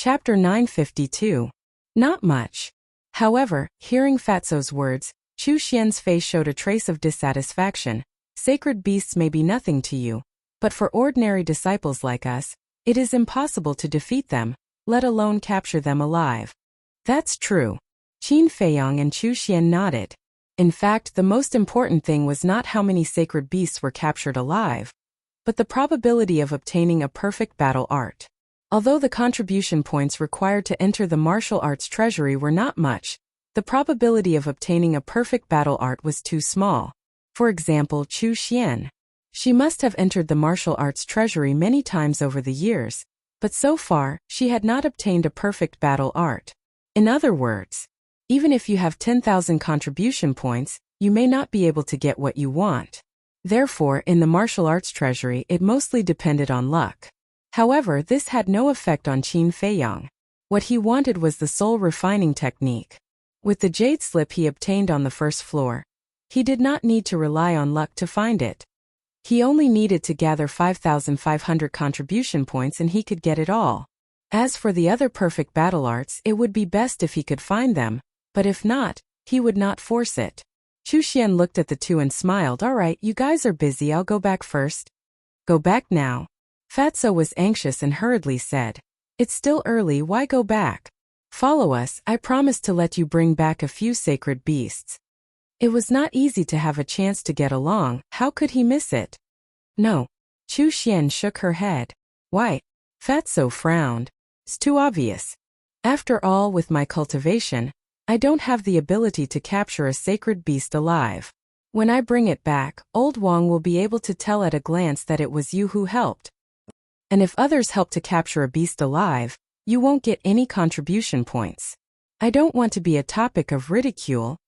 Chapter 952. Not much. However, hearing Fatso's words, Chu Xian's face showed a trace of dissatisfaction. Sacred beasts may be nothing to you, but for ordinary disciples like us, it is impossible to defeat them, let alone capture them alive. That's true. Qin Feiyang and Chu Xian nodded. In fact, the most important thing was not how many sacred beasts were captured alive, but the probability of obtaining a perfect battle art. Although the contribution points required to enter the martial arts treasury were not much, the probability of obtaining a perfect battle art was too small. For example, Chu Xian. She must have entered the martial arts treasury many times over the years, but so far, she had not obtained a perfect battle art. In other words, even if you have 10,000 contribution points, you may not be able to get what you want. Therefore, in the martial arts treasury, it mostly depended on luck. However, this had no effect on Qin Feiyang. What he wanted was the soul refining technique. With the jade slip he obtained on the first floor, he did not need to rely on luck to find it. He only needed to gather 5,500 contribution points and he could get it all. As for the other perfect battle arts, it would be best if he could find them, but if not, he would not force it. Chu Xian looked at the two and smiled. All right, you guys are busy, I'll go back first. Go back now. Fatso was anxious and hurriedly said, It's still early, why go back? Follow us, I promise to let you bring back a few sacred beasts. It was not easy to have a chance to get along, how could he miss it? No. Chu Xian shook her head. Why? Fatso frowned. It's too obvious. After all, with my cultivation, I don't have the ability to capture a sacred beast alive. When I bring it back, old Wang will be able to tell at a glance that it was you who helped. And if others help to capture a beast alive, you won't get any contribution points. I don't want to be a topic of ridicule,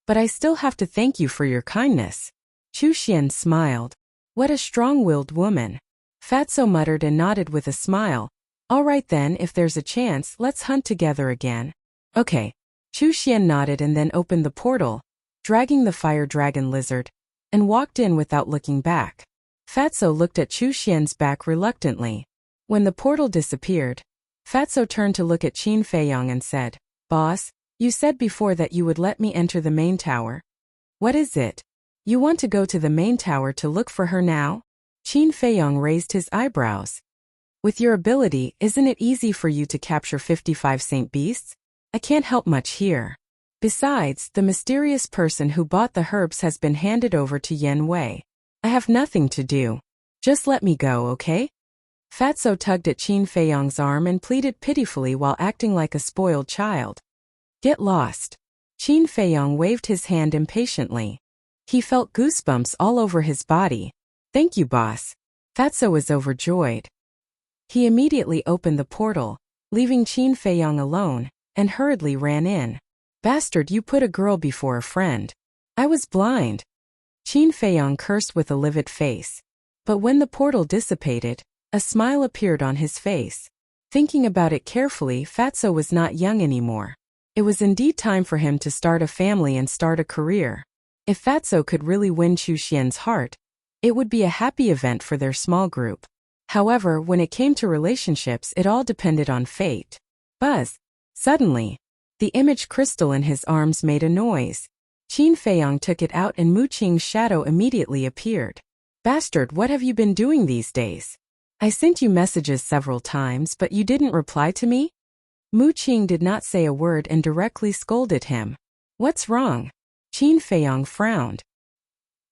but I still have to thank you for your kindness. Chu Xian smiled. What a strong-willed woman. Fatso muttered and nodded with a smile. All right then, if there's a chance, let's hunt together again. Okay. Chu Xian nodded and then opened the portal, dragging the fire dragon lizard, and walked in without looking back. Fatso looked at Chu Xian's back reluctantly. When the portal disappeared, Fatso turned to look at Qin Feiyang and said, Boss, you said before that you would let me enter the main tower. What is it? You want to go to the main tower to look for her now? Qin Feiyang raised his eyebrows. With your ability, isn't it easy for you to capture 55 saint beasts? I can't help much here. Besides, the mysterious person who bought the herbs has been handed over to Yen Wei. I have nothing to do. Just let me go, okay? Fatso tugged at Qin Feiyang's arm and pleaded pitifully while acting like a spoiled child. Get lost. Qin Feiyang waved his hand impatiently. He felt goosebumps all over his body. Thank you, boss. Fatso was overjoyed. He immediately opened the portal, leaving Qin Feiyang alone, and hurriedly ran in. Bastard, you put a girl before a friend. I was blind. Qin Feiyang cursed with a livid face. But when the portal dissipated, a smile appeared on his face. Thinking about it carefully, Fatso was not young anymore. It was indeed time for him to start a family and start a career. If Fatso could really win Chu Xian's heart, it would be a happy event for their small group. However, when it came to relationships, it all depended on fate. Buzz. Suddenly, the image crystal in his arms made a noise. Qin Feiyang took it out and Mu Qing's shadow immediately appeared. Bastard, what have you been doing these days? I sent you messages several times, but you didn't reply to me? Mu Qing did not say a word and directly scolded him. What's wrong? Qin Feiyang frowned.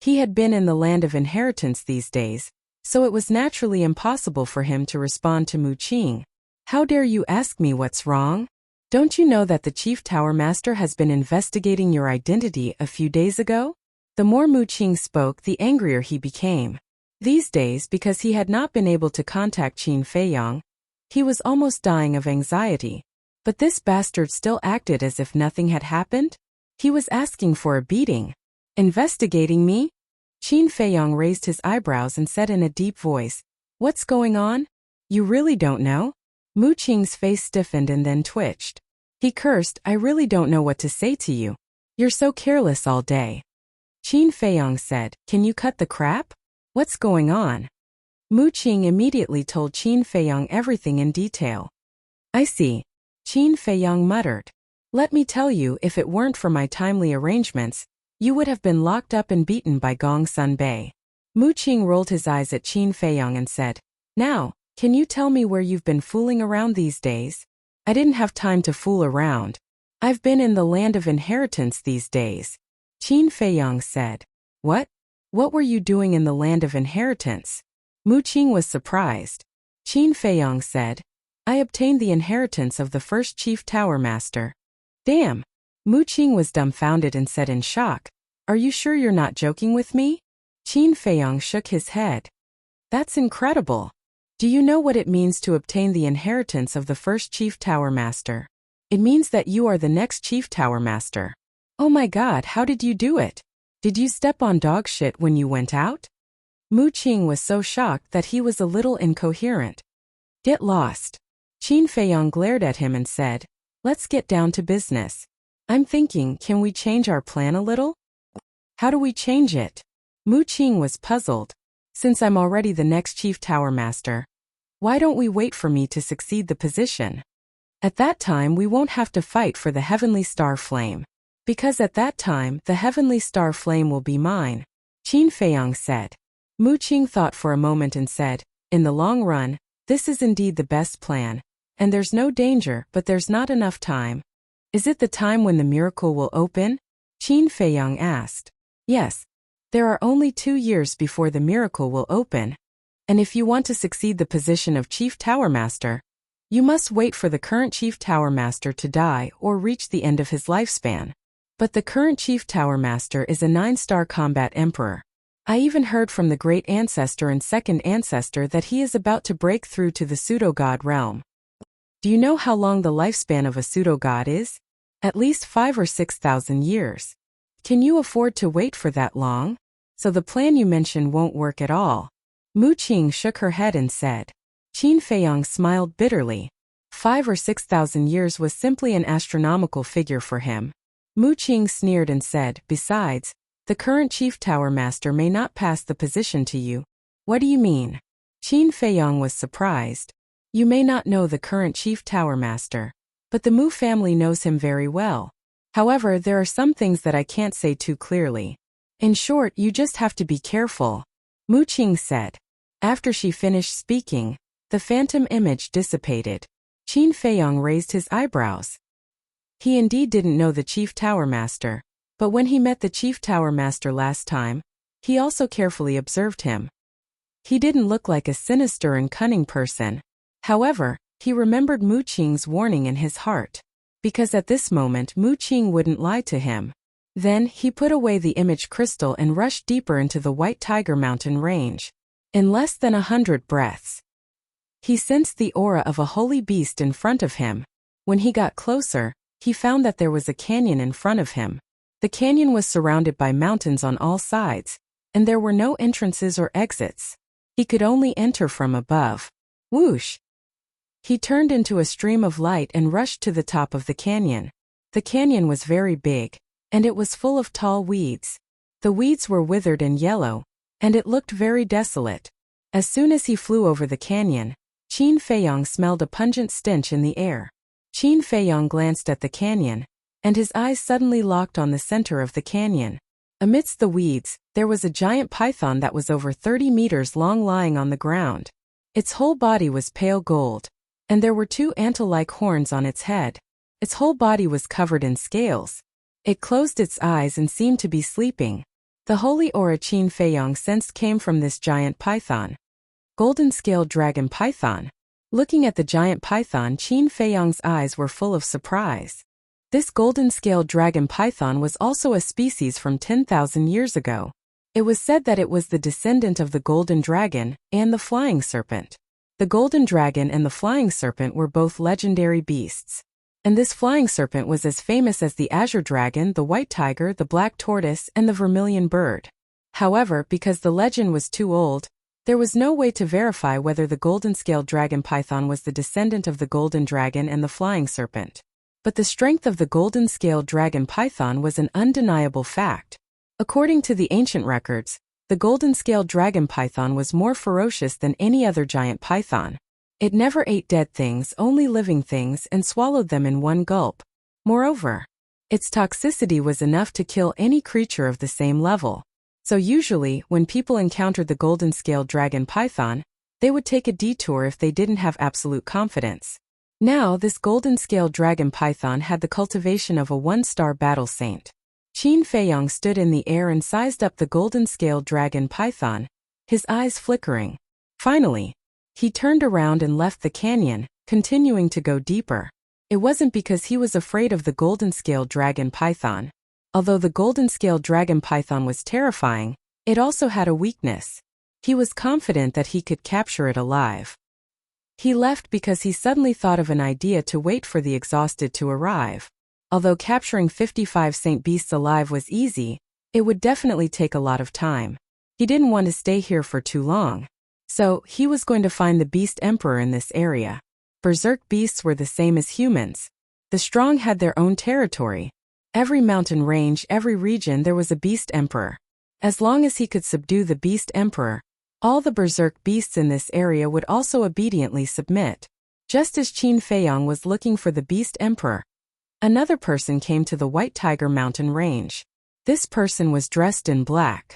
He had been in the land of inheritance these days, so it was naturally impossible for him to respond to Mu Qing. How dare you ask me what's wrong? Don't you know that the Chief Tower Master has been investigating your identity a few days ago? The more Mu Qing spoke, the angrier he became. These days, because he had not been able to contact Qin Feiyang, he was almost dying of anxiety. But this bastard still acted as if nothing had happened? He was asking for a beating. Investigating me? Qin Feiyang raised his eyebrows and said in a deep voice, What's going on? You really don't know? Mu Qing's face stiffened and then twitched. He cursed, I really don't know what to say to you. You're so careless all day. Qin Feiyang said, Can you cut the crap? What's going on? Mu Qing immediately told Qin Feiyang everything in detail. I see. Qin Feiyang muttered. Let me tell you, if it weren't for my timely arrangements, you would have been locked up and beaten by Gong Sun Bei. Mu Qing rolled his eyes at Qin Feiyang and said, Now, can you tell me where you've been fooling around these days? I didn't have time to fool around. I've been in the land of inheritance these days. Qin Feiyang said. What? What were you doing in the land of inheritance? Mu Qing was surprised. Qin Feiyang said, I obtained the inheritance of the first chief tower master. Damn! Mu Qing was dumbfounded and said in shock, Are you sure you're not joking with me? Qin Feiyang shook his head. That's incredible. Do you know what it means to obtain the inheritance of the first chief tower master? It means that you are the next chief tower master. Oh my god, how did you do it? Did you step on dog shit when you went out? Mu Qing was so shocked that he was a little incoherent. Get lost. Qin Feiyang glared at him and said, Let's get down to business. I'm thinking, can we change our plan a little? How do we change it? Mu Qing was puzzled. Since I'm already the next chief tower master, why don't we wait for me to succeed the position? At that time we won't have to fight for the heavenly star flame. Because at that time the heavenly star flame will be mine, Qin Feiyang said. Mu Qing thought for a moment and said, In the long run, this is indeed the best plan. And there's no danger, but there's not enough time. Is it the time when the miracle will open? Qin Feiyang asked. Yes. There are only 2 years before the miracle will open. And if you want to succeed the position of Chief Tower Master, you must wait for the current Chief Tower Master to die or reach the end of his lifespan. But the current Chief Tower Master is a 9-star combat emperor. I even heard from the great ancestor and second ancestor that he is about to break through to the pseudo-god realm. Do you know how long the lifespan of a pseudo-god is? At least 5,000 or 6,000 years. Can you afford to wait for that long? So the plan you mentioned won't work at all. Mu Qing shook her head and said. Qin Feiyang smiled bitterly. 5,000 or 6,000 years was simply an astronomical figure for him. Mu Qing sneered and said, Besides, the current chief tower master may not pass the position to you. What do you mean? Qin Feiyang was surprised. You may not know the current chief tower master, but the Mu family knows him very well. However, there are some things that I can't say too clearly. In short, you just have to be careful, Mu Qing said. After she finished speaking, the phantom image dissipated. Qin Feiyang raised his eyebrows. He indeed didn't know the chief tower master, but when he met the chief tower master last time, he also carefully observed him. He didn't look like a sinister and cunning person. However, he remembered Mu Qing's warning in his heart, because at this moment Mu Qing wouldn't lie to him. Then, he put away the image crystal and rushed deeper into the White Tiger Mountain range. In less than 100 breaths, he sensed the aura of a holy beast in front of him. When he got closer, he found that there was a canyon in front of him. The canyon was surrounded by mountains on all sides, and there were no entrances or exits. He could only enter from above. Whoosh! He turned into a stream of light and rushed to the top of the canyon. The canyon was very big, and it was full of tall weeds. The weeds were withered and yellow, and it looked very desolate. As soon as he flew over the canyon, Qin Feiyang smelled a pungent stench in the air. Qin Feiyang glanced at the canyon, and his eyes suddenly locked on the center of the canyon. Amidst the weeds, there was a giant python that was over 30 meters long lying on the ground. Its whole body was pale gold, and there were 2 ant-like horns on its head. Its whole body was covered in scales. It closed its eyes and seemed to be sleeping. The holy aura Qin Feiyang sensed came from this giant python. Golden-scaled dragon python. Looking at the giant python, Qin Feiyang's eyes were full of surprise. This golden-scaled dragon python was also a species from 10,000 years ago. It was said that it was the descendant of the golden dragon and the flying serpent. The golden dragon and the flying serpent were both legendary beasts. And this flying serpent was as famous as the azure dragon, the white tiger, the black tortoise, and the vermilion bird. However, because the legend was too old, there was no way to verify whether the golden-scaled dragon python was the descendant of the golden dragon and the flying serpent. But the strength of the golden-scaled dragon python was an undeniable fact. According to the ancient records, the golden-scaled dragon python was more ferocious than any other giant python. It never ate dead things, only living things, and swallowed them in one gulp. Moreover, its toxicity was enough to kill any creature of the same level. So usually, when people encountered the golden-scaled dragon python, they would take a detour if they didn't have absolute confidence. Now, this golden-scaled dragon python had the cultivation of a one-star battle saint. Qin Feiyong stood in the air and sized up the golden-scaled dragon python, his eyes flickering. Finally, he turned around and left the canyon, continuing to go deeper. It wasn't because he was afraid of the golden-scaled dragon python. Although the golden-scaled dragon python was terrifying, it also had a weakness. He was confident that he could capture it alive. He left because he suddenly thought of an idea to wait for the exhausted to arrive. Although capturing 55 saint beasts alive was easy, it would definitely take a lot of time. He didn't want to stay here for too long. So, he was going to find the beast emperor in this area. Berserk beasts were the same as humans. The strong had their own territory. Every mountain range, every region, there was a beast emperor. As long as he could subdue the beast emperor, all the berserk beasts in this area would also obediently submit. Just as Qin Feiyong was looking for the beast emperor, another person came to the White Tiger mountain range. This person was dressed in black.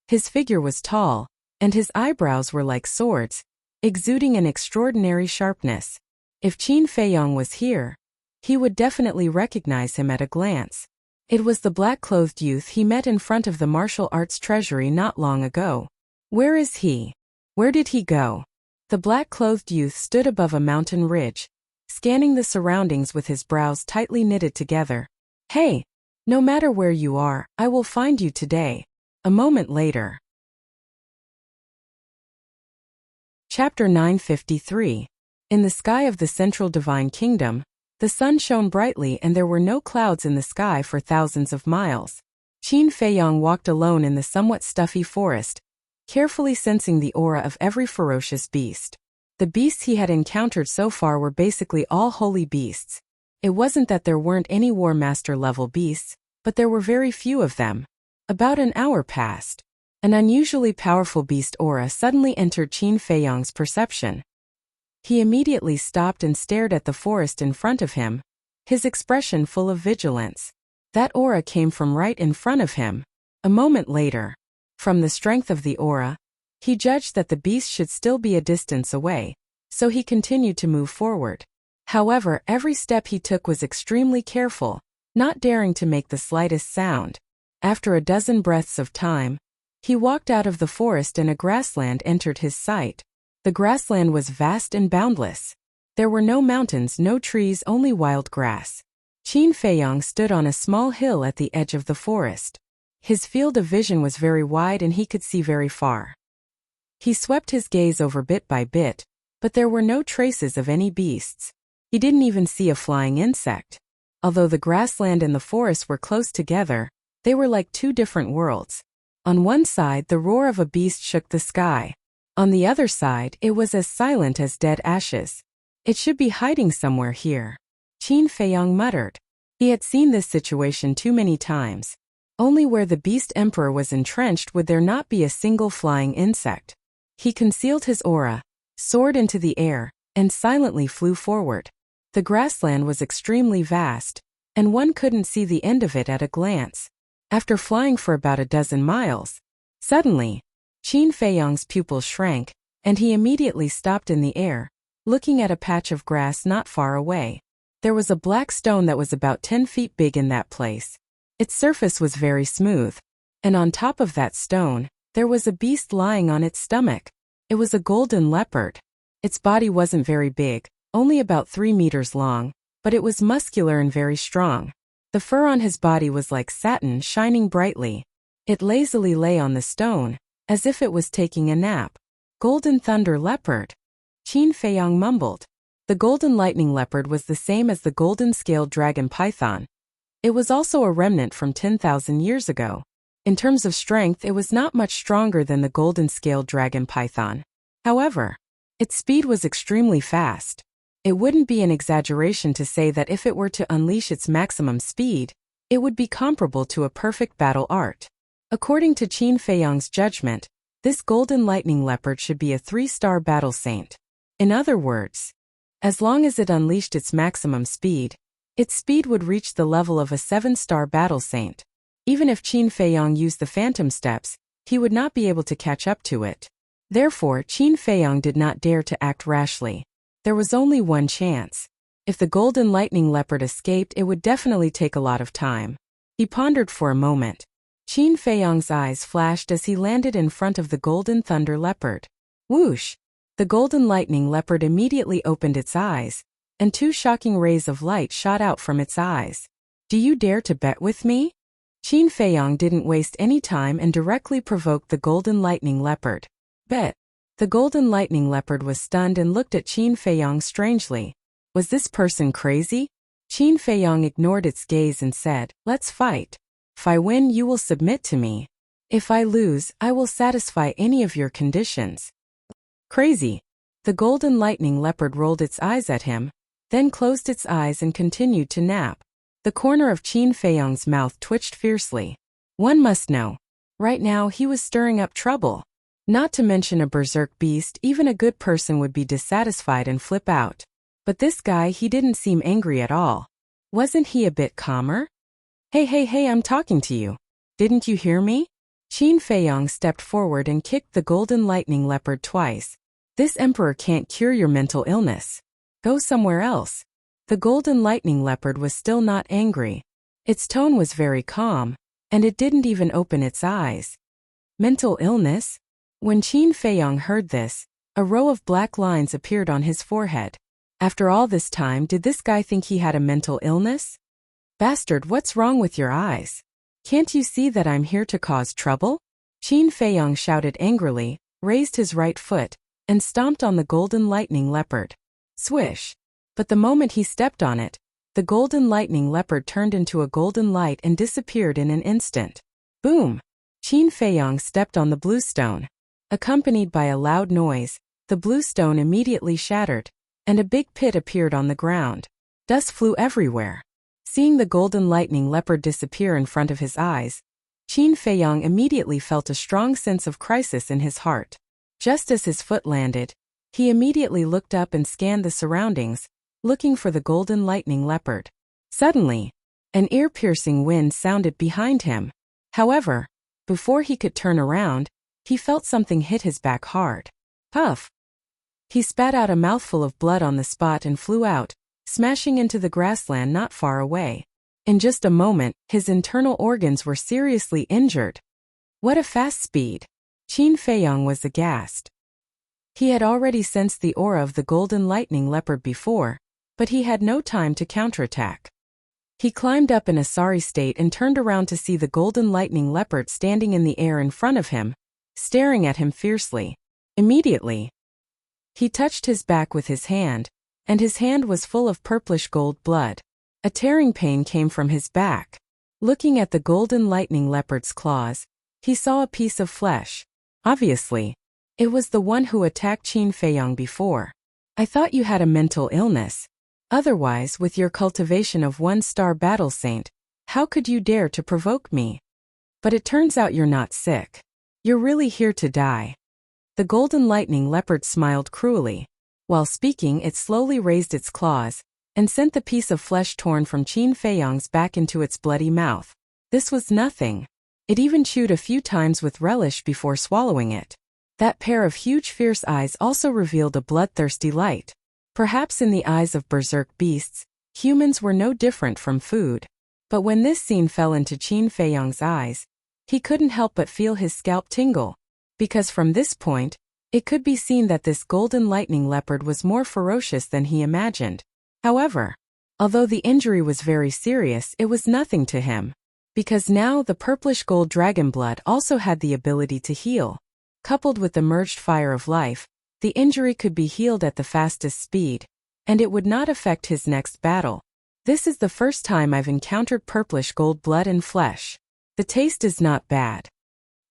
His figure was tall, and his eyebrows were like swords, exuding an extraordinary sharpness. If Qin Feiyong was here, he would definitely recognize him at a glance. It was the black-clothed youth he met in front of the martial arts treasury not long ago. Where is he? Where did he go? The black-clothed youth stood above a mountain ridge, scanning the surroundings with his brows tightly knitted together. Hey! No matter where you are, I will find you today. A moment later. Chapter 953. In the sky of the central divine kingdom, the sun shone brightly and there were no clouds in the sky for thousands of miles. Qin Feiyong walked alone in the somewhat stuffy forest, carefully sensing the aura of every ferocious beast. The beasts he had encountered so far were basically all holy beasts. It wasn't that there weren't any War Master level beasts, but there were very few of them. About an hour passed. An unusually powerful beast aura suddenly entered Qin Feiyong's perception. He immediately stopped and stared at the forest in front of him, his expression full of vigilance. That aura came from right in front of him. A moment later, from the strength of the aura, he judged that the beast should still be a distance away, so he continued to move forward. However, every step he took was extremely careful, not daring to make the slightest sound. After a dozen breaths of time, he walked out of the forest and a grassland entered his sight. The grassland was vast and boundless. There were no mountains, no trees, only wild grass. Qin Feiyong stood on a small hill at the edge of the forest. His field of vision was very wide and he could see very far. He swept his gaze over bit by bit, but there were no traces of any beasts. He didn't even see a flying insect. Although the grassland and the forest were close together, they were like two different worlds. On one side, the roar of a beast shook the sky. On the other side, it was as silent as dead ashes. It should be hiding somewhere here. Qin Feiyong muttered. He had seen this situation too many times. Only where the beast emperor was entrenched would there not be a single flying insect. He concealed his aura, soared into the air, and silently flew forward. The grassland was extremely vast, and one couldn't see the end of it at a glance. After flying for about a dozen miles, suddenly, Qin Feiyong's pupils shrank, and he immediately stopped in the air, looking at a patch of grass not far away. There was a black stone that was about 10 feet big in that place. Its surface was very smooth, and on top of that stone, there was a beast lying on its stomach. It was a golden leopard. Its body wasn't very big, only about 3 meters long, but it was muscular and very strong. The fur on his body was like satin, shining brightly. It lazily lay on the stone, as if it was taking a nap. Golden thunder leopard. Qin Feiyong mumbled. The golden lightning leopard was the same as the golden-scaled dragon python. It was also a remnant from 10,000 years ago. In terms of strength, it was not much stronger than the golden-scaled dragon python. However, its speed was extremely fast. It wouldn't be an exaggeration to say that if it were to unleash its maximum speed, it would be comparable to a perfect battle art. According to Qin Feiyong's judgment, this golden lightning leopard should be a 3-star battle saint. In other words, as long as it unleashed its maximum speed, its speed would reach the level of a 7-star battle saint. Even if Qin Feiyong used the phantom steps, he would not be able to catch up to it. Therefore, Qin Feiyong did not dare to act rashly. There was only one chance. If the golden lightning leopard escaped, it would definitely take a lot of time. He pondered for a moment. Qin Feiyong's eyes flashed as he landed in front of the golden thunder leopard. Whoosh! The golden lightning leopard immediately opened its eyes, and 2 shocking rays of light shot out from its eyes. Do you dare to bet with me? Qin Feiyong didn't waste any time and directly provoked the golden lightning leopard. Bet. The golden lightning leopard was stunned and looked at Qin Feiyong strangely. Was this person crazy? Qin Feiyong ignored its gaze and said, "Let's fight. If I win, you will submit to me. If I lose, I will satisfy any of your conditions." Crazy. The golden lightning leopard rolled its eyes at him, then closed its eyes and continued to nap. The corner of Qin Feiyong's mouth twitched fiercely. One must know. Right now he was stirring up trouble. Not to mention a berserk beast, even a good person would be dissatisfied and flip out. But this guy, he didn't seem angry at all. Wasn't he a bit calmer? Hey, I'm talking to you. Didn't you hear me? Qin Feiyong stepped forward and kicked the golden lightning leopard twice. This emperor can't cure your mental illness. Go somewhere else. The golden lightning leopard was still not angry. Its tone was very calm, and it didn't even open its eyes. Mental illness? When Qin Feiyong heard this, a row of black lines appeared on his forehead. After all this time, did this guy think he had a mental illness? Bastard, what's wrong with your eyes? Can't you see that I'm here to cause trouble? Qin Feiyong shouted angrily, raised his right foot, and stomped on the golden lightning leopard. Swish! But the moment he stepped on it, the golden lightning leopard turned into a golden light and disappeared in an instant. Boom! Qin Feiyong stepped on the blue stone. Accompanied by a loud noise, the blue stone immediately shattered, and a big pit appeared on the ground. Dust flew everywhere. Seeing the golden lightning leopard disappear in front of his eyes, Qin Feiyong immediately felt a strong sense of crisis in his heart. Just as his foot landed, he immediately looked up and scanned the surroundings, looking for the golden lightning leopard. Suddenly, an ear-piercing wind sounded behind him. However, before he could turn around, he felt something hit his back hard. Puff! He spat out a mouthful of blood on the spot and flew out, smashing into the grassland not far away. In just a moment, his internal organs were seriously injured. What a fast speed! Qin Feiyong was aghast. He had already sensed the aura of the golden lightning leopard before, but he had no time to counterattack. He climbed up in a sorry state and turned around to see the golden lightning leopard standing in the air in front of him, staring at him fiercely. Immediately, he touched his back with his hand, and his hand was full of purplish gold blood. A tearing pain came from his back. Looking at the golden lightning leopard's claws, he saw a piece of flesh. Obviously, it was the one who attacked Qin Feiyong before. I thought you had a mental illness. Otherwise, with your cultivation of 1-star battle saint, how could you dare to provoke me? But it turns out you're not sick. You're really here to die. The golden lightning leopard smiled cruelly. While speaking, it slowly raised its claws, and sent the piece of flesh torn from Qin Feiyong's back into its bloody mouth. This was nothing. It even chewed a few times with relish before swallowing it. That pair of huge fierce eyes also revealed a bloodthirsty light. Perhaps in the eyes of berserk beasts, humans were no different from food. But when this scene fell into Qin Feiyong's eyes, he couldn't help but feel his scalp tingle. Because from this point, it could be seen that this golden lightning leopard was more ferocious than he imagined. However, although the injury was very serious, it was nothing to him. Because now the purplish gold dragon blood also had the ability to heal. Coupled with the merged fire of life, the injury could be healed at the fastest speed, and it would not affect his next battle. This is the first time I've encountered purplish gold blood and flesh. The taste is not bad.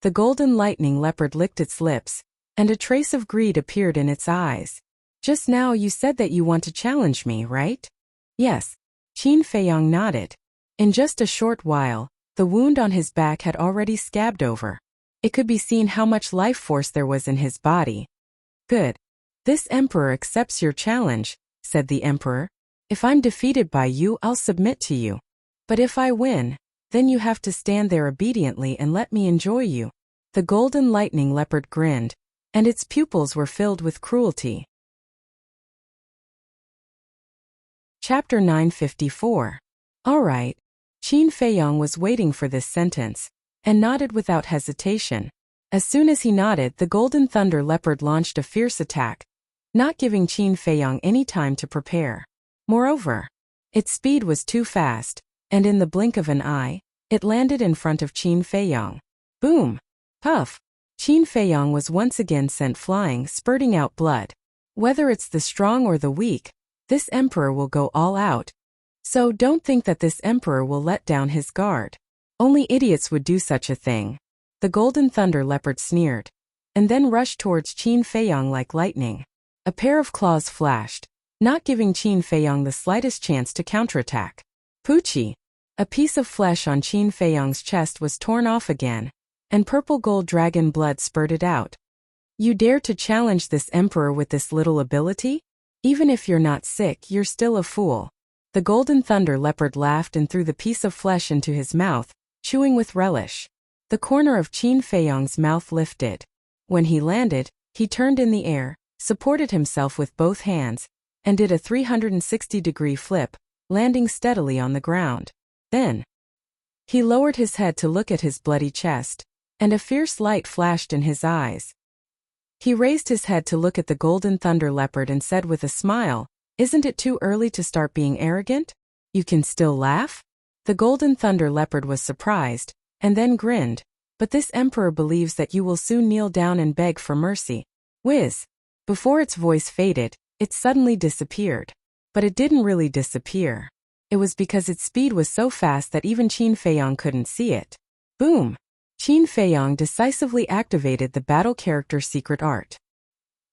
The golden lightning leopard licked its lips, and a trace of greed appeared in its eyes. Just now you said that you want to challenge me, right? Yes. Qin Feiyong nodded. In just a short while, the wound on his back had already scabbed over. It could be seen how much life force there was in his body. Good. This emperor accepts your challenge, said the emperor. If I'm defeated by you, I'll submit to you. But if I win, then you have to stand there obediently and let me enjoy you. The golden lightning leopard grinned, and its pupils were filled with cruelty. Chapter 954. All right. Qin Feiyong was waiting for this sentence, and nodded without hesitation. As soon as he nodded, the golden thunder leopard launched a fierce attack, not giving Qin Feiyong any time to prepare. Moreover, its speed was too fast, and in the blink of an eye, it landed in front of Qin Feiyong. Boom! Puff! Qin Feiyong was once again sent flying, spurting out blood. Whether it's the strong or the weak, this emperor will go all out. So don't think that this emperor will let down his guard. Only idiots would do such a thing. The golden thunder leopard sneered, and then rushed towards Qin Feiyong like lightning. A pair of claws flashed, not giving Qin Feiyong the slightest chance to counterattack. Poochie! A piece of flesh on Qin Feiyong's chest was torn off again, and purple gold dragon blood spurted out. You dare to challenge this emperor with this little ability? Even if you're not sick, you're still a fool. The golden thunder leopard laughed and threw the piece of flesh into his mouth, chewing with relish. The corner of Qin Feiyong's mouth lifted. When he landed, he turned in the air, supported himself with both hands, and did a 360-degree flip, landing steadily on the ground. Then, he lowered his head to look at his bloody chest, and a fierce light flashed in his eyes. He raised his head to look at the golden thunder leopard and said with a smile, "Isn't it too early to start being arrogant? You can still laugh?" The golden thunder leopard was surprised, and then grinned. But this emperor believes that you will soon kneel down and beg for mercy. Whiz! Before its voice faded, it suddenly disappeared. But it didn't really disappear. It was because its speed was so fast that even Qin Feiyong couldn't see it. Boom! Qin Feiyong decisively activated the battle character secret art.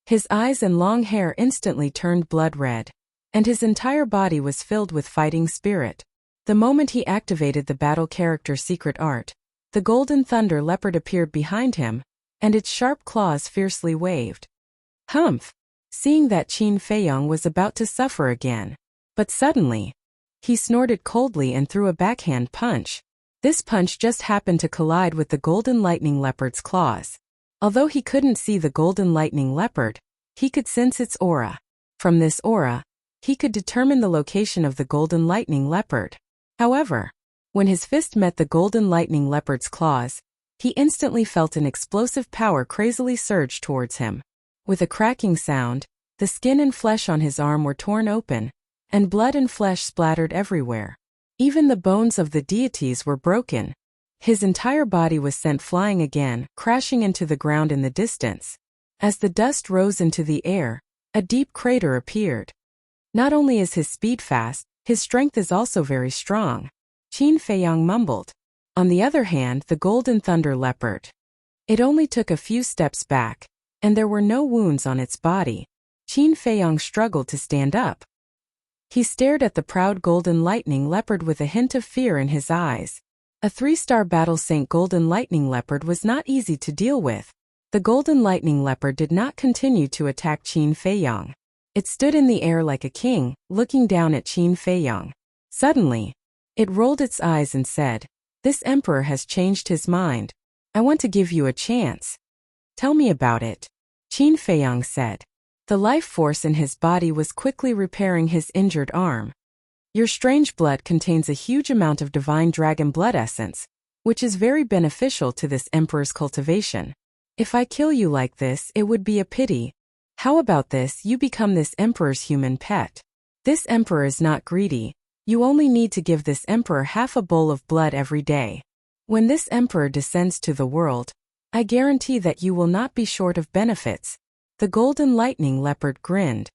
His eyes and long hair instantly turned blood red, and his entire body was filled with fighting spirit. The moment he activated the battle character secret art, the golden thunder leopard appeared behind him, and its sharp claws fiercely waved. Humph! Seeing that Qin Feiyong was about to suffer again. But suddenly, he snorted coldly and threw a backhand punch. This punch just happened to collide with the golden lightning leopard's claws. Although he couldn't see the golden lightning leopard, he could sense its aura. From this aura, he could determine the location of the golden lightning leopard. However, when his fist met the golden lightning leopard's claws, he instantly felt an explosive power crazily surge towards him. With a cracking sound, the skin and flesh on his arm were torn open, and blood and flesh splattered everywhere. Even the bones of the deities were broken. His entire body was sent flying again, crashing into the ground in the distance. As the dust rose into the air, a deep crater appeared. Not only is his speed fast, his strength is also very strong. Qin Feiyong mumbled. On the other hand, the golden thunder leopard. It only took a few steps back, and there were no wounds on its body. Qin Feiyong struggled to stand up. He stared at the proud golden lightning leopard with a hint of fear in his eyes. A 3-star battle Saint golden lightning leopard was not easy to deal with. The golden lightning leopard did not continue to attack Qin Feiyong. It stood in the air like a king, looking down at Qin Feiyong. Suddenly, it rolled its eyes and said, "This emperor has changed his mind. I want to give you a chance." "Tell me about it," Qin Feiyong said. The life force in his body was quickly repairing his injured arm. "Your strange blood contains a huge amount of divine dragon blood essence, which is very beneficial to this emperor's cultivation. If I kill you like this, it would be a pity. How about this, you become this emperor's human pet? This emperor is not greedy. You only need to give this emperor half a bowl of blood every day. When this emperor descends to the world, I guarantee that you will not be short of benefits." The golden lightning leopard grinned.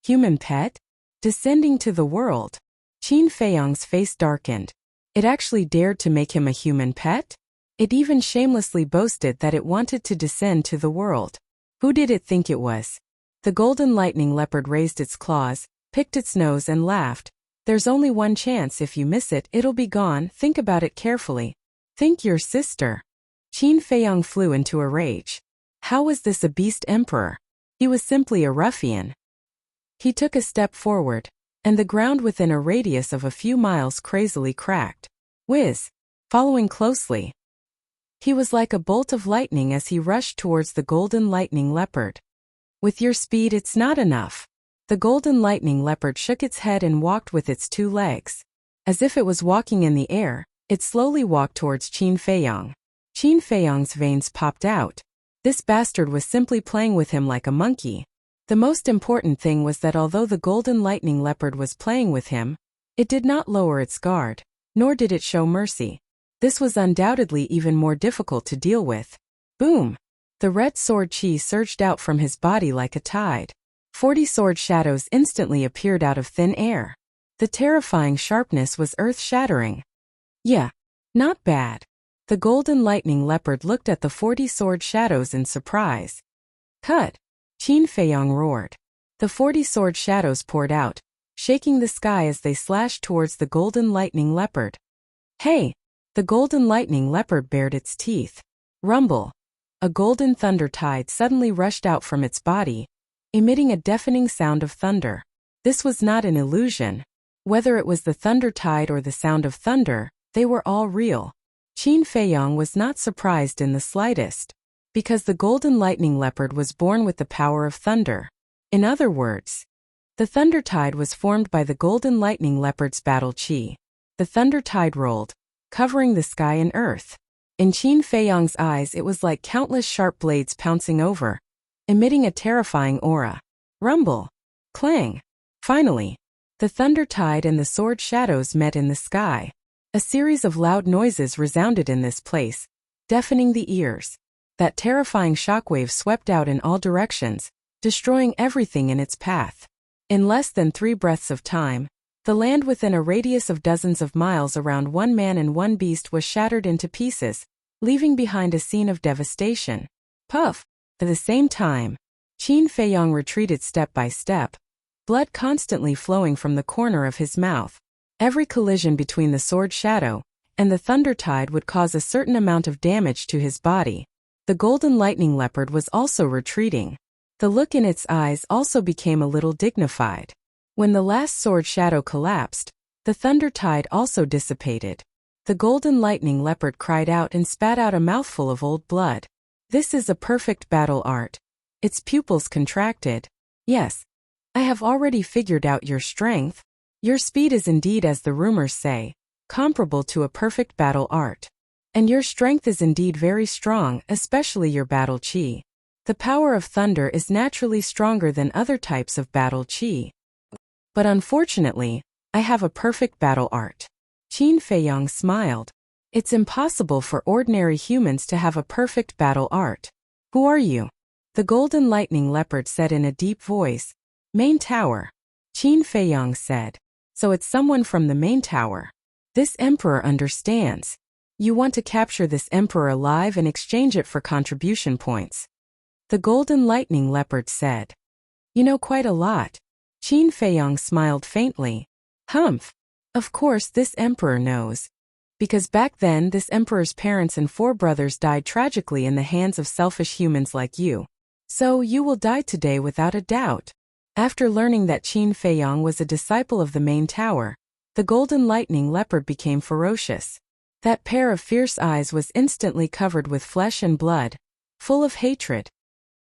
Human pet? Descending to the world? Qin Feiyong's face darkened. It actually dared to make him a human pet? It even shamelessly boasted that it wanted to descend to the world. Who did it think it was? The golden lightning leopard raised its claws, picked its nose and laughed. "There's only one chance. If you miss it, it'll be gone. Think about it carefully." "Think your sister." Qin Feiyong flew into a rage. How was this a beast emperor? He was simply a ruffian. He took a step forward, and the ground within a radius of a few miles crazily cracked. Whiz! Following closely. He was like a bolt of lightning as he rushed towards the golden lightning leopard. With your speed it's not enough. The golden lightning leopard shook its head and walked with its 2 legs. As if it was walking in the air, it slowly walked towards Qin Feiyang. Qin Feiyang's veins popped out. This bastard was simply playing with him like a monkey. The most important thing was that although the golden lightning leopard was playing with him, it did not lower its guard, nor did it show mercy. This was undoubtedly even more difficult to deal with. Boom! The red sword chi surged out from his body like a tide. 40 sword shadows instantly appeared out of thin air. The terrifying sharpness was earth-shattering. Yeah, not bad. The golden lightning leopard looked at the 40 sword shadows in surprise. Cut! Qin Feiyang roared. The 40 sword shadows poured out, shaking the sky as they slashed towards the golden lightning leopard. Hey! The golden lightning leopard bared its teeth. Rumble! A golden thunder tide suddenly rushed out from its body, emitting a deafening sound of thunder. This was not an illusion. Whether it was the thunder tide or the sound of thunder, they were all real. Qin Feiyang was not surprised in the slightest, because the golden lightning leopard was born with the power of thunder. In other words, the thunder tide was formed by the golden lightning leopard's battle chi. The thunder tide rolled, covering the sky and earth. In Qin Feiyang's eyes it was like countless sharp blades pouncing over, emitting a terrifying aura. Rumble! Clang! Finally, the thunder tide and the sword shadows met in the sky. A series of loud noises resounded in this place, deafening the ears. That terrifying shockwave swept out in all directions, destroying everything in its path. In less than 3 breaths of time, the land within a radius of dozens of miles around one man and one beast was shattered into pieces, leaving behind a scene of devastation. Puff! At the same time, Qin Feiyang retreated step by step, blood constantly flowing from the corner of his mouth. Every collision between the sword shadow and the thunder tide would cause a certain amount of damage to his body. The golden lightning leopard was also retreating. The look in its eyes also became a little dignified. When the last sword shadow collapsed, the thunder tide also dissipated. The golden lightning leopard cried out and spat out a mouthful of old blood. This is a perfect battle art. Its pupils contracted. Yes, I have already figured out your strength. Your speed is indeed, as the rumors say, comparable to a perfect battle art. And your strength is indeed very strong, especially your battle chi. The power of thunder is naturally stronger than other types of battle chi. But unfortunately, I have a perfect battle art. Qin Feiyang smiled. It's impossible for ordinary humans to have a perfect battle art. Who are you? The golden lightning leopard said in a deep voice. Main tower. Qin Feiyang said. So it's someone from the main tower. This emperor understands. You want to capture this emperor alive and exchange it for contribution points. The golden lightning leopard said. You know quite a lot. Qin Feiyang smiled faintly. Humph. Of course this emperor knows. Because back then this emperor's parents and 4 brothers died tragically in the hands of selfish humans like you. So you will die today without a doubt. After learning that Qin Feiyang was a disciple of the main tower, the golden lightning leopard became ferocious. That pair of fierce eyes was instantly covered with flesh and blood, full of hatred.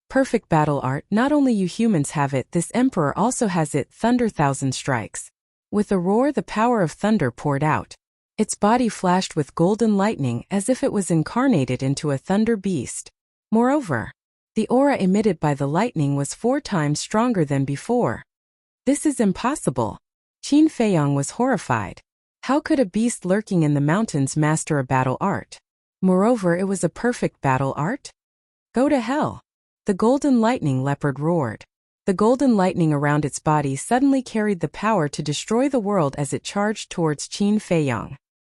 Perfect battle art. Not only you humans have it, this emperor also has it. Thunder thousand strikes. With a roar the power of thunder poured out. Its body flashed with golden lightning as if it was incarnated into a thunder beast. Moreover, the aura emitted by the lightning was 4 times stronger than before. This is impossible. Qin Feiyang was horrified. How could a beast lurking in the mountains master a battle art? Moreover, it was a perfect battle art? Go to hell. The golden lightning leopard roared. The golden lightning around its body suddenly carried the power to destroy the world as it charged towards Qin Feiyang.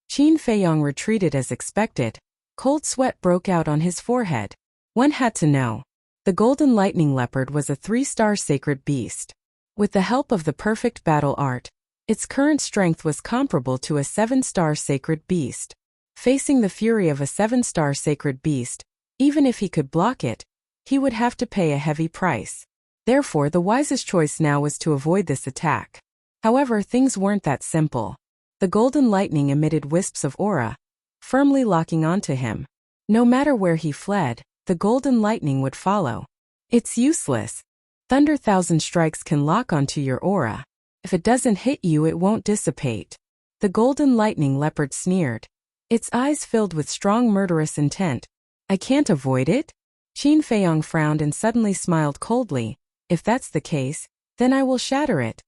Qin Feiyang retreated as expected. Cold sweat broke out on his forehead. One had to know. The golden lightning leopard was a 3-star sacred beast. With the help of the perfect battle art, its current strength was comparable to a 7-star sacred beast. Facing the fury of a 7-star sacred beast, even if he could block it, he would have to pay a heavy price. Therefore, the wisest choice now was to avoid this attack. However, things weren't that simple. The golden lightning emitted wisps of aura, firmly locking onto him. No matter where he fled, the golden lightning would follow. It's useless. Thunder Thousand Strikes can lock onto your aura. If it doesn't hit you, it won't dissipate. The golden lightning leopard sneered. Its eyes filled with strong murderous intent. I can't avoid it? Qin Feiyong frowned and suddenly smiled coldly. If that's the case, then I will shatter it.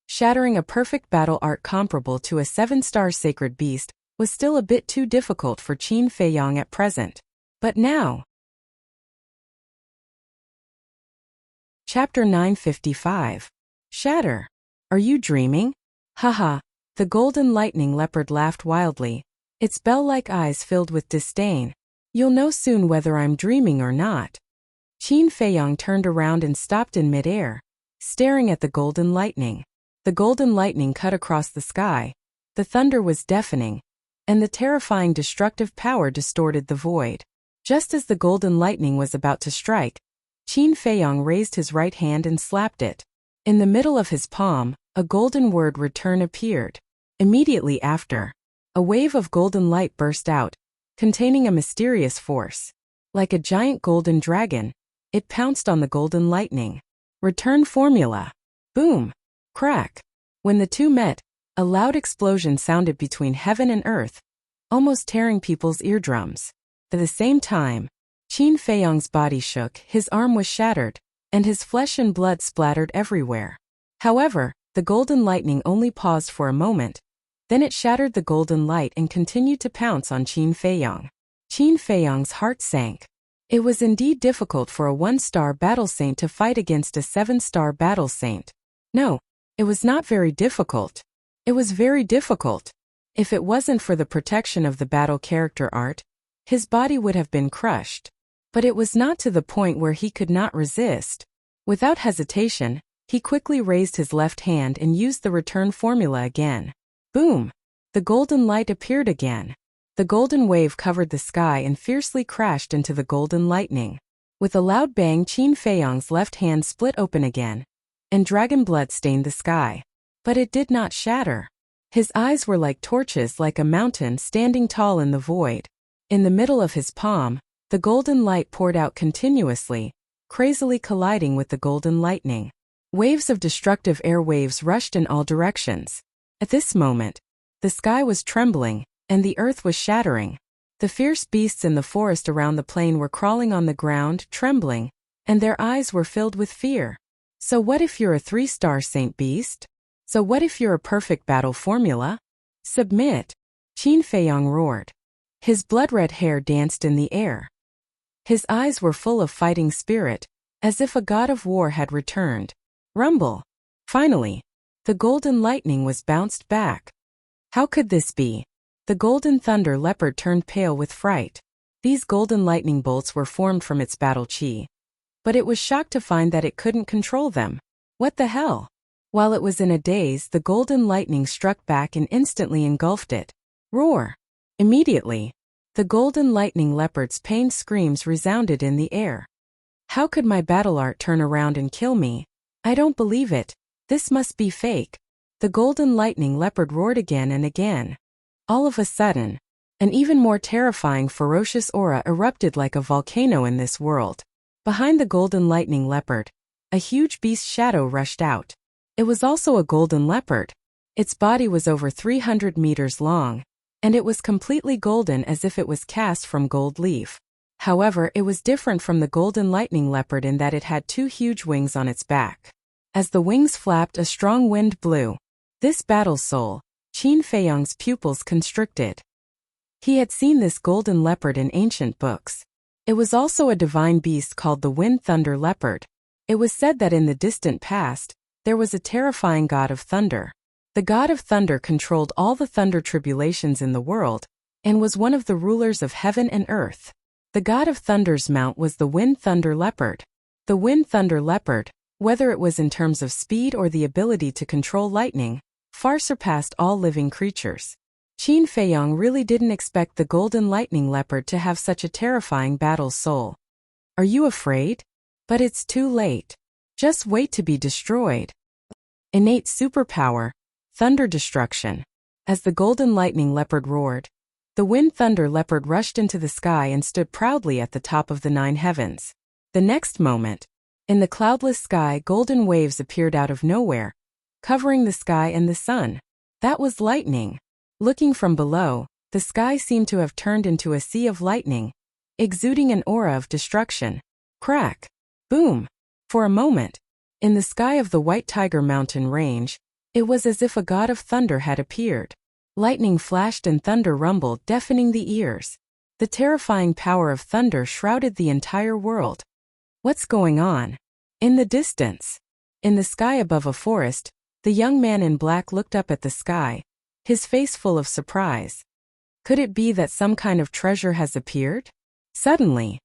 Shattering a perfect battle art comparable to a 7-star sacred beast was still a bit too difficult for Qin Feiyong at present. But now... Chapter 955. Shatter. Are you dreaming? Haha. The golden lightning leopard laughed wildly, its bell-like eyes filled with disdain. You'll know soon whether I'm dreaming or not. Qin Feiyong turned around and stopped in midair, staring at the golden lightning. The golden lightning cut across the sky. The thunder was deafening, and the terrifying destructive power distorted the void. Just as the golden lightning was about to strike, Qin Feiyong raised his right hand and slapped it. In the middle of his palm, a golden word return appeared. Immediately after, a wave of golden light burst out, containing a mysterious force. Like a giant golden dragon, it pounced on the golden lightning. Return formula. Boom. Crack. When the two met, a loud explosion sounded between heaven and earth, almost tearing people's eardrums. At the same time, Qin Feiyong's body shook, his arm was shattered, and his flesh and blood splattered everywhere. However, the golden lightning only paused for a moment. Then it shattered the golden light and continued to pounce on Qin Feiyong. Qin Feiyong's heart sank. It was indeed difficult for a 1-star battle saint to fight against a 7-star battle saint. No, it was not very difficult. It was very difficult. If it wasn't for the protection of the battle character art, his body would have been crushed. But it was not to the point where he could not resist. Without hesitation, he quickly raised his left hand and used the return formula again. Boom! The golden light appeared again. The golden wave covered the sky and fiercely crashed into the golden lightning. With a loud bang, Qin Feiyong's left hand split open again, and dragon blood stained the sky. But it did not shatter. His eyes were like torches, like a mountain standing tall in the void. In the middle of his palm, the golden light poured out continuously, crazily colliding with the golden lightning. Waves of destructive air waves rushed in all directions. At this moment, the sky was trembling, and the earth was shattering. The fierce beasts in the forest around the plain were crawling on the ground, trembling, and their eyes were filled with fear. So what if you're a 3-star saint beast? So what if you're a perfect battle formula? Submit! Qin Feiyong roared. His blood-red hair danced in the air. His eyes were full of fighting spirit, as if a god of war had returned. Rumble! Finally, the golden lightning was bounced back. How could this be? The golden thunder leopard turned pale with fright. These golden lightning bolts were formed from its battle chi. But it was shocked to find that it couldn't control them. What the hell? While it was in a daze, the golden lightning struck back and instantly engulfed it. Roar! Immediately, the golden lightning leopard's pained screams resounded in the air. How could my battle art turn around and kill me? I don't believe it. This must be fake. The golden lightning leopard roared again and again. All of a sudden, an even more terrifying ferocious aura erupted like a volcano in this world. Behind the golden lightning leopard, a huge beast shadow rushed out. It was also a golden leopard. Its body was over 300 meters long, and it was completely golden as if it was cast from gold leaf. However, it was different from the golden lightning leopard in that it had 2 huge wings on its back. As the wings flapped, a strong wind blew. This battle soul, Qin Feiyong's pupils constricted. He had seen this golden leopard in ancient books. It was also a divine beast called the Wind Thunder Leopard. It was said that in the distant past, there was a terrifying god of thunder. The god of thunder controlled all the thunder tribulations in the world, and was one of the rulers of heaven and earth. The god of thunder's mount was the Wind Thunder Leopard. The Wind Thunder Leopard, whether it was in terms of speed or the ability to control lightning, far surpassed all living creatures. Qin Feiyong really didn't expect the golden lightning leopard to have such a terrifying battle soul. Are you afraid? But it's too late. Just wait to be destroyed. Innate superpower, thunder destruction. As the golden lightning leopard roared, the wind thunder leopard rushed into the sky and stood proudly at the top of the 9 heavens. The next moment, in the cloudless sky, golden waves appeared out of nowhere, covering the sky and the sun. That was lightning. Looking from below, the sky seemed to have turned into a sea of lightning, exuding an aura of destruction. Crack! Boom! For a moment, in the sky of the White Tiger Mountain range, it was as if a god of thunder had appeared. Lightning flashed and thunder rumbled, deafening the ears. The terrifying power of thunder shrouded the entire world. What's going on? In the distance, in the sky above a forest, the young man in black looked up at the sky, his face full of surprise. Could it be that some kind of treasure has appeared? Suddenly,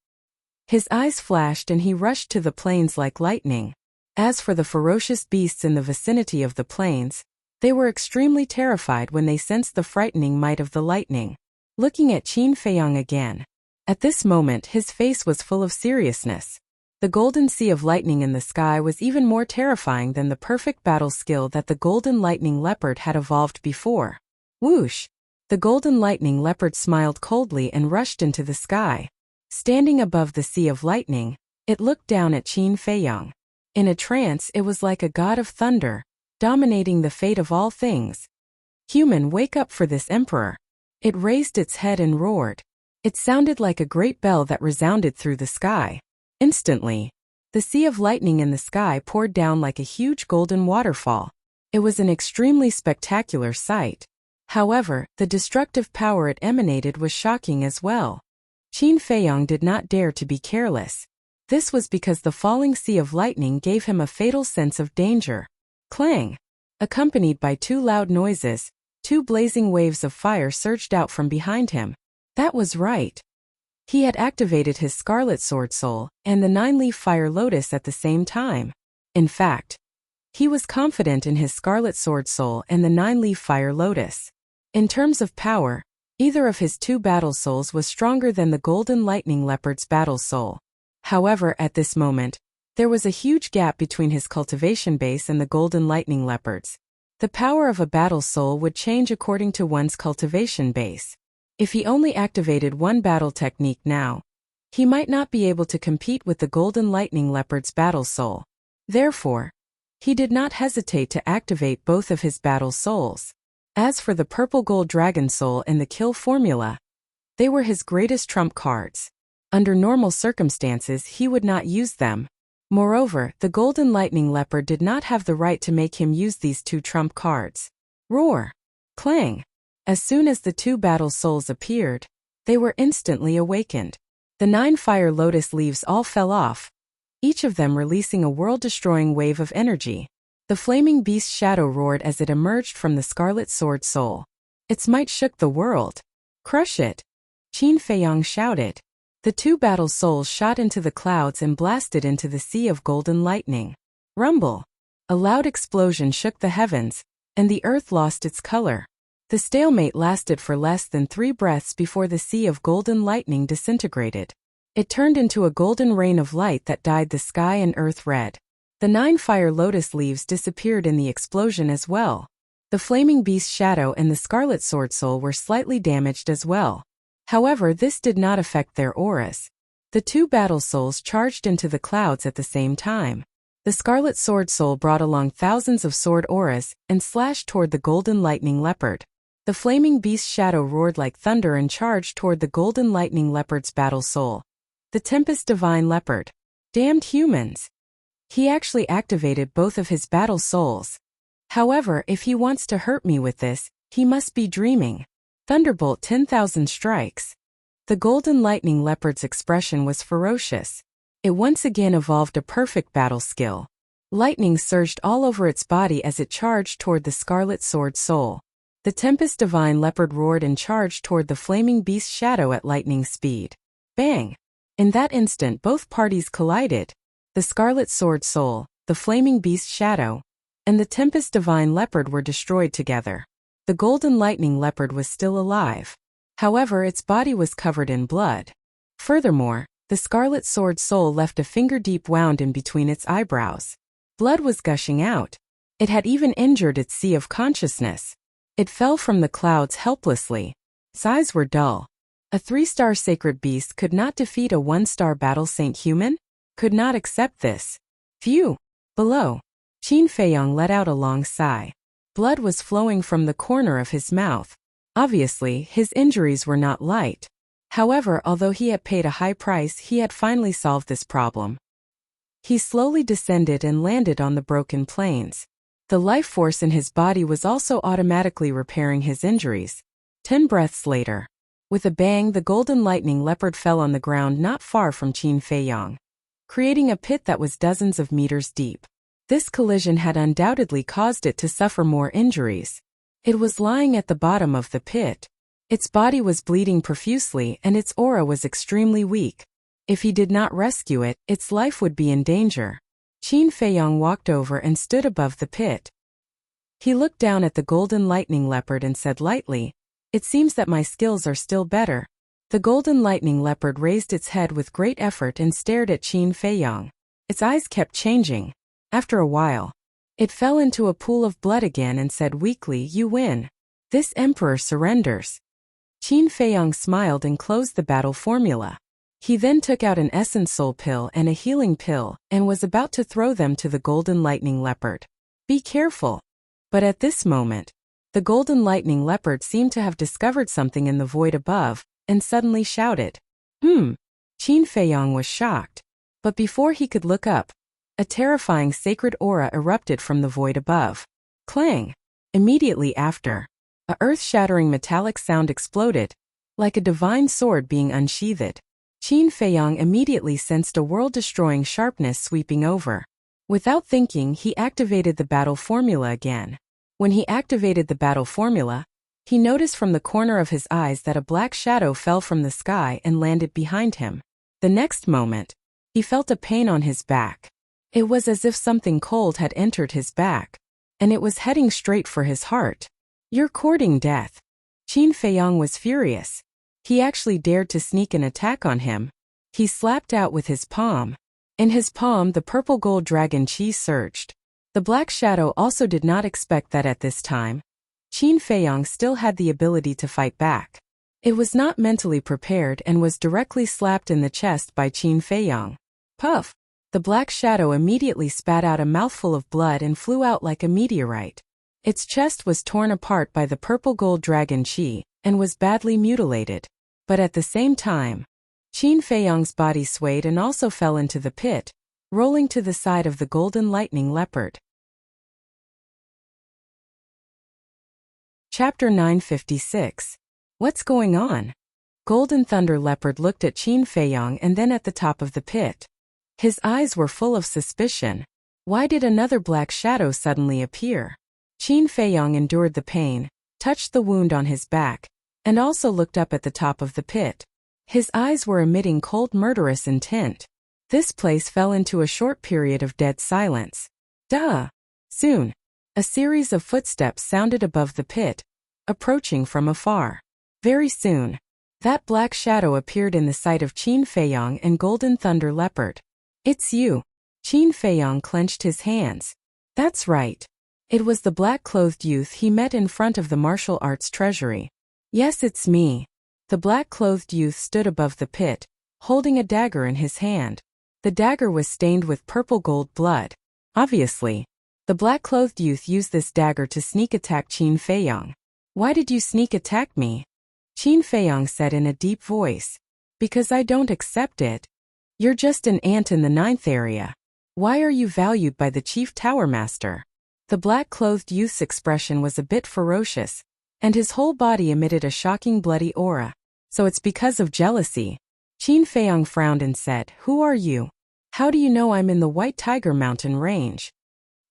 his eyes flashed and he rushed to the plains like lightning. As for the ferocious beasts in the vicinity of the plains, they were extremely terrified when they sensed the frightening might of the lightning. Looking at Qin Feiyang again. At this moment his face was full of seriousness. The golden sea of lightning in the sky was even more terrifying than the perfect battle skill that the golden lightning leopard had evolved before. Whoosh! The golden lightning leopard smiled coldly and rushed into the sky. Standing above the sea of lightning, it looked down at Qin Feiyang. In a trance, it was like a god of thunder, dominating the fate of all things. Human, wake up for this emperor. It raised its head and roared. It sounded like a great bell that resounded through the sky. Instantly, the sea of lightning in the sky poured down like a huge golden waterfall. It was an extremely spectacular sight. However, the destructive power it emanated was shocking as well. Qin Feiyang did not dare to be careless. This was because the falling sea of lightning gave him a fatal sense of danger. Clang! Accompanied by 2 loud noises, 2 blazing waves of fire surged out from behind him. That was right. He had activated his Scarlet Sword Soul and the 9-leaf Fire Lotus at the same time. In fact, he was confident in his Scarlet Sword Soul and the 9-leaf Fire Lotus. In terms of power, either of his 2 battle souls was stronger than the Golden Lightning Leopard's battle soul. However, at this moment, there was a huge gap between his cultivation base and the Golden Lightning Leopard's. The power of a battle soul would change according to one's cultivation base. If he only activated one battle technique now, he might not be able to compete with the Golden Lightning Leopard's battle soul. Therefore, he did not hesitate to activate both of his battle souls. As for the Purple Gold Dragon Soul and the Kill Formula, they were his greatest trump cards. Under normal circumstances he would not use them. Moreover, the Golden Lightning Leopard did not have the right to make him use these 2 trump cards. Roar! Clang! As soon as the 2 battle souls appeared, they were instantly awakened. The 9 Fire Lotus leaves all fell off, each of them releasing a world-destroying wave of energy. The flaming beast shadow roared as it emerged from the Scarlet Sword Soul. Its might shook the world. Crush it! Qin Feiyang shouted. The 2 battle souls shot into the clouds and blasted into the sea of golden lightning. Rumble! A loud explosion shook the heavens, and the earth lost its color. The stalemate lasted for less than 3 breaths before the sea of golden lightning disintegrated. It turned into a golden rain of light that dyed the sky and earth red. The 9 Fire Lotus leaves disappeared in the explosion as well. The flaming beast shadow and the Scarlet Sword Soul were slightly damaged as well. However, this did not affect their auras. The 2 battle souls charged into the clouds at the same time. The Scarlet Sword Soul brought along thousands of sword auras and slashed toward the Golden Lightning Leopard. The flaming beast shadow roared like thunder and charged toward the Golden Lightning Leopard's battle soul. The Tempest Divine Leopard. Damned humans! He actually activated both of his battle souls. However, if he wants to hurt me with this, he must be dreaming. Thunderbolt 10,000 strikes. The Golden Lightning Leopard's expression was ferocious. It once again evolved a perfect battle skill. Lightning surged all over its body as it charged toward the Scarlet Sword Soul. The Tempest Divine Leopard roared and charged toward the flaming beast shadow at lightning speed. Bang! In that instant both parties collided. The Scarlet Sword Soul, the flaming beast shadow, and the Tempest Divine Leopard were destroyed together. The Golden Lightning Leopard was still alive. However, its body was covered in blood. Furthermore, the Scarlet Sword Soul left a finger-deep wound in between its eyebrows. Blood was gushing out. It had even injured its sea of consciousness. It fell from the clouds helplessly. Its eyes were dull. A 3-star sacred beast could not defeat a 1-star battle saint human? Could not accept this. Phew! Below. Qin Feiyong let out a long sigh. Blood was flowing from the corner of his mouth. Obviously, his injuries were not light. However, although he had paid a high price, he had finally solved this problem. He slowly descended and landed on the broken plains. The life force in his body was also automatically repairing his injuries. 10 breaths later. With a bang, the golden lightning leopard fell on the ground not far from Qin Feiyong, creating a pit that was dozens of meters deep. This collision had undoubtedly caused it to suffer more injuries. It was lying at the bottom of the pit. Its body was bleeding profusely and its aura was extremely weak. If he did not rescue it, its life would be in danger. Qin Feiyong walked over and stood above the pit. He looked down at the golden lightning leopard and said lightly, "It seems that my skills are still better." The golden lightning leopard raised its head with great effort and stared at Qin Feiyong. Its eyes kept changing. After a while, it fell into a pool of blood again and said weakly, "You win. This emperor surrenders." Qin Feiyong smiled and closed the battle formula. He then took out an essence soul pill and a healing pill and was about to throw them to the golden lightning leopard. "Be careful." But at this moment, the golden lightning leopard seemed to have discovered something in the void above and suddenly shouted, Qin Feiyong was shocked. But before he could look up, a terrifying sacred aura erupted from the void above. Clang! Immediately after, a earth-shattering metallic sound exploded, like a divine sword being unsheathed. Qin Feiyong immediately sensed a world-destroying sharpness sweeping over. Without thinking, he activated the battle formula again. When he activated the battle formula, he noticed from the corner of his eyes that a black shadow fell from the sky and landed behind him. The next moment, he felt a pain on his back. It was as if something cold had entered his back, and it was heading straight for his heart. "You're courting death." Qin Feiyong was furious. He actually dared to sneak an attack on him. He slapped out with his palm. In his palm, the purple gold dragon chi surged. The black shadow also did not expect that at this time, Qin Feiyong still had the ability to fight back. It was not mentally prepared and was directly slapped in the chest by Qin Feiyong. Puff! The black shadow immediately spat out a mouthful of blood and flew out like a meteorite. Its chest was torn apart by the purple gold dragon chi and was badly mutilated. But at the same time, Qin Feiyong's body swayed and also fell into the pit, rolling to the side of the golden lightning leopard. Chapter 956. What's going on? Golden Thunder Leopard looked at Qin Feiyong and then at the top of the pit. His eyes were full of suspicion. Why did another black shadow suddenly appear? Qin Feiyong endured the pain, touched the wound on his back, and also looked up at the top of the pit. His eyes were emitting cold murderous intent. This place fell into a short period of dead silence. Duh! Soon, a series of footsteps sounded above the pit, approaching from afar. Very soon, that black shadow appeared in the sight of Qin Feiyong and Golden Thunder Leopard. "It's you." Qin Feiyong clenched his hands. That's right. It was the black-clothed youth he met in front of the martial arts treasury. "Yes, it's me." The black-clothed youth stood above the pit, holding a dagger in his hand. The dagger was stained with purple gold blood. Obviously, the black-clothed youth used this dagger to sneak attack Qin Feiyong. "Why did you sneak attack me?" Qin Feiyong said in a deep voice. "Because I don't accept it. You're just an ant in the 9th area. Why are you valued by the chief tower master?" The black-clothed youth's expression was a bit ferocious, and his whole body emitted a shocking bloody aura. "So it's because of jealousy." Qin Feiyong frowned and said, "Who are you? How do you know I'm in the White Tiger Mountain Range?"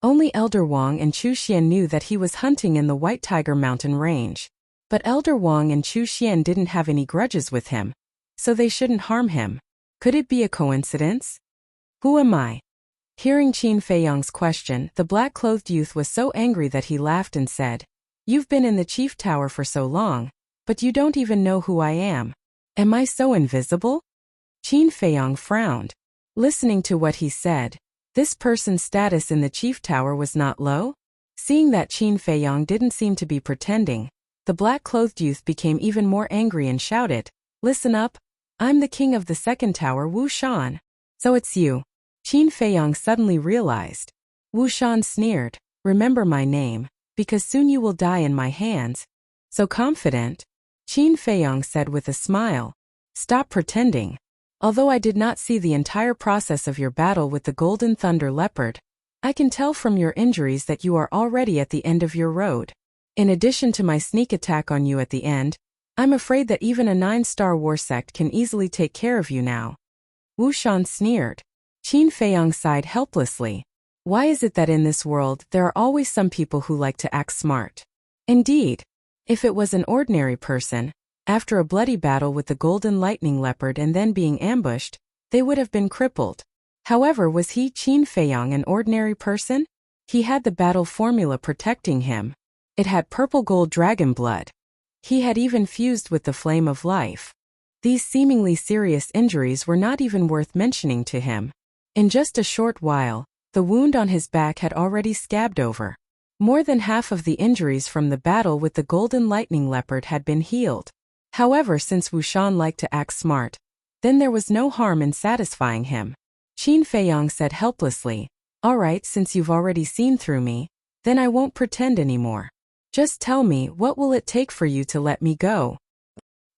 Only Elder Wang and Chu Xian knew that he was hunting in the White Tiger Mountain Range. But Elder Wang and Chu Xian didn't have any grudges with him, so they shouldn't harm him. Could it be a coincidence? "Who am I?" Hearing Qin Feiyong's question, the black-clothed youth was so angry that he laughed and said, "You've been in the chief tower for so long, but you don't even know who I am. Am I so invisible?" Qin Feiyong frowned. Listening to what he said, This person's status in the chief tower was not low? Seeing that Qin Feiyong didn't seem to be pretending, the black-clothed youth became even more angry and shouted, "Listen up! I'm the king of the second tower, Wu Shan. So it's you." Qin Feiyong suddenly realized. Wu Shan sneered, "Remember my name, because soon you will die in my hands." So confident? Qin Feiyong said with a smile. "Stop pretending. Although I did not see the entire process of your battle with the Golden Thunder Leopard, I can tell from your injuries that you are already at the end of your road. In addition to my sneak attack on you at the end, I'm afraid that even a 9-star war sect can easily take care of you now." Wu Shan sneered. Qin Feiyong sighed helplessly. Why is it that in this world there are always some people who like to act smart? Indeed, if it was an ordinary person, after a bloody battle with the Golden Lightning Leopard and then being ambushed, they would have been crippled. However, was he, Qin Feiyong, an ordinary person? He had the battle formula protecting him. It had purple gold dragon blood. He had even fused with the flame of life. These seemingly serious injuries were not even worth mentioning to him. In just a short while, the wound on his back had already scabbed over. More than half of the injuries from the battle with the Golden Lightning Leopard had been healed. However, since Wu Shan liked to act smart, then there was no harm in satisfying him. Qin Feiyong said helplessly, "All right, since you've already seen through me, then I won't pretend anymore. Just tell me, what will it take for you to let me go?"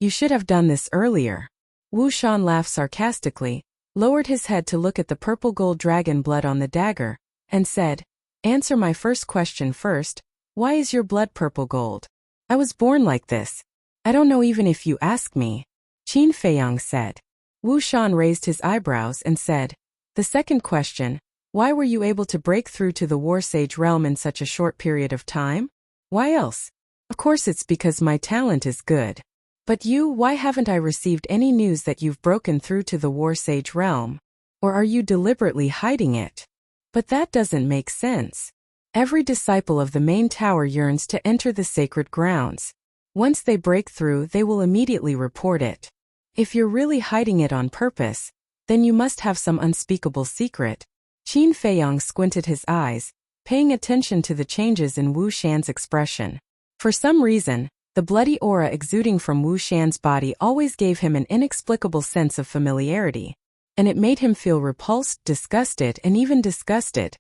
"You should have done this earlier." Wu Shan laughed sarcastically, lowered his head to look at the purple gold dragon blood on the dagger, and said, "Answer my first question first. Why is your blood purple gold? I was born like this. I don't know even if you ask me." Qin Feiyong said. Wu Shan raised his eyebrows and said, "The second question, why were you able to break through to the War Sage realm in such a short period of time? Why else? Of course it's because my talent is good. But you, why haven't I received any news that you've broken through to the War Sage realm? Or are you deliberately hiding it? But that doesn't make sense. Every disciple of the main tower yearns to enter the sacred grounds. Once they break through, they will immediately report it. If you're really hiding it on purpose, then you must have some unspeakable secret." Qin Feiyong squinted his eyes, paying attention to the changes in Wu Shan's expression. For some reason, the bloody aura exuding from Wu Shan's body always gave him an inexplicable sense of familiarity, and it made him feel repulsed, disgusted, and even disgusted.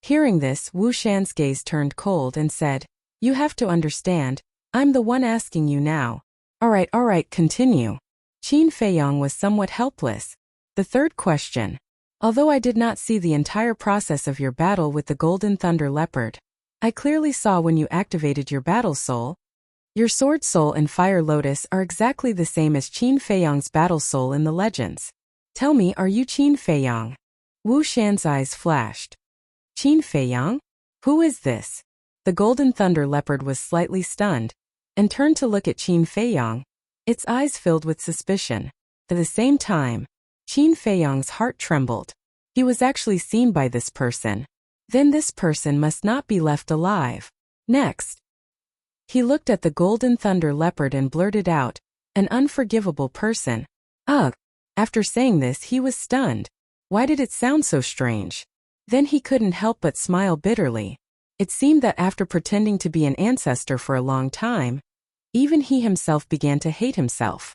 Hearing this, Wu Shan's gaze turned cold and said, "You have to understand, I'm the one asking you now." All right, continue." Qin Feiyong was somewhat helpless. "The third question. Although I did not see the entire process of your battle with the Golden Thunder Leopard, I clearly saw when you activated your battle soul. Your sword soul and fire lotus are exactly the same as Qin Feiyong's battle soul in the legends. Tell me, are you Qin Feiyong?" Wu Shan's eyes flashed. "Qin Feiyong? Who is this?" The Golden Thunder Leopard was slightly stunned, and turned to look at Qin Feiyong, its eyes filled with suspicion. At the same time, Qin Feiyong's heart trembled. He was actually seen by this person. Then this person must not be left alive. Next, he looked at the Golden Thunder Leopard and blurted out, "An unforgivable person." Ugh! After saying this, he was stunned. Why did it sound so strange? Then he couldn't help but smile bitterly. It seemed that after pretending to be an ancestor for a long time, even he himself began to hate himself.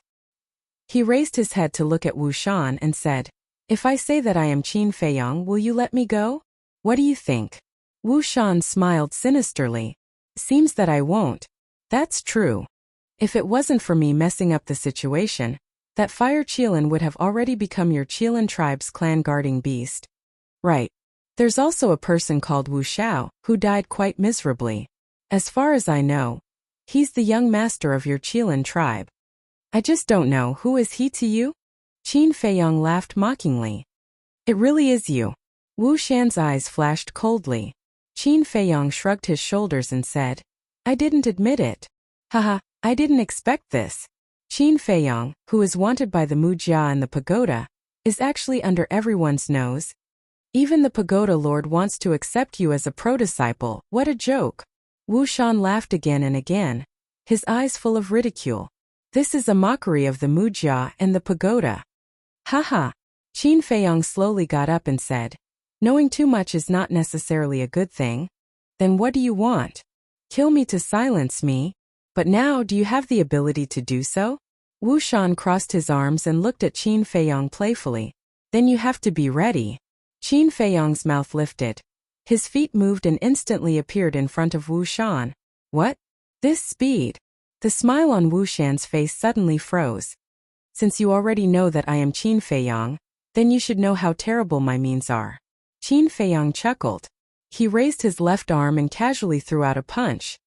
He raised his head to look at Wu Shan and said, "If I say that I am Qin Feiyong, will you let me go? What do you think?" Wu Shan smiled sinisterly. "Seems that I won't." "That's true. If it wasn't for me messing up the situation, that Fire Qilin would have already become your Qilin tribe's clan guarding beast." "Right. There's also a person called Wu Xiao, who died quite miserably. As far as I know, he's the young master of your Qilin tribe. I just don't know, who is he to you?" Qin Feiyong laughed mockingly. "It really is you." Wu Shan's eyes flashed coldly. Qin Feiyong shrugged his shoulders and said, "I didn't admit it. Haha, I didn't expect this." Qin Feiyong, who is wanted by the Mujia and the pagoda, is actually under everyone's nose. Even the pagoda lord wants to accept you as a pro-disciple. What a joke. Wu Shan laughed again and again, his eyes full of ridicule. This is a mockery of the Mujia and the pagoda. Haha. Qin Feiyong slowly got up and said, Knowing too much is not necessarily a good thing. Then what do you want? Kill me to silence me? But now do you have the ability to do so? Wu Shan crossed his arms and looked at Qin Feiyong playfully. Then you have to be ready. Qin Feiyong's mouth lifted. His feet moved and instantly appeared in front of Wu Shan. What? This speed? The smile on Wu Shan's face suddenly froze. Since you already know that I am Qin Feiyong, then you should know how terrible my means are. Qin Feiyong chuckled. He raised his left arm and casually threw out a punch.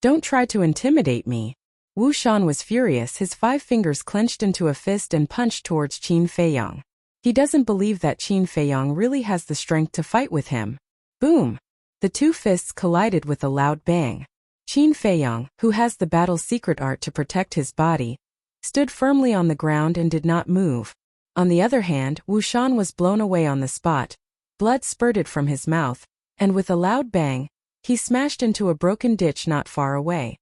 Don't try to intimidate me. Wu Shan was furious, his 5 fingers clenched into a fist and punched towards Qin Feiyong. He doesn't believe that Qin Feiyong really has the strength to fight with him. Boom! The 2 fists collided with a loud bang. Qin Feiyong, who has the battle's secret art to protect his body, stood firmly on the ground and did not move. On the other hand, Wu Shan was blown away on the spot. Blood spurted from his mouth, and with a loud bang, he smashed into a broken ditch not far away.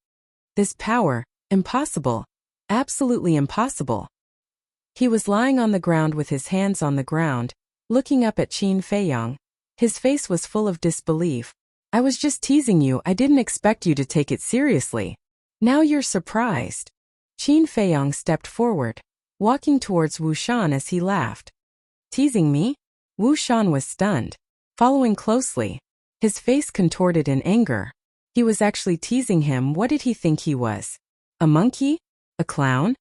This power, impossible. Absolutely impossible. He was lying on the ground with his hands on the ground, looking up at Qin Feiyong. His face was full of disbelief. I was just teasing you, I didn't expect you to take it seriously. Now you're surprised. Qin Feiyong stepped forward, walking towards Wu Shan as he laughed. Teasing me? Wu Shan was stunned. Following closely, his face contorted in anger. He was actually teasing him. What did he think he was? A monkey? A clown?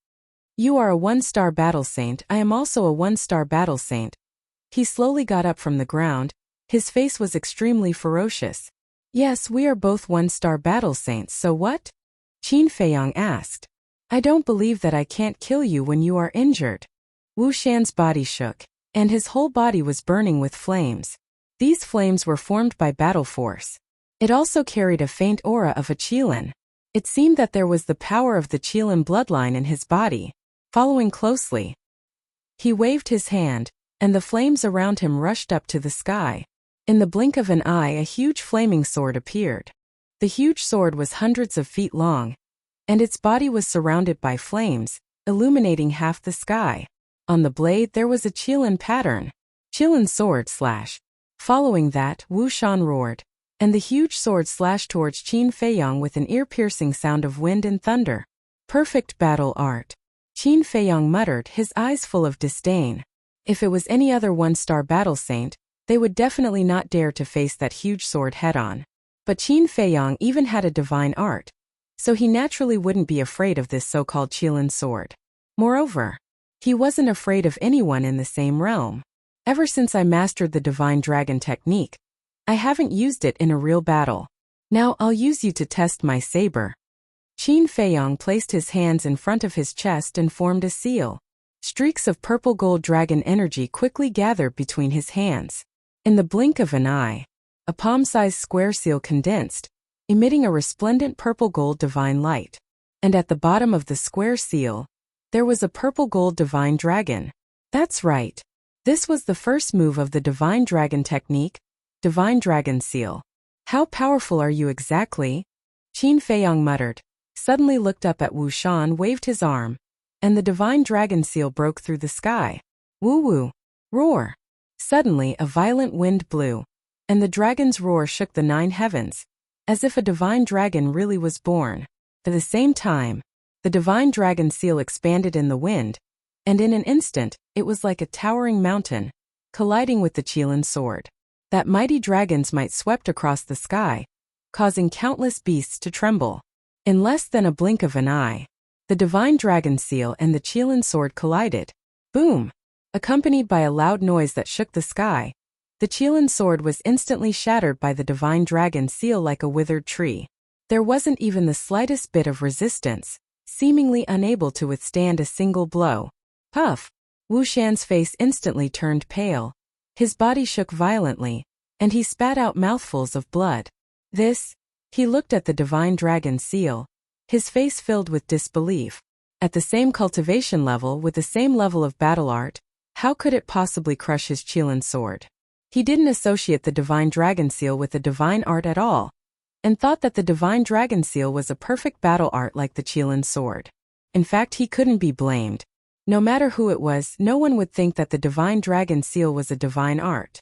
You are a 1-star battle saint, I am also a 1-star battle saint. He slowly got up from the ground. His face was extremely ferocious. Yes, we are both 1-star battle saints, so what? Qin Feiyong asked. I don't believe that I can't kill you when you are injured. Wu Shan's body shook, and his whole body was burning with flames. These flames were formed by battle force. It also carried a faint aura of a Qilin. It seemed that there was the power of the Qilin bloodline in his body. Following closely, he waved his hand, and the flames around him rushed up to the sky. In the blink of an eye, a huge flaming sword appeared. The huge sword was hundreds of feet long, and its body was surrounded by flames, illuminating half the sky. On the blade there was a Qilin pattern. Qilin sword slash. Following that, Wu Shan roared, and the huge sword slashed towards Qin Feiyong with an ear-piercing sound of wind and thunder. Perfect battle art. Qin Feiyong muttered, his eyes full of disdain. If it was any other 1-star battle saint, they would definitely not dare to face that huge sword head-on. But Qin Feiyong even had a divine art, so he naturally wouldn't be afraid of this so-called Qilin sword. Moreover, he wasn't afraid of anyone in the same realm. Ever since I mastered the divine dragon technique, I haven't used it in a real battle. Now I'll use you to test my saber. Qin Feiyong placed his hands in front of his chest and formed a seal. Streaks of purple gold dragon energy quickly gathered between his hands. In the blink of an eye, a palm-sized square seal condensed, emitting a resplendent purple gold divine light. And at the bottom of the square seal, there was a purple gold divine dragon. That's right. This was the first move of the divine dragon technique, divine dragon seal. How powerful are you exactly? Qin Feiyong muttered, suddenly looked up at Wu Shan, waved his arm, and the divine dragon seal broke through the sky. Woo-woo! Roar! Suddenly a violent wind blew, and the dragon's roar shook the 9 heavens, as if a divine dragon really was born. At the same time, the divine dragon seal expanded in the wind, and in an instant, it was like a towering mountain, colliding with the Qilin sword. That mighty dragon's might swept across the sky, causing countless beasts to tremble. In less than a blink of an eye, the divine dragon seal and the Qilin sword collided. Boom! Accompanied by a loud noise that shook the sky, the Qilin sword was instantly shattered by the divine dragon seal like a withered tree. There wasn't even the slightest bit of resistance, seemingly unable to withstand a single blow. Puff! Wu Shan's face instantly turned pale. His body shook violently, and he spat out mouthfuls of blood. He looked at the divine dragon seal, his face filled with disbelief. At the same cultivation level with the same level of battle art, how could it possibly crush his Qilin sword? He didn't associate the divine dragon seal with the divine art at all, and thought that the divine dragon seal was a perfect battle art like the Qilin sword. In fact, he couldn't be blamed. No matter who it was, no one would think that the divine dragon seal was a divine art.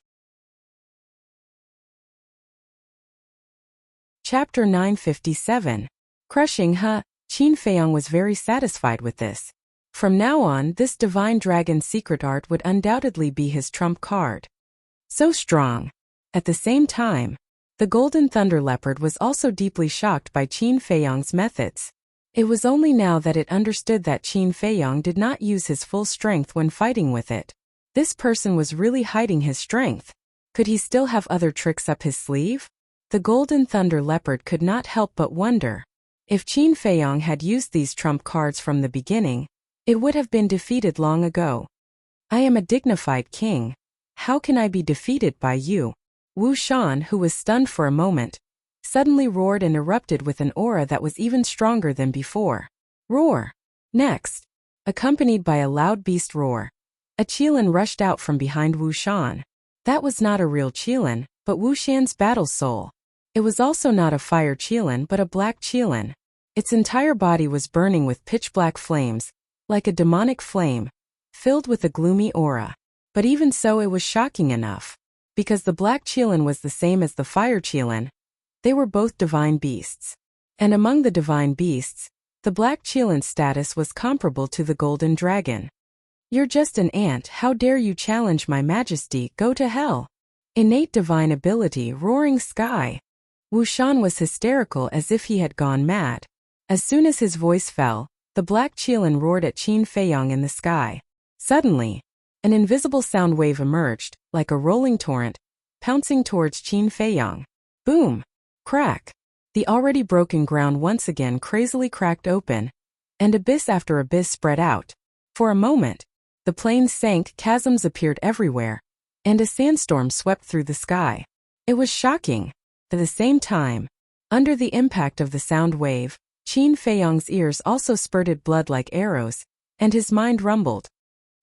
Chapter 957. Crushing. Qin Feiyang was very satisfied with this. From now on, this divine dragon's secret art would undoubtedly be his trump card. So strong. At the same time, the golden thunder leopard was also deeply shocked by Qin Feiyang's methods. It was only now that it understood that Qin Feiyang did not use his full strength when fighting with it. This person was really hiding his strength. Could he still have other tricks up his sleeve? The golden thunder leopard could not help but wonder. If Qin Feiyang had used these trump cards from the beginning, it would have been defeated long ago. I am a dignified king. How can I be defeated by you? Wu Shan, who was stunned for a moment, suddenly roared and erupted with an aura that was even stronger than before. Roar! Next, accompanied by a loud beast roar, a qilin rushed out from behind Wu Shan. That was not a real qilin, but Wu Shan's battle soul. It was also not a fire qilin but a black qilin. Its entire body was burning with pitch-black flames, like a demonic flame, filled with a gloomy aura. But even so, it was shocking enough. Because the black qilin was the same as the fire qilin, they were both divine beasts. And among the divine beasts, the black qilin's status was comparable to the golden dragon. You're just an ant, how dare you challenge my majesty, go to hell. Innate divine ability, roaring sky. Wu Shan was hysterical as if he had gone mad. As soon as his voice fell, the black qilin roared at Qin Feiyang in the sky. Suddenly, an invisible sound wave emerged, like a rolling torrent, pouncing towards Qin Feiyang. Boom! Crack! The already broken ground once again crazily cracked open, and abyss after abyss spread out. For a moment, the plains sank, chasms appeared everywhere, and a sandstorm swept through the sky. It was shocking. At the same time, under the impact of the sound wave, Qin Feiyang's ears also spurted blood like arrows, and his mind rumbled.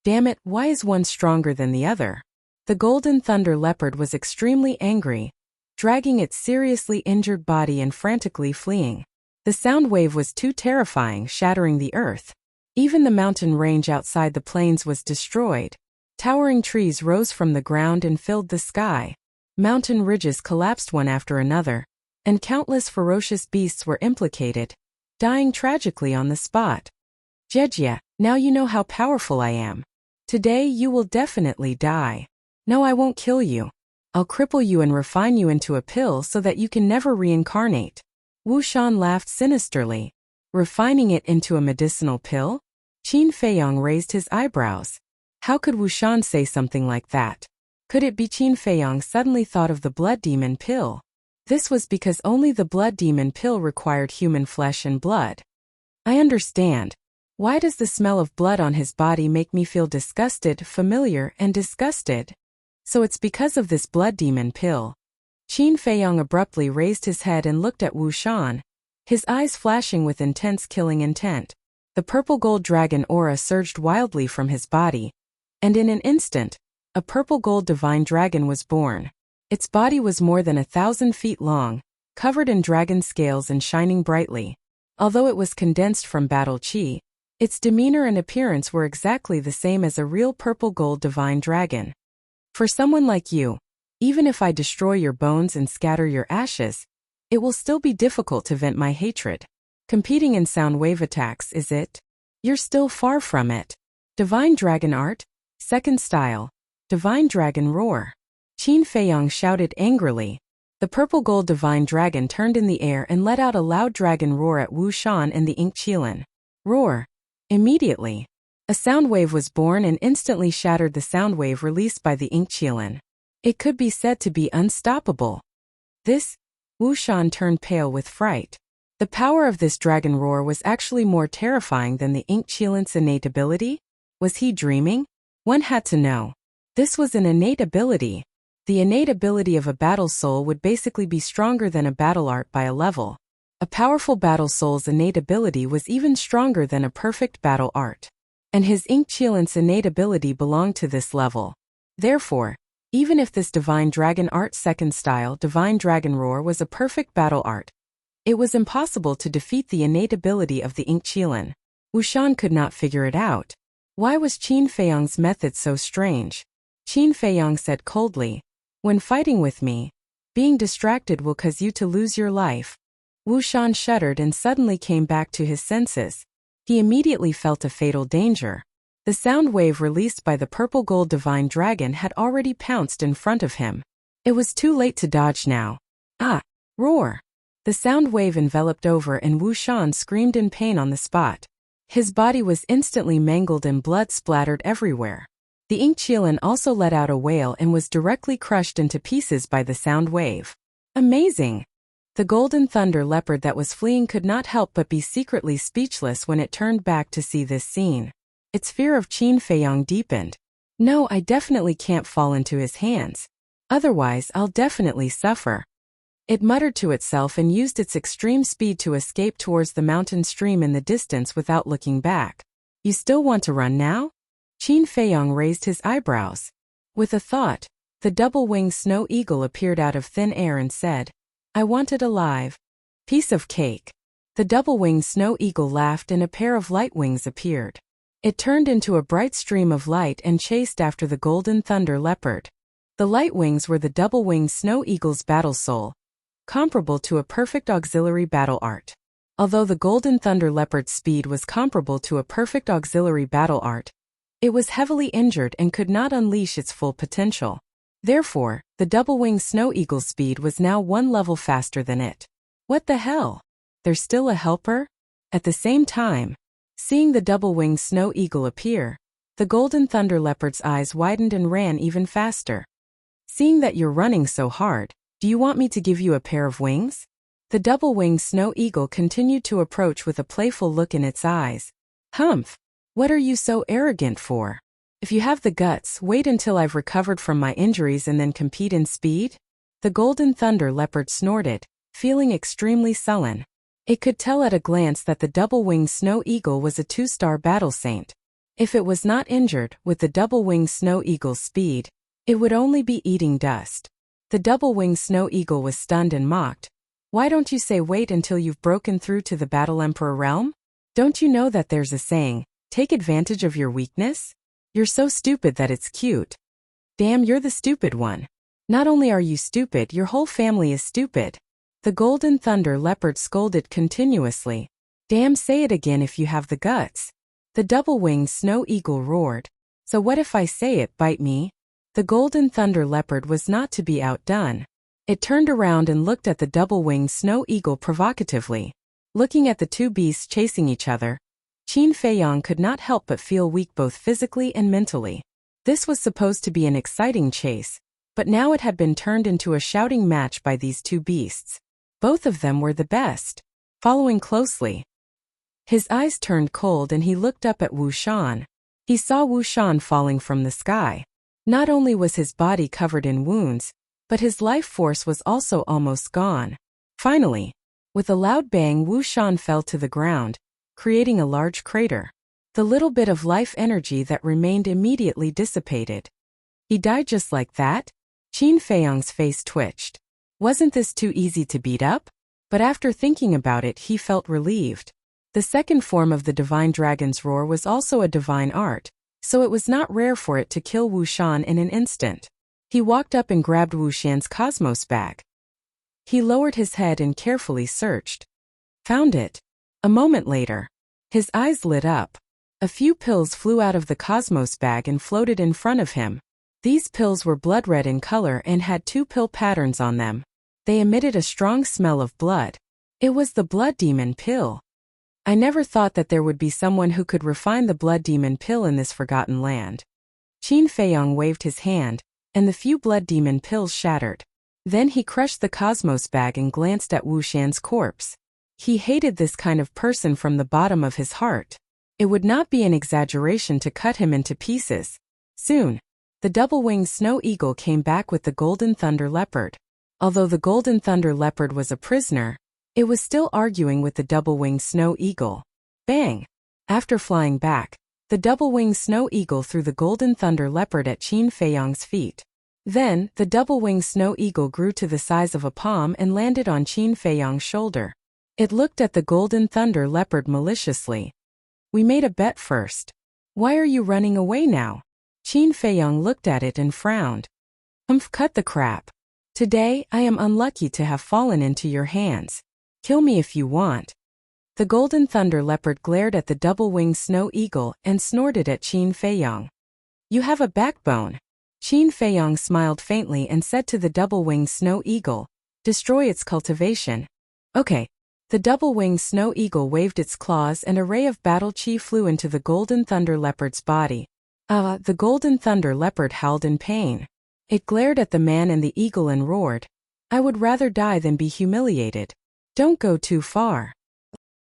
Damn it, why is one stronger than the other? The golden thunder leopard was extremely angry, dragging its seriously injured body and frantically fleeing. The sound wave was too terrifying, shattering the earth. Even the mountain range outside the plains was destroyed. Towering trees rose from the ground and filled the sky. Mountain ridges collapsed one after another, and countless ferocious beasts were implicated, dying tragically on the spot. Jejia, now you know how powerful I am. Today you will definitely die. No, I won't kill you. I'll cripple you and refine you into a pill so that you can never reincarnate. Wu Shan laughed sinisterly. Refining it into a medicinal pill? Qin Feiyang raised his eyebrows. How could Wu Shan say something like that? Could it be Qin Feiyang suddenly thought of the blood demon pill? This was because only the blood demon pill required human flesh and blood. I understand. Why does the smell of blood on his body make me feel disgusted, familiar, and disgusted? So it's because of this blood demon pill. Qin Feiyang abruptly raised his head and looked at Wu Shan, his eyes flashing with intense killing intent. The purple gold dragon aura surged wildly from his body, and in an instant, a purple gold divine dragon was born. Its body was more than 1,000 feet long, covered in dragon scales and shining brightly. Although it was condensed from battle chi, its demeanor and appearance were exactly the same as a real purple gold divine dragon. For someone like you, even if I destroy your bones and scatter your ashes, it will still be difficult to vent my hatred. Competing in sound wave attacks, is it? You're still far from it. Divine Dragon Art, Second Style, Divine Dragon Roar. Qin Feiyang shouted angrily. The purple gold divine dragon turned in the air and let out a loud dragon roar at Wu Shan and the ink qilin. Roar. Immediately, a sound wave was born and instantly shattered the sound wave released by the ink qilin. It could be said to be unstoppable. This, Wu Shan turned pale with fright. The power of this dragon roar was actually more terrifying than the ink qilin's innate ability? Was he dreaming? One had to know. This was an innate ability. The innate ability of a battle soul would basically be stronger than a battle art by a level. A powerful battle soul's innate ability was even stronger than a perfect battle art. And his ink qilin's innate ability belonged to this level. Therefore, even if this Divine Dragon Art Second Style Divine Dragon Roar was a perfect battle art, it was impossible to defeat the innate ability of the ink qilin. Wu Shan could not figure it out. Why was Qin Feiyang's method so strange? Qin Feiyang said coldly, "When fighting with me, Being distracted will cause you to lose your life. Wu Shan shuddered and suddenly came back to his senses. He immediately felt a fatal danger. The sound wave released by the purple gold divine dragon had already pounced in front of him. It was too late to dodge now. Ah! Roar! The sound wave enveloped over and Wu Shan screamed in pain on the spot. His body was instantly mangled and blood splattered everywhere. The ink Qilin also let out a wail and was directly crushed into pieces by the sound wave. Amazing! The golden thunder leopard that was fleeing could not help but be secretly speechless when it turned back to see this scene. Its fear of Qin Feiyong deepened. No, I definitely can't fall into his hands. Otherwise, I'll definitely suffer. It muttered to itself and used its extreme speed to escape towards the mountain stream in the distance without looking back. You still want to run now? Qin Feiyong raised his eyebrows. With a thought, the double-winged snow eagle appeared out of thin air and said, I want it alive. Piece of cake. The double-winged snow eagle laughed and a pair of light wings appeared. It turned into a bright stream of light and chased after the golden thunder leopard. The light wings were the double-winged snow eagle's battle soul, comparable to a perfect auxiliary battle art. Although the golden thunder leopard's speed was comparable to a perfect auxiliary battle art, it was heavily injured and could not unleash its full potential. Therefore, the double-winged snow eagle's speed was now one level faster than it. What the hell? There's still a helper? At the same time, seeing the double-winged snow eagle appear, the golden thunder leopard's eyes widened and ran even faster. Seeing that you're running so hard, do you want me to give you a pair of wings? The double-winged snow eagle continued to approach with a playful look in its eyes. Humph! What are you so arrogant for? If you have the guts, wait until I've recovered from my injuries and then compete in speed? The golden thunder leopard snorted, feeling extremely sullen. It could tell at a glance that the double-winged snow eagle was a 2-star battle saint. If it was not injured with the double-winged snow eagle's speed, it would only be eating dust. The double-winged snow eagle was stunned and mocked. Why don't you say wait until you've broken through to the Battle Emperor realm? Don't you know that there's a saying, take advantage of your weakness? You're so stupid that it's cute. Damn, you're the stupid one. Not only are you stupid, your whole family is stupid. The golden thunder leopard scolded continuously. Damn, say it again if you have the guts. The double-winged snow eagle roared. So what if I say it, bite me? The golden thunder leopard was not to be outdone. It turned around and looked at the double-winged snow eagle provocatively. Looking at the two beasts chasing each other, Qin Feiyong could not help but feel weak both physically and mentally. This was supposed to be an exciting chase, but now it had been turned into a shouting match by these two beasts. Both of them were the best. Following closely, his eyes turned cold and he looked up at Wu Shan. He saw Wu Shan falling from the sky. Not only was his body covered in wounds, but his life force was also almost gone. Finally, with a loud bang, Wu Shan fell to the ground, creating a large crater. The little bit of life energy that remained immediately dissipated. He died just like that? Qin Feiyong's face twitched. Wasn't this too easy to beat up? But after thinking about it, he felt relieved. The second form of the divine dragon's roar was also a divine art, so it was not rare for it to kill Wu Shan in an instant. He walked up and grabbed Wu Shan's cosmos bag. He lowered his head and carefully searched. Found it. A moment later, his eyes lit up. A few pills flew out of the cosmos bag and floated in front of him. These pills were blood red in color and had 2 pill patterns on them. They emitted a strong smell of blood. It was the blood demon pill. I never thought that there would be someone who could refine the blood demon pill in this forgotten land. Qin Feiyong waved his hand, and the few blood demon pills shattered. Then he crushed the cosmos bag and glanced at Wu Shan's corpse. He hated this kind of person from the bottom of his heart. It would not be an exaggeration to cut him into pieces. Soon, the double-winged snow eagle came back with the golden thunder leopard. Although the golden thunder leopard was a prisoner, it was still arguing with the double-winged snow eagle. Bang! After flying back, the double-winged snow eagle threw the golden thunder leopard at Qin Feiyong's feet. Then, the double-winged snow eagle grew to the size of a palm and landed on Qin Feiyong's shoulder. It looked at the golden thunder leopard maliciously. We made a bet first. Why are you running away now? Qin Feiyong looked at it and frowned. Cut the crap. Today, I am unlucky to have fallen into your hands. Kill me if you want. The golden thunder leopard glared at the double-winged snow eagle and snorted at Qin Feiyong. You have a backbone. Qin Feiyong smiled faintly and said to the double-winged snow eagle, destroy its cultivation. Okay. The double-winged snow eagle waved its claws and a ray of battle chi flew into the golden thunder leopard's body. The golden thunder leopard howled in pain. It glared at the man and the eagle and roared, I would rather die than be humiliated. Don't go too far.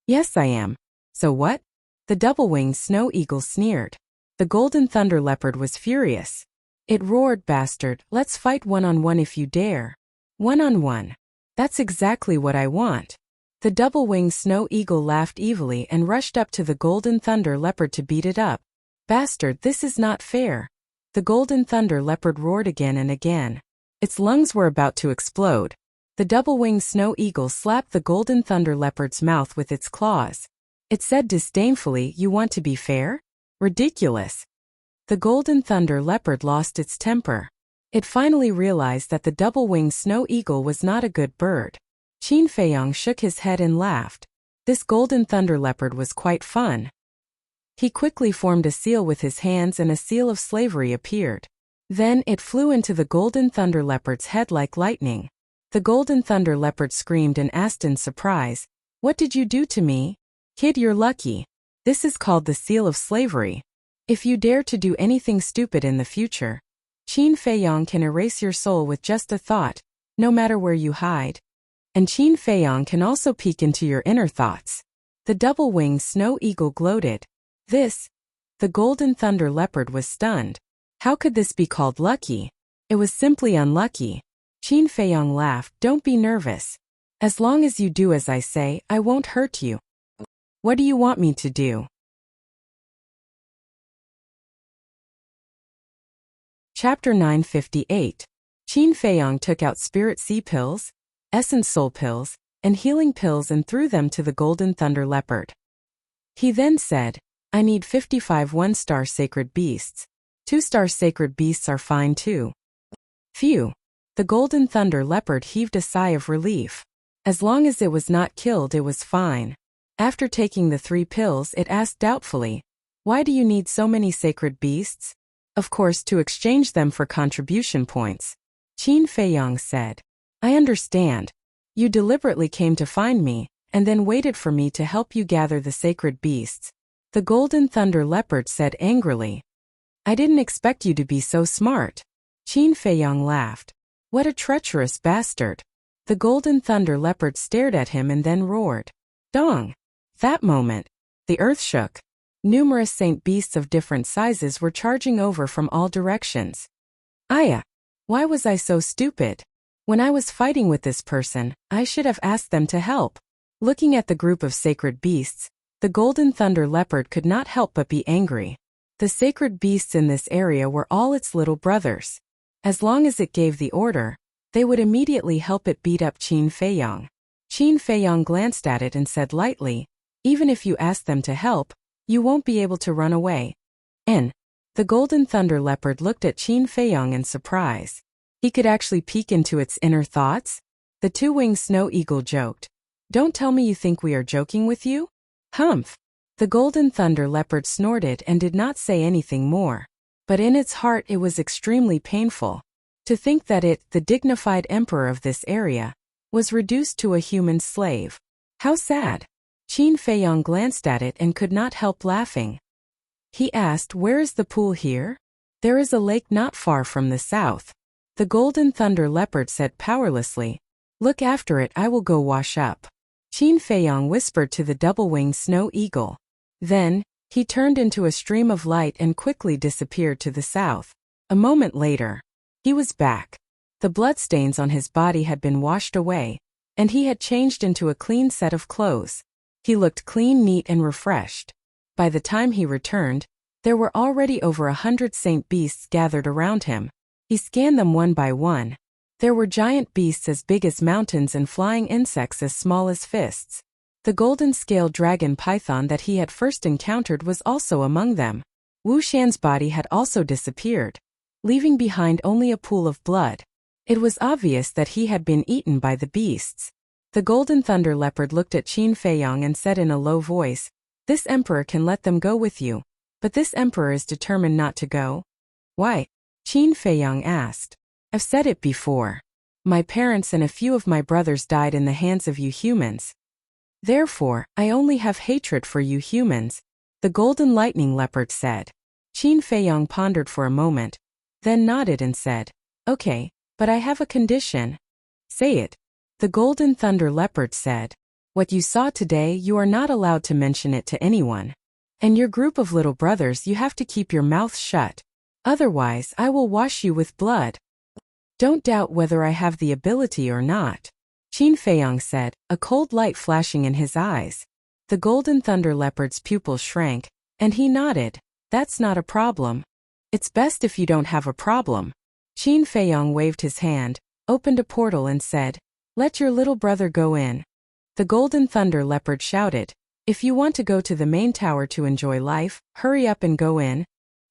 Yes, I am. So what? The double-winged snow eagle sneered. The golden thunder leopard was furious. It roared, bastard, let's fight one-on-one if you dare. One-on-one. That's exactly what I want. The double-winged snow eagle laughed evilly and rushed up to the golden thunder leopard to beat it up. Bastard, this is not fair. The golden thunder leopard roared again and again. Its lungs were about to explode. The double-winged snow eagle slapped the golden thunder leopard's mouth with its claws. It said disdainfully, you want to be fair? Ridiculous. The golden thunder leopard lost its temper. It finally realized that the double-winged snow eagle was not a good bird. Qin Feiyong shook his head and laughed. This golden thunder leopard was quite fun. He quickly formed a seal with his hands and a seal of slavery appeared. Then it flew into the golden thunder leopard's head like lightning. The golden thunder leopard screamed and asked in surprise, what did you do to me? Kid, you're lucky. This is called the seal of slavery. If you dare to do anything stupid in the future, Qin Feiyong can erase your soul with just a thought, no matter where you hide. And Qin Feiyong can also peek into your inner thoughts. The double-winged snow eagle gloated. The golden thunder leopard was stunned. How could this be called lucky? It was simply unlucky. Qin Feiyong laughed, don't be nervous. As long as you do as I say, I won't hurt you. What do you want me to do? Chapter 958. Qin Feiyong took out spirit sea pills, essence soul pills, and healing pills and threw them to the golden thunder leopard. He then said, I need 55 one-star sacred beasts. 2-star sacred beasts are fine too. Phew. The golden thunder leopard heaved a sigh of relief. As long as it was not killed, it was fine. After taking the 3 pills, it asked doubtfully, why do you need so many sacred beasts? Of course, to exchange them for contribution points. Qin Feiyong said, I understand. You deliberately came to find me, and then waited for me to help you gather the sacred beasts. The golden thunder leopard said angrily, I didn't expect you to be so smart. Qin Feiyong laughed. What a treacherous bastard. The golden thunder leopard stared at him and then roared. Dong! That moment, the earth shook. Numerous saint beasts of different sizes were charging over from all directions. Aya! Why was I so stupid? When I was fighting with this person, I should have asked them to help. Looking at the group of sacred beasts, the golden thunder leopard could not help but be angry. The sacred beasts in this area were all its little brothers. As long as it gave the order, they would immediately help it beat up Qin Feiyong. Qin Feiyong glanced at it and said lightly, even if you ask them to help, you won't be able to run away. The golden thunder leopard looked at Qin Feiyong in surprise. He could actually peek into its inner thoughts? The 2-winged snow eagle joked. Don't tell me you think we are joking with you? Humph! The golden thunder leopard snorted and did not say anything more. But in its heart it was extremely painful. To think that it, the dignified emperor of this area, was reduced to a human slave. How sad! Qin Feiyong glanced at it and could not help laughing. He asked, where is the pool here? There is a lake not far from the south. The golden thunder leopard said powerlessly, look after it, I will go wash up. Qin Feiyong whispered to the double-winged snow eagle. Then, he turned into a stream of light and quickly disappeared to the south. A moment later, he was back. The bloodstains on his body had been washed away, and he had changed into a clean set of clothes. He looked clean, neat, and refreshed. By the time he returned, there were already over 100 saint beasts gathered around him. He scanned them one by one. There were giant beasts as big as mountains and flying insects as small as fists. The golden-scaled dragon python that he had first encountered was also among them. Wu Shan's body had also disappeared, leaving behind only a pool of blood. It was obvious that he had been eaten by the beasts. The Golden Thunder Leopard looked at Qin Feiyong and said in a low voice, "This emperor can let them go with you, but this emperor is determined not to go." "Why?" Qin Feiyong asked. "I've said it before. My parents and a few of my brothers died in the hands of you humans. Therefore, I only have hatred for you humans," the Golden Lightning Leopard said. Qin Feiyong pondered for a moment, then nodded and said, "Okay, but I have a condition." "Say it," the Golden Thunder Leopard said. "What you saw today, you are not allowed to mention it to anyone. And your group of little brothers, you have to keep your mouths shut. Otherwise, I will wash you with blood. Don't doubt whether I have the ability or not." Qin Feiyong said, a cold light flashing in his eyes. The Golden Thunder Leopard's pupils shrank, and he nodded. "That's not a problem. It's best if you don't have a problem." Qin Feiyong waved his hand, opened a portal and said, "Let your little brother go in." The Golden Thunder Leopard shouted, "If you want to go to the main tower to enjoy life, hurry up and go in."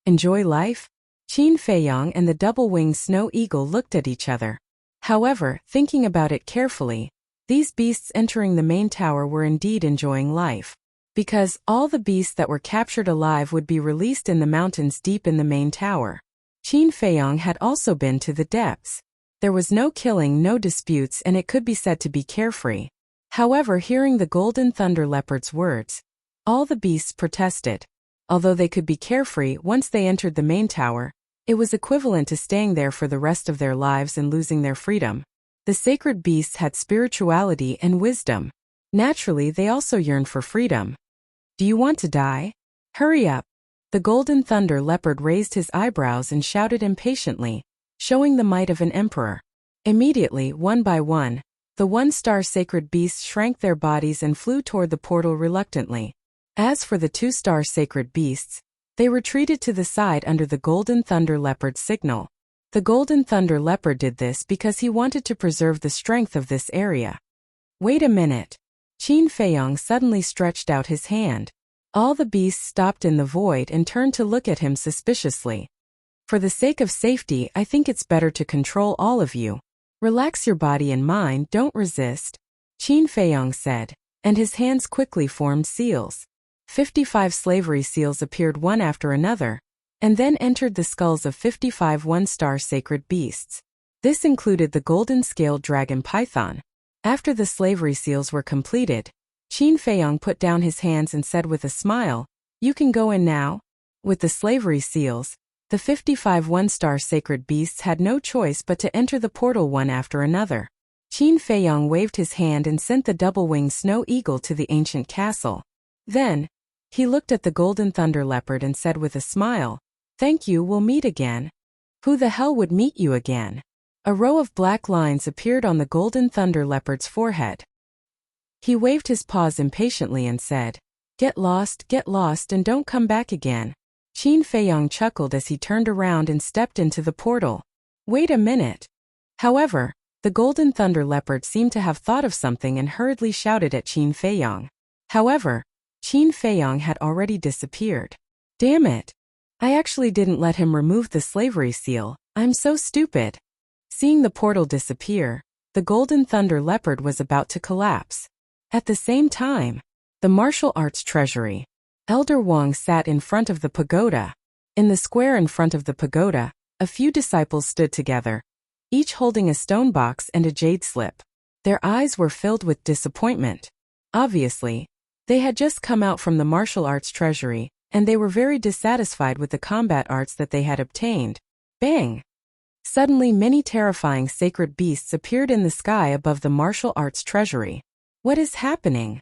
Enjoy life? Qin Feiyong and the double-winged snow eagle looked at each other. However, thinking about it carefully, these beasts entering the main tower were indeed enjoying life. Because all the beasts that were captured alive would be released in the mountains deep in the main tower. Qin Feiyong had also been to the depths. There was no killing, no disputes, and it could be said to be carefree. However, hearing the Golden Thunder Leopard's words, all the beasts protested. Although they could be carefree once they entered the main tower, it was equivalent to staying there for the rest of their lives and losing their freedom. The sacred beasts had spirituality and wisdom. Naturally, they also yearned for freedom. "Do you want to die? Hurry up." The Golden Thunder Leopard raised his eyebrows and shouted impatiently, showing the might of an emperor. Immediately, one by one, the one-star sacred beasts shrank their bodies and flew toward the portal reluctantly. As for the two-star sacred beasts, they retreated to the side under the Golden Thunder Leopard's signal. The Golden Thunder Leopard did this because he wanted to preserve the strength of this area. "Wait a minute." Qin Feiyong suddenly stretched out his hand. All the beasts stopped in the void and turned to look at him suspiciously. "For the sake of safety, I think it's better to control all of you. Relax your body and mind, don't resist," Qin Feiyong said, and his hands quickly formed seals. 55 slavery seals appeared one after another, and then entered the skulls of 55 one-star sacred beasts. This included the golden-scaled dragon python. After the slavery seals were completed, Qin Feiyong put down his hands and said with a smile, "You can go in now." With the slavery seals, the 55 one-star sacred beasts had no choice but to enter the portal one after another. Qin Feiyong waved his hand and sent the double-winged snow eagle to the ancient castle. Then, he looked at the Golden Thunder Leopard and said with a smile, "Thank you, we'll meet again." "Who the hell would meet you again?" A row of black lines appeared on the Golden Thunder Leopard's forehead. He waved his paws impatiently and said, get lost, and don't come back again." Qin Feiyong chuckled as he turned around and stepped into the portal. "Wait a minute." However, the Golden Thunder Leopard seemed to have thought of something and hurriedly shouted at Qin Feiyong. However, Qin Feiyong had already disappeared. "Damn it. I actually didn't let him remove the slavery seal. I'm so stupid." Seeing the portal disappear, the Golden Thunder Leopard was about to collapse. At the same time, the martial arts treasury. Elder Wang sat in front of the pagoda. In the square in front of the pagoda, a few disciples stood together, each holding a stone box and a jade slip. Their eyes were filled with disappointment. Obviously, they had just come out from the martial arts treasury, and they were very dissatisfied with the combat arts that they had obtained. Bang! Suddenly, many terrifying sacred beasts appeared in the sky above the martial arts treasury. What is happening?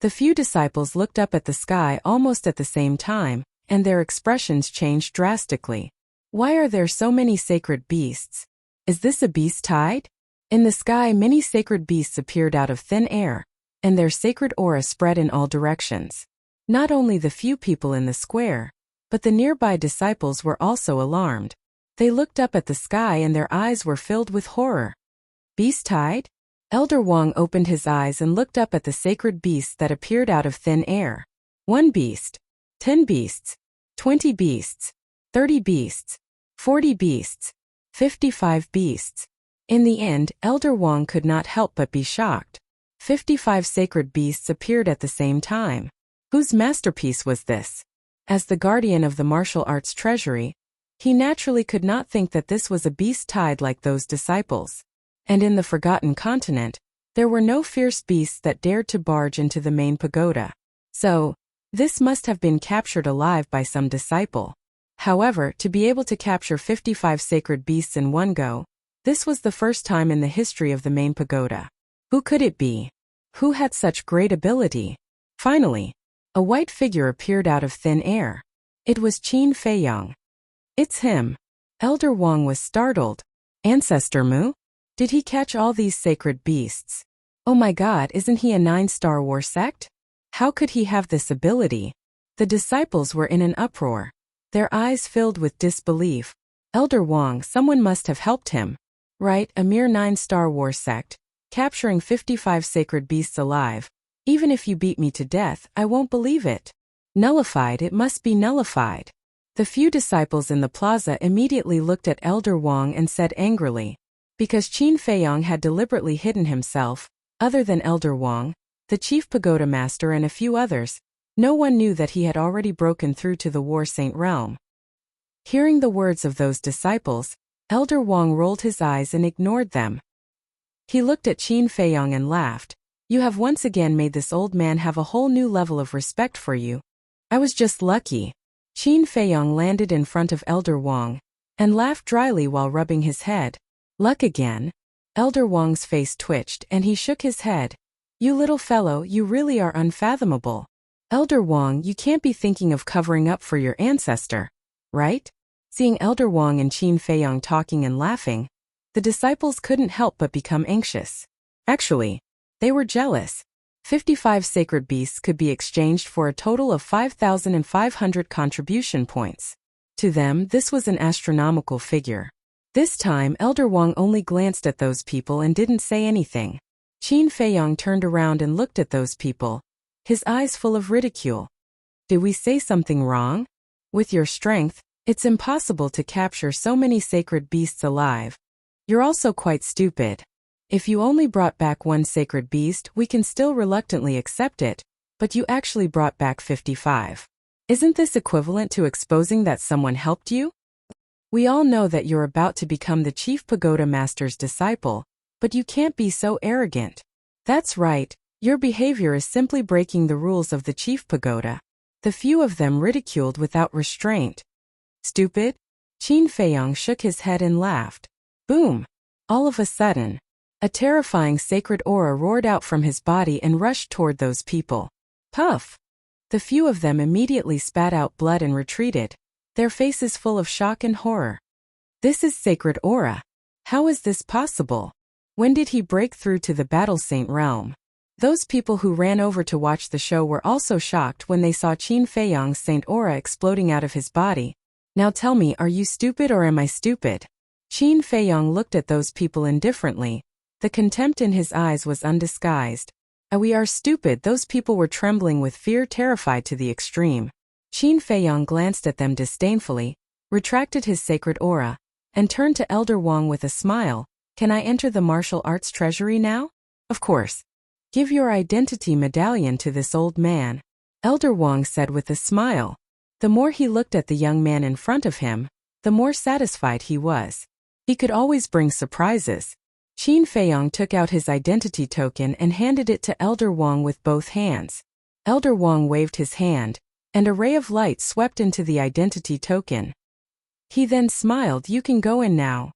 The few disciples looked up at the sky almost at the same time, and their expressions changed drastically. Why are there so many sacred beasts? Is this a beast tide? In the sky, many sacred beasts appeared out of thin air, and their sacred aura spread in all directions. Not only the few people in the square, but the nearby disciples were also alarmed. They looked up at the sky and their eyes were filled with horror. Beast tide? Elder Wang opened his eyes and looked up at the sacred beasts that appeared out of thin air. 1 beast, 10 beasts, 20 beasts, 30 beasts, 40 beasts, 55 beasts. In the end, Elder Wang could not help but be shocked. 55 sacred beasts appeared at the same time. Whose masterpiece was this? As the guardian of the martial arts treasury, he naturally could not think that this was a beast tide like those disciples. And in the Forgotten Continent, there were no fierce beasts that dared to barge into the main pagoda. So, this must have been captured alive by some disciple. However, to be able to capture 55 sacred beasts in one go, this was the first time in the history of the main pagoda. Who could it be? Who had such great ability? Finally, a white figure appeared out of thin air. It was Qin Feiyang. It's him. Elder Wang was startled. Ancestor Mu? Did he catch all these sacred beasts? Oh my God, isn't he a 9-star war sect? How could he have this ability? The disciples were in an uproar. Their eyes filled with disbelief. Elder Wang, someone must have helped him. Right, a mere 9-star war sect, capturing 55 sacred beasts alive. Even if you beat me to death, I won't believe it. Nullified, it must be nullified. The few disciples in the plaza immediately looked at Elder Wang and said angrily. Because Qin Feiyang had deliberately hidden himself, other than Elder Wang, the chief pagoda master and a few others, no one knew that he had already broken through to the War Saint realm. Hearing the words of those disciples, Elder Wang rolled his eyes and ignored them. He looked at Qin Feiyang and laughed. You have once again made this old man have a whole new level of respect for you. I was just lucky. Qin Feiyang landed in front of Elder Wang and laughed dryly while rubbing his head. Luck again? Elder Wang's face twitched and he shook his head. You little fellow, you really are unfathomable. Elder Wang, you can't be thinking of covering up for your ancestor, right? Seeing Elder Wang and Qin Feiyang talking and laughing, the disciples couldn't help but become anxious. Actually, they were jealous. 55 sacred beasts could be exchanged for a total of 5,500 contribution points. To them, this was an astronomical figure. This time, Elder Wang only glanced at those people and didn't say anything. Qin Feiyang turned around and looked at those people, his eyes full of ridicule. Did we say something wrong? With your strength, it's impossible to capture so many sacred beasts alive. You're also quite stupid. If you only brought back one sacred beast, we can still reluctantly accept it, but you actually brought back 55. Isn't this equivalent to exposing that someone helped you? We all know that you're about to become the chief pagoda master's disciple, but you can't be so arrogant. That's right, your behavior is simply breaking the rules of the chief pagoda. The few of them ridiculed without restraint. Stupid? Qin Feiyang shook his head and laughed. Boom! All of a sudden, a terrifying sacred aura roared out from his body and rushed toward those people. Puff! The few of them immediately spat out blood and retreated, their faces full of shock and horror. This is sacred aura. How is this possible? When did he break through to the Battle Saint realm? Those people who ran over to watch the show were also shocked when they saw Qin Feiyang's Saint aura exploding out of his body. Now tell me, are you stupid or am I stupid? Qin Feiyang looked at those people indifferently. The contempt in his eyes was undisguised. We are stupid. Those people were trembling with fear, terrified to the extreme. Qin Feiyang glanced at them disdainfully, retracted his sacred aura, and turned to Elder Wang with a smile. Can I enter the martial arts treasury now? Of course. Give your identity medallion to this old man, Elder Wang said with a smile. The more he looked at the young man in front of him, the more satisfied he was. He could always bring surprises. Qin Feiyang took out his identity token and handed it to Elder Wang with both hands. Elder Wang waved his hand, and a ray of light swept into the identity token. He then smiled. You can go in now.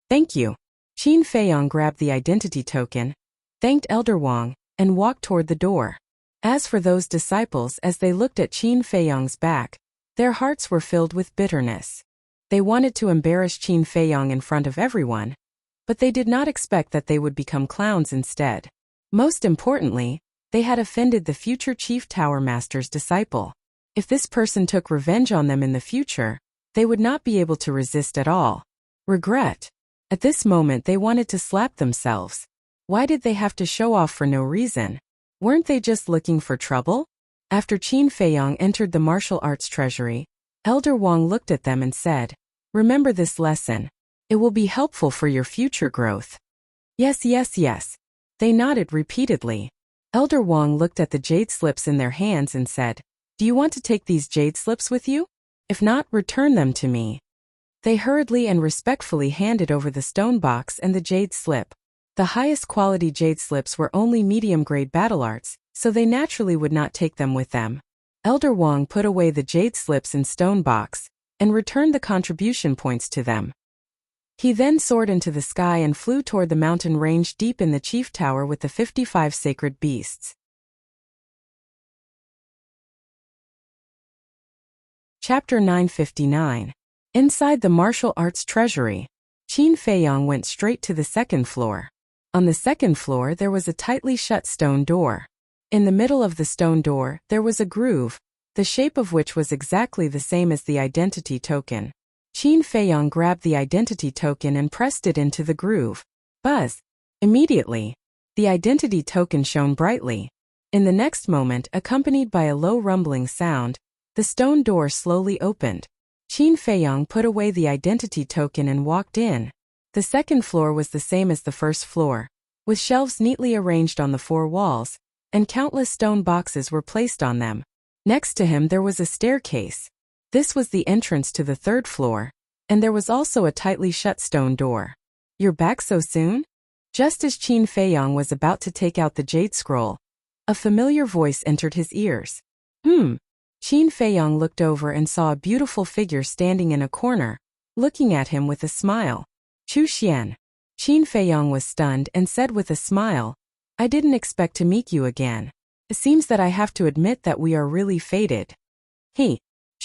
Thank you. Qin Feiyang grabbed the identity token, thanked Elder Wang, and walked toward the door. As for those disciples, as they looked at Qin Feiyang's back, their hearts were filled with bitterness. They wanted to embarrass Qin Feiyang in front of everyone, but they did not expect that they would become clowns instead. Most importantly, they had offended the future Chief Tower Master's disciple. If this person took revenge on them in the future, they would not be able to resist at all. Regret. At this moment they wanted to slap themselves. Why did they have to show off for no reason? Weren't they just looking for trouble? After Qin Feiyang entered the martial arts treasury, Elder Wang looked at them and said, Remember this lesson. It will be helpful for your future growth. Yes, yes, yes. They nodded repeatedly. Elder Wang looked at the jade slips in their hands and said, "Do you want to take these jade slips with you? If not, return them to me." They hurriedly and respectfully handed over the stone box and the jade slip. The highest quality jade slips were only medium-grade battle arts, so they naturally would not take them with them. Elder Wang put away the jade slips in stone box and returned the contribution points to them. He then soared into the sky and flew toward the mountain range deep in the chief tower with the 55 sacred beasts. Chapter 959. Inside the martial arts treasury, Qin Feiyang went straight to the second floor. On the second floor there was a tightly shut stone door. In the middle of the stone door there was a groove, the shape of which was exactly the same as the identity token. Qin Feiyang grabbed the identity token and pressed it into the groove. Buzz! Immediately, the identity token shone brightly. In the next moment, accompanied by a low rumbling sound, the stone door slowly opened. Qin Feiyang put away the identity token and walked in. The second floor was the same as the first floor, with shelves neatly arranged on the four walls, and countless stone boxes were placed on them. Next to him there was a staircase. This was the entrance to the third floor, and there was also a tightly shut stone door. "You're back so soon?" Just as Qin Feiyang was about to take out the jade scroll, a familiar voice entered his ears. Qin Feiyang looked over and saw a beautiful figure standing in a corner, looking at him with a smile. "Chu Xian." Qin Feiyang was stunned and said with a smile, "I didn't expect to meet you again. It seems that I have to admit that we are really fated."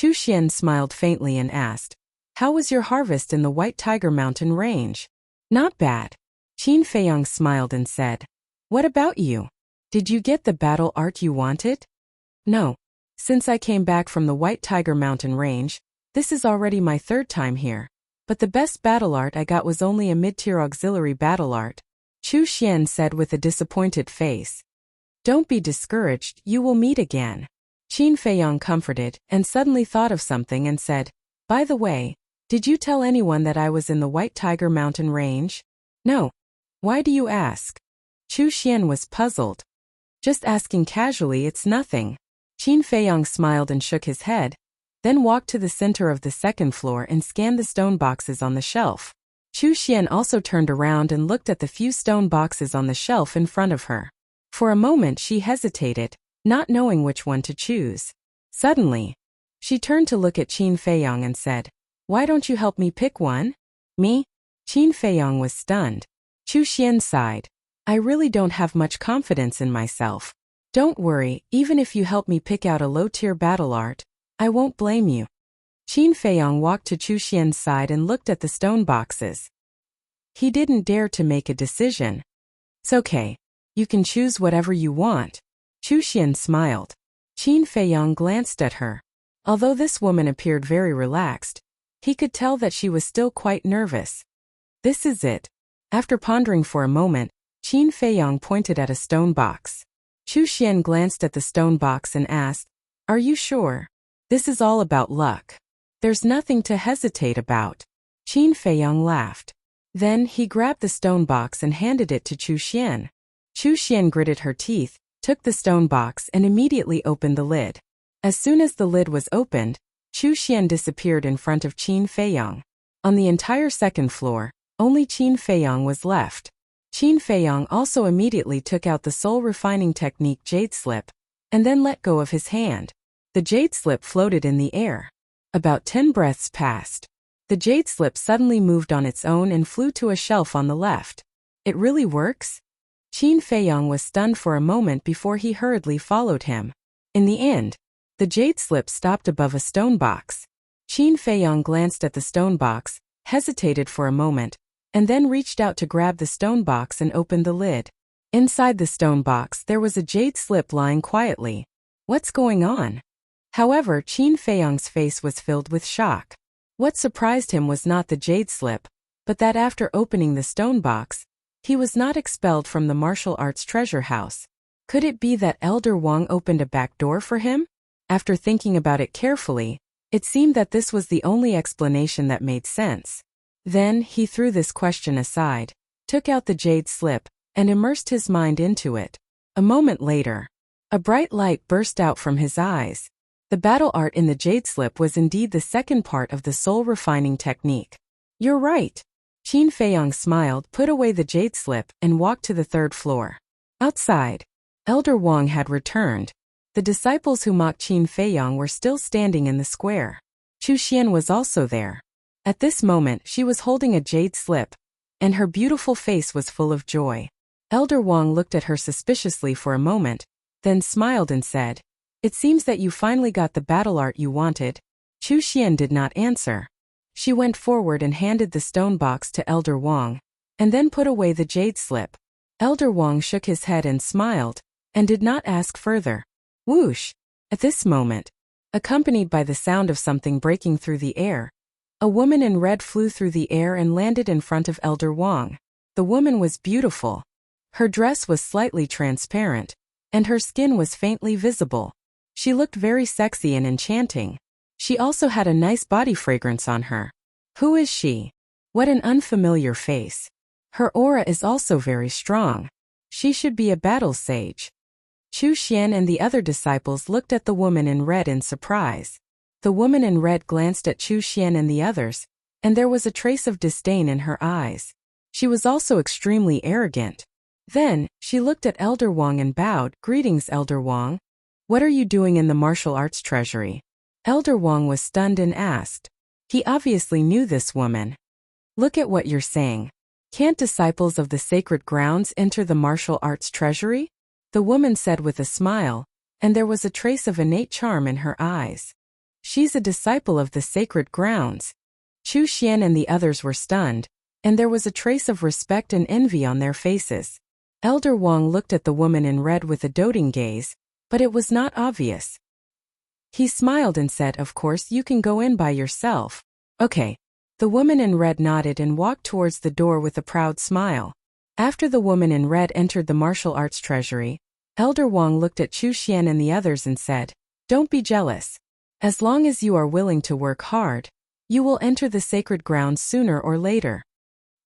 Chu Xian smiled faintly and asked, "How was your harvest in the White Tiger Mountain range?" "Not bad." Qin Feiyang smiled and said, "What about you? Did you get the battle art you wanted?" "No. Since I came back from the White Tiger Mountain range, this is already my third time here. But the best battle art I got was only a mid-tier auxiliary battle art," Chu Xian said with a disappointed face. "Don't be discouraged, you will meet again." Qin Feiyang comforted and suddenly thought of something and said, "By the way, did you tell anyone that I was in the White Tiger Mountain range?" "No. Why do you ask?" Chu Xian was puzzled. "Just asking casually, it's nothing." Qin Feiyang smiled and shook his head, then walked to the center of the second floor and scanned the stone boxes on the shelf. Chu Xian also turned around and looked at the few stone boxes on the shelf in front of her. For a moment she hesitated, not knowing which one to choose. Suddenly, she turned to look at Qin Feiyang and said, "Why don't you help me pick one?" "Me?" Qin Feiyang was stunned. Chu Xian sighed. "I really don't have much confidence in myself. Don't worry, even if you help me pick out a low-tier battle art, I won't blame you." Qin Feiyang walked to Chu Xian's side and looked at the stone boxes. He didn't dare to make a decision. "It's okay. You can choose whatever you want." Chu Xian smiled. Qin Feiyang glanced at her. Although this woman appeared very relaxed, he could tell that she was still quite nervous. "This is it." After pondering for a moment, Qin Feiyang pointed at a stone box. Chu Xian glanced at the stone box and asked, "Are you sure? This is all about luck. There's nothing to hesitate about." Qin Feiyang laughed. Then he grabbed the stone box and handed it to Chu Xian. Chu Xian gritted her teeth, took the stone box and immediately opened the lid. As soon as the lid was opened, Chu Xian disappeared in front of Qin Feiyang. On the entire second floor, only Qin Feiyang was left. Qin Feiyang also immediately took out the soul refining technique jade slip, and then let go of his hand. The jade slip floated in the air. About 10 breaths passed. The jade slip suddenly moved on its own and flew to a shelf on the left. "It really works?" Qin Feiyang was stunned for a moment before he hurriedly followed him. In the end, the jade slip stopped above a stone box. Qin Feiyang glanced at the stone box, hesitated for a moment, and then reached out to grab the stone box and opened the lid. Inside the stone box there was a jade slip lying quietly. "What's going on?" However, Qin Feiyang's face was filled with shock. What surprised him was not the jade slip, but that after opening the stone box, he was not expelled from the martial arts treasure house. Could it be that Elder Wang opened a back door for him? After thinking about it carefully, it seemed that this was the only explanation that made sense. Then, he threw this question aside, took out the jade slip, and immersed his mind into it. A moment later, a bright light burst out from his eyes. The battle art in the jade slip was indeed the second part of the soul refining technique. You're right. Qin Feiyang smiled, put away the jade slip, and walked to the third floor. Outside, Elder Wang had returned. The disciples who mocked Qin Feiyang were still standing in the square. Chu Xian was also there. At this moment, she was holding a jade slip, and her beautiful face was full of joy. Elder Wang looked at her suspiciously for a moment, then smiled and said, "It seems that you finally got the battle art you wanted." Chu Xian did not answer. She went forward and handed the stone box to Elder Wang, and then put away the jade slip. Elder Wang shook his head and smiled, and did not ask further. Whoosh! At this moment, accompanied by the sound of something breaking through the air, a woman in red flew through the air and landed in front of Elder Wang. The woman was beautiful. Her dress was slightly transparent, and her skin was faintly visible. She looked very sexy and enchanting. She also had a nice body fragrance on her. Who is she? What an unfamiliar face. Her aura is also very strong. She should be a battle sage. Chu Xian and the other disciples looked at the woman in red in surprise. The woman in red glanced at Chu Xian and the others, and there was a trace of disdain in her eyes. She was also extremely arrogant. Then, she looked at Elder Wang and bowed. "Greetings, Elder Wang. What are you doing in the martial arts treasury?" Elder Wang was stunned and asked. He obviously knew this woman. "Look at what you're saying. Can't disciples of the sacred grounds enter the martial arts treasury?" The woman said with a smile, and there was a trace of innate charm in her eyes. "She's a disciple of the sacred grounds." Chu Xian and the others were stunned, and there was a trace of respect and envy on their faces. Elder Wang looked at the woman in red with a doting gaze, but it was not obvious. He smiled and said, "Of course you can go in by yourself." "Okay." The woman in red nodded and walked towards the door with a proud smile. After the woman in red entered the martial arts treasury, Elder Wang looked at Chu Xian and the others and said, "Don't be jealous. As long as you are willing to work hard, you will enter the sacred grounds sooner or later."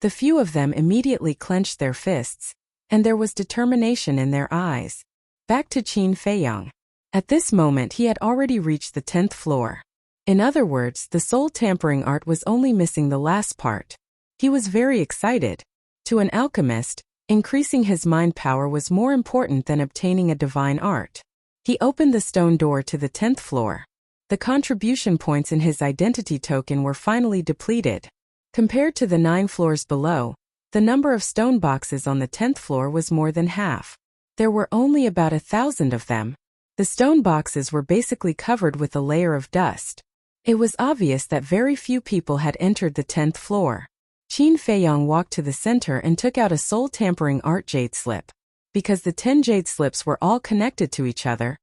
The few of them immediately clenched their fists, and there was determination in their eyes. Back to Qin Feiyang. At this moment he had already reached the 10th floor. In other words, the soul tampering art was only missing the last part. He was very excited. To an alchemist, increasing his mind power was more important than obtaining a divine art. He opened the stone door to the 10th floor. The contribution points in his identity token were finally depleted. Compared to the 9 floors below, the number of stone boxes on the 10th floor was more than half. There were only about 1,000 of them. The stone boxes were basically covered with a layer of dust. It was obvious that very few people had entered the 10th floor. Qin Feiyang walked to the center and took out a soul-tampering art jade slip. Because the 10 jade slips were all connected to each other,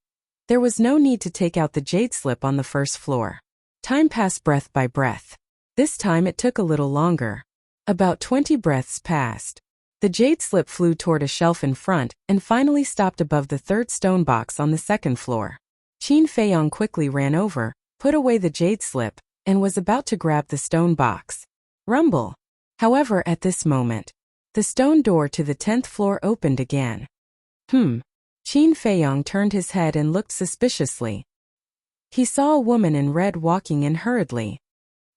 there was no need to take out the jade slip on the first floor. Time passed breath by breath. This time it took a little longer. About 20 breaths passed. The jade slip flew toward a shelf in front and finally stopped above the third stone box on the second floor. Qin Feiyang quickly ran over, put away the jade slip, and was about to grab the stone box. Rumble. However, at this moment, the stone door to the 10th floor opened again. Qin Feiyang turned his head and looked suspiciously. He saw a woman in red walking in hurriedly.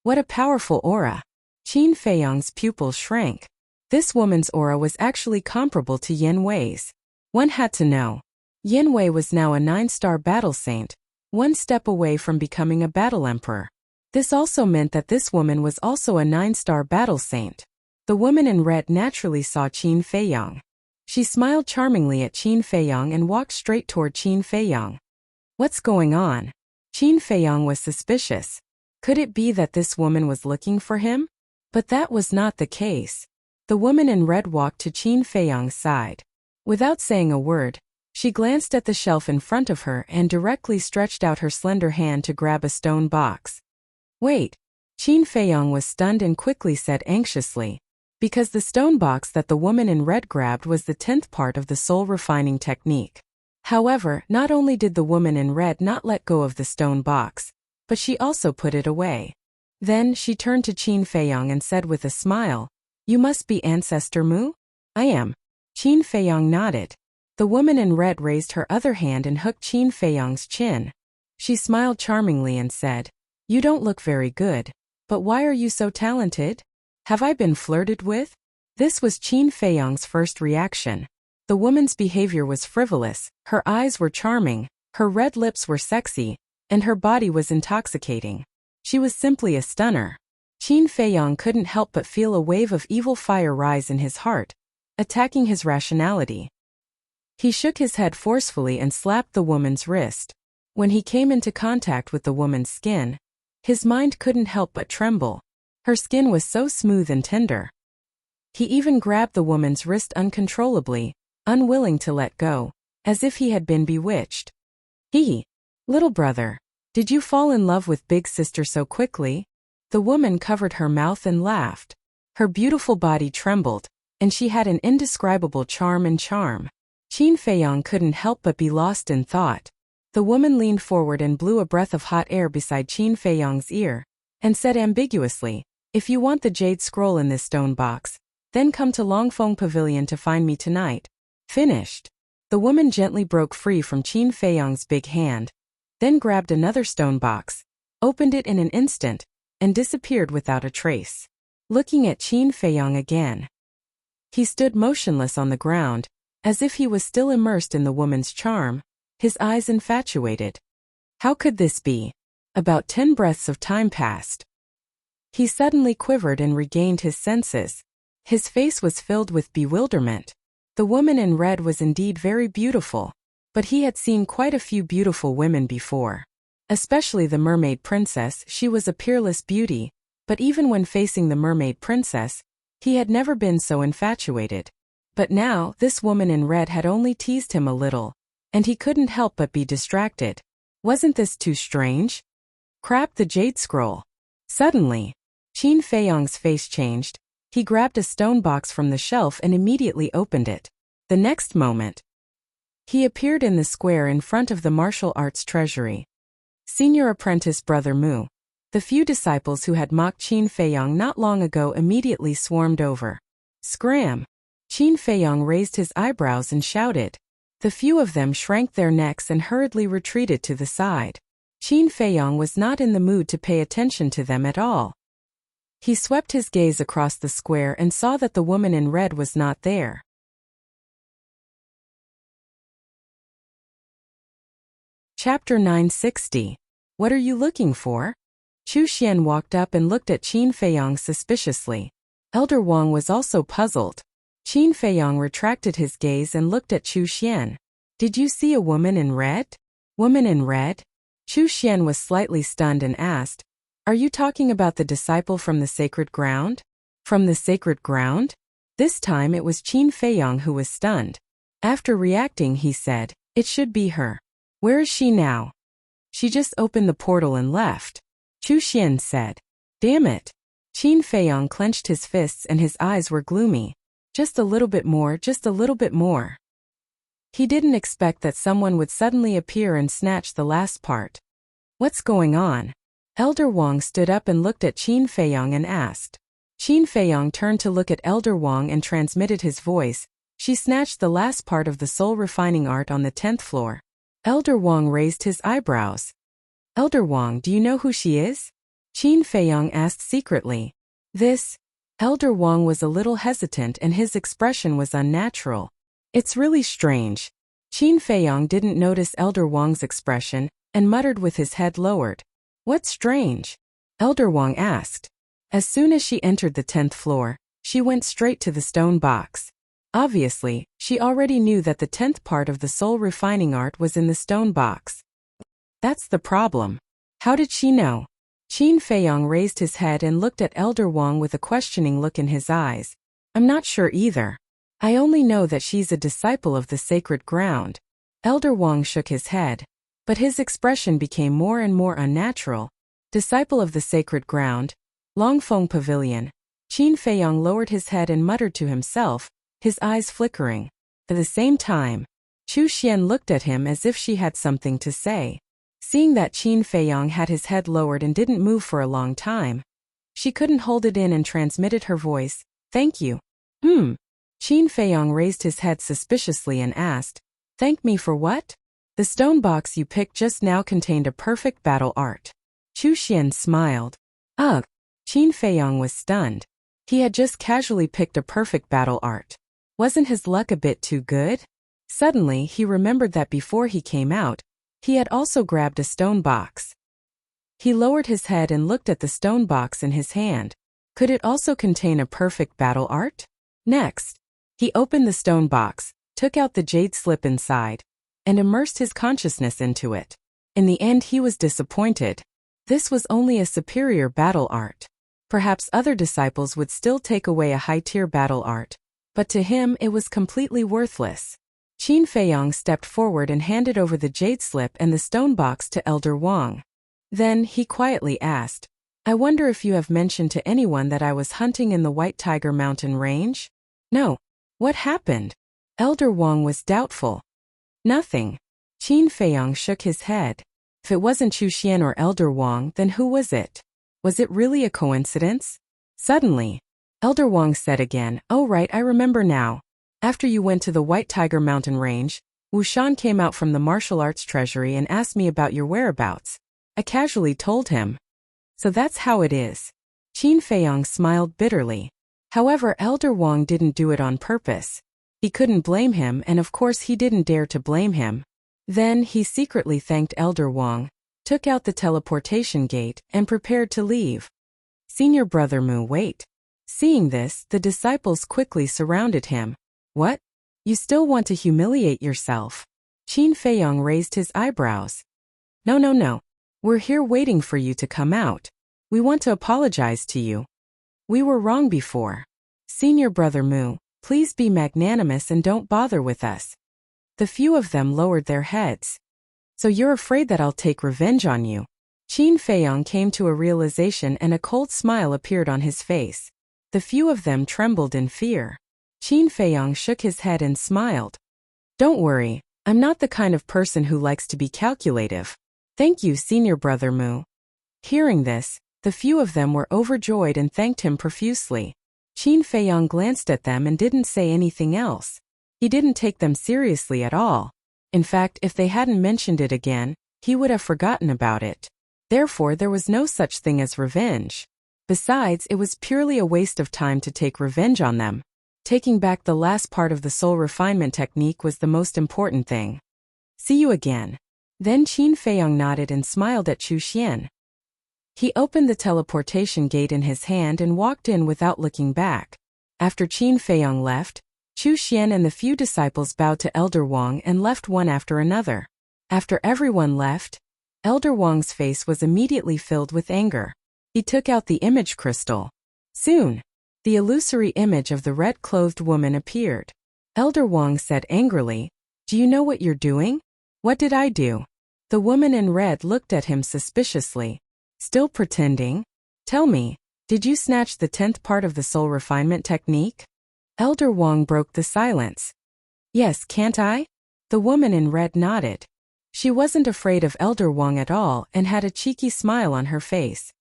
What a powerful aura! Qin Feiyang's pupils shrank. This woman's aura was actually comparable to Yin Wei's. One had to know. Yin Wei was now a 9-star battle saint, one step away from becoming a battle emperor. This also meant that this woman was also a 9-star battle saint. The woman in red naturally saw Qin Feiyang. She smiled charmingly at Qin Feiyang and walked straight toward Qin Feiyang. What's going on? Qin Feiyang was suspicious. Could it be that this woman was looking for him? But that was not the case. The woman in red walked to Qin Feiyang's side. Without saying a word, she glanced at the shelf in front of her and directly stretched out her slender hand to grab a stone box. Wait. Qin Feiyang was stunned and quickly said anxiously, because the stone box that the woman in red grabbed was the 10th part of the soul refining technique. However, not only did the woman in red not let go of the stone box, but she also put it away. Then she turned to Qin Feiyang and said with a smile, "You must be Ancestor Mu?" "I am." Qin Feiyang nodded. The woman in red raised her other hand and hooked Qin Feiyang's chin. She smiled charmingly and said, "You don't look very good. But why are you so talented? Have I been flirted with?" This was Qin Feiyang's first reaction. The woman's behavior was frivolous, her eyes were charming, her red lips were sexy, and her body was intoxicating. She was simply a stunner. Qin Feiyang couldn't help but feel a wave of evil fire rise in his heart, attacking his rationality. He shook his head forcefully and slapped the woman's wrist. When he came into contact with the woman's skin, his mind couldn't help but tremble. Her skin was so smooth and tender. He even grabbed the woman's wrist uncontrollably, unwilling to let go, as if he had been bewitched. Little brother, did you fall in love with big sister so quickly?" The woman covered her mouth and laughed. Her beautiful body trembled, and she had an indescribable charm. Qin Feiyang couldn't help but be lost in thought. The woman leaned forward and blew a breath of hot air beside Qin Feiyang's ear, and said ambiguously, "If you want the jade scroll in this stone box, then come to Longfeng Pavilion to find me tonight." Finished. The woman gently broke free from Qin Feiyang's big hand, then grabbed another stone box, opened it in an instant, and disappeared without a trace. Looking at Qin Feiyang again, he stood motionless on the ground, as if he was still immersed in the woman's charm, his eyes infatuated. How could this be? About 10 breaths of time passed. He suddenly quivered and regained his senses. His face was filled with bewilderment. The woman in red was indeed very beautiful, but he had seen quite a few beautiful women before. Especially the mermaid princess. She was a peerless beauty, but even when facing the mermaid princess, he had never been so infatuated. But now, this woman in red had only teased him a little, and he couldn't help but be distracted. Wasn't this too strange? Crap, the jade scroll. Suddenly, Qin Feiyang's face changed. He grabbed a stone box from the shelf and immediately opened it. The next moment, he appeared in the square in front of the martial arts treasury. Senior apprentice Brother Mu. The few disciples who had mocked Qin Feiyang not long ago immediately swarmed over. Scram! Qin Feiyang raised his eyebrows and shouted. The few of them shrank their necks and hurriedly retreated to the side. Qin Feiyang was not in the mood to pay attention to them at all. He swept his gaze across the square and saw that the woman in red was not there. Chapter 960. What are you looking for? Chu Xian walked up and looked at Qin Feiyang suspiciously. Elder Wang was also puzzled. Qin Feiyang retracted his gaze and looked at Chu Xian. Did you see a woman in red? Woman in red? Chu Xian was slightly stunned and asked, "Are you talking about the disciple from the sacred ground?" From the sacred ground? This time it was Qin Feiyang who was stunned. After reacting, he said, "It should be her. Where is she now?" "She just opened the portal and left," Chu Xian said. "Damn it." Qin Feiyang clenched his fists and his eyes were gloomy. Just a little bit more, just a little bit more. He didn't expect that someone would suddenly appear and snatch the last part. What's going on? Elder Wang stood up and looked at Qin Feiyang and asked. Qin Feiyang turned to look at Elder Wang and transmitted his voice. She snatched the last part of the soul refining art on the 10th floor. Elder Wang raised his eyebrows. Elder Wang, do you know who she is? Qin Feiyang asked secretly. Elder Wang was a little hesitant and his expression was unnatural. It's really strange. Qin Feiyang didn't notice Elder Wang's expression and muttered with his head lowered. What's strange? Elder Wang asked. As soon as she entered the 10th floor, she went straight to the stone box. Obviously, she already knew that the 10th part of the soul refining art was in the stone box. That's the problem. How did she know? Qin Feiyang raised his head and looked at Elder Wang with a questioning look in his eyes. I'm not sure either. I only know that she's a disciple of the sacred ground. Elder Wang shook his head, but his expression became more and more unnatural. Disciple of the sacred ground, Longfeng Pavilion. Qin Feiyang lowered his head and muttered to himself, his eyes flickering. At the same time, Chu Xian looked at him as if she had something to say. Seeing that Qin Feiyang had his head lowered and didn't move for a long time, She couldn't hold it in and transmitted her voice, "Thank you." Qin Feiyong raised his head suspiciously and asked, "Thank me for what?" "The stone box you picked just now contained a perfect battle art." Chu Xian smiled. Ugh! Qin Feiyong was stunned. He had just casually picked a perfect battle art. Wasn't his luck a bit too good? Suddenly, he remembered that before he came out, he had also grabbed a stone box. He lowered his head and looked at the stone box in his hand. Could it also contain a perfect battle art? Next, he opened the stone box, took out the jade slip inside, and immersed his consciousness into it. In the end, he was disappointed. This was only a superior battle art. Perhaps other disciples would still take away a high-tier battle art, but to him it was completely worthless. Qin Feiyong stepped forward and handed over the jade slip and the stone box to Elder Wang. Then he quietly asked, "I wonder if you have mentioned to anyone that I was hunting in the White Tiger Mountain range?" "No." "What happened?" Elder Wang was doubtful. "Nothing." Qin Feiyong shook his head. If it wasn't Chu Xian or Elder Wang, then who was it? Was it really a coincidence? Suddenly, Elder Wang said again, "Oh right, I remember now. After you went to the White Tiger Mountain range, Wu Shan came out from the martial arts treasury and asked me about your whereabouts. I casually told him. So that's how it is." Qin Feiyong smiled bitterly. However, Elder Wang didn't do it on purpose. He couldn't blame him, and of course he didn't dare to blame him. Then he secretly thanked Elder Wang, took out the teleportation gate, and prepared to leave. "Senior Brother Mu, wait." Seeing this, the disciples quickly surrounded him. "What? You still want to humiliate yourself?" Qin Feiyong raised his eyebrows. No. We're here waiting for you to come out. We want to apologize to you. We were wrong before. Senior Brother Mu, please be magnanimous and don't bother with us." The few of them lowered their heads. "So you're afraid that I'll take revenge on you?" Qin Feiyong came to a realization and a cold smile appeared on his face. The few of them trembled in fear. Qin Feiyong shook his head and smiled. "Don't worry, I'm not the kind of person who likes to be calculative. Thank you, Senior Brother Mu." Hearing this, the few of them were overjoyed and thanked him profusely. Qin Feiyong glanced at them and didn't say anything else. He didn't take them seriously at all. In fact, if they hadn't mentioned it again, he would have forgotten about it. Therefore, there was no such thing as revenge. Besides, it was purely a waste of time to take revenge on them. Taking back the last part of the soul refinement technique was the most important thing. "See you again." Then Qin Feiyong nodded and smiled at Chu Xian. He opened the teleportation gate in his hand and walked in without looking back. After Qin Feiyong left, Chu Xian and the few disciples bowed to Elder Wang and left one after another. After everyone left, Elder Wang's face was immediately filled with anger. He took out the image crystal. Soon, the illusory image of the red-clothed woman appeared. Elder Wang said angrily, "Do you know what you're doing?" "What did I do?" The woman in red looked at him suspiciously. "Still pretending? Tell me, did you snatch the 10th part of the soul refinement technique?" Elder Wang broke the silence. "Yes, can't I?" The woman in red nodded. She wasn't afraid of Elder Wang at all and had a cheeky smile on her face.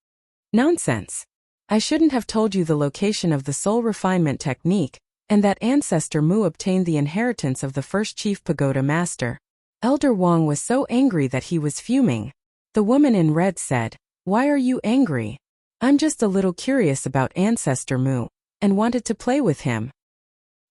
"Nonsense. I shouldn't have told you the location of the soul refinement technique, and that Ancestor Mu obtained the inheritance of the first Chief Pagoda Master." Elder Wang was so angry that he was fuming. The woman in red said, "Why are you angry?" "I'm just a little curious about Ancestor Mu, and wanted to play with him."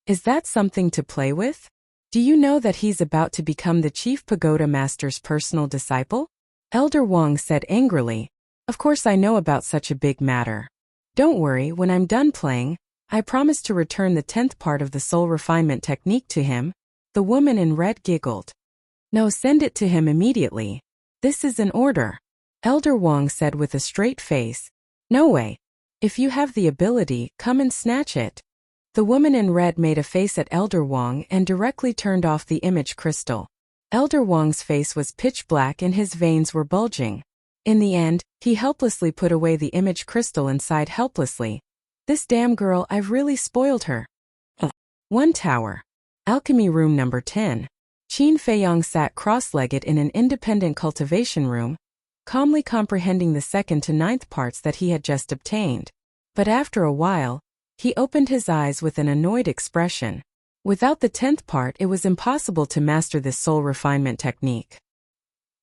"Is that something to play with? Do you know that he's about to become the Chief Pagoda Master's personal disciple?" Elder Wang said angrily, "Of course I know about such a big matter. Don't worry, when I'm done playing, I promise to return the 10th part of the soul refinement technique to him." The woman in red giggled. "No, send it to him immediately. This is an order." Elder Wang said with a straight face. "No way. If you have the ability, come and snatch it." The woman in red made a face at Elder Wang and directly turned off the image crystal. Elder Wang's face was pitch black and his veins were bulging. In the end, he helplessly put away the image crystal inside helplessly. "This damn girl, I've really spoiled her." 1 Tower. Alchemy Room Number 10. Qin Feiyong sat cross-legged in an independent cultivation room. calmly comprehending the second to ninth parts that he had just obtained. But after a while, he opened his eyes with an annoyed expression. Without the 10th part, it was impossible to master this soul refinement technique.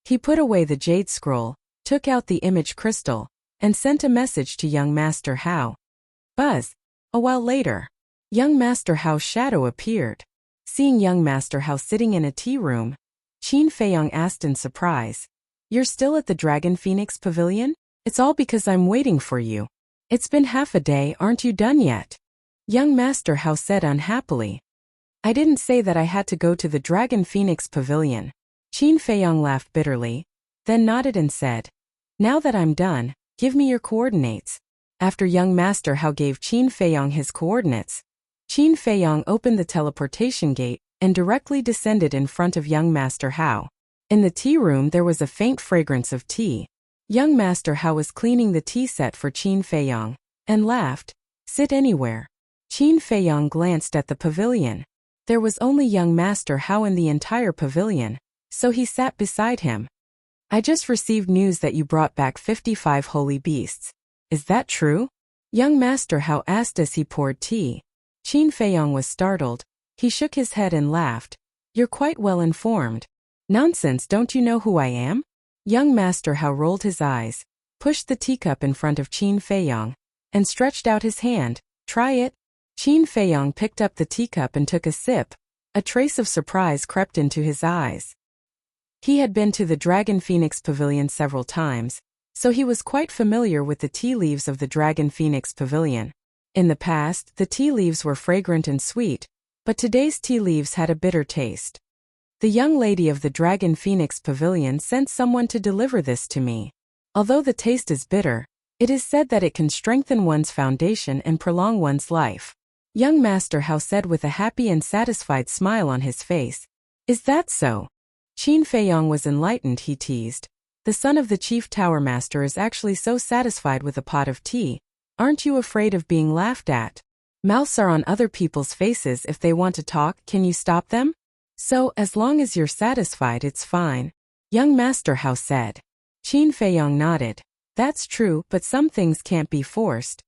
He put away the jade scroll, took out the image crystal, and sent a message to young Master Hao. Buzz. A while later, young Master Hao's shadow appeared. Seeing young Master Hao sitting in a tea room, Qin Feiyong asked in surprise, "You're still at the Dragon Phoenix Pavilion? It's all because I'm waiting for you. It's been half a day, aren't you done yet?" Young Master Hao said unhappily. "I didn't say that I had to go to the Dragon Phoenix Pavilion." Qin Feiyong laughed bitterly, then nodded and said, "Now that I'm done, give me your coordinates." After young Master Hao gave Qin Feiyong his coordinates, Qin Feiyong opened the teleportation gate and directly descended in front of young Master Hao. In the tea room there was a faint fragrance of tea. Young Master Hao was cleaning the tea set for Qin Feiyong, and laughed, "Sit anywhere." Qin Feiyong glanced at the pavilion. There was only young Master Hao in the entire pavilion, so he sat beside him. "I just received news that you brought back 55 holy beasts. Is that true?" Young Master Hao asked as he poured tea. Qin Feiyong was startled. He shook his head and laughed. "You're quite well informed." "Nonsense, don't you know who I am?" Young Master Hao rolled his eyes, pushed the teacup in front of Qin Feiyong, and stretched out his hand. "Try it." Qin Feiyong picked up the teacup and took a sip. A trace of surprise crept into his eyes. He had been to the Dragon Phoenix Pavilion several times, so he was quite familiar with the tea leaves of the Dragon Phoenix Pavilion. In the past, the tea leaves were fragrant and sweet, but today's tea leaves had a bitter taste. "The young lady of the Dragon Phoenix Pavilion sent someone to deliver this to me. Although the taste is bitter, it is said that it can strengthen one's foundation and prolong one's life." Young Master Hao said with a happy and satisfied smile on his face. "Is that so?" Qin Feiyong was enlightened, he teased. "The son of the chief tower master is actually so satisfied with a pot of tea. Aren't you afraid of being laughed at? Mouths are on other people's faces if they want to talk, can you stop them? So, as long as you're satisfied, it's fine," young Master Hao said. Qin Feiyong nodded. "That's true, but some things can't be forced."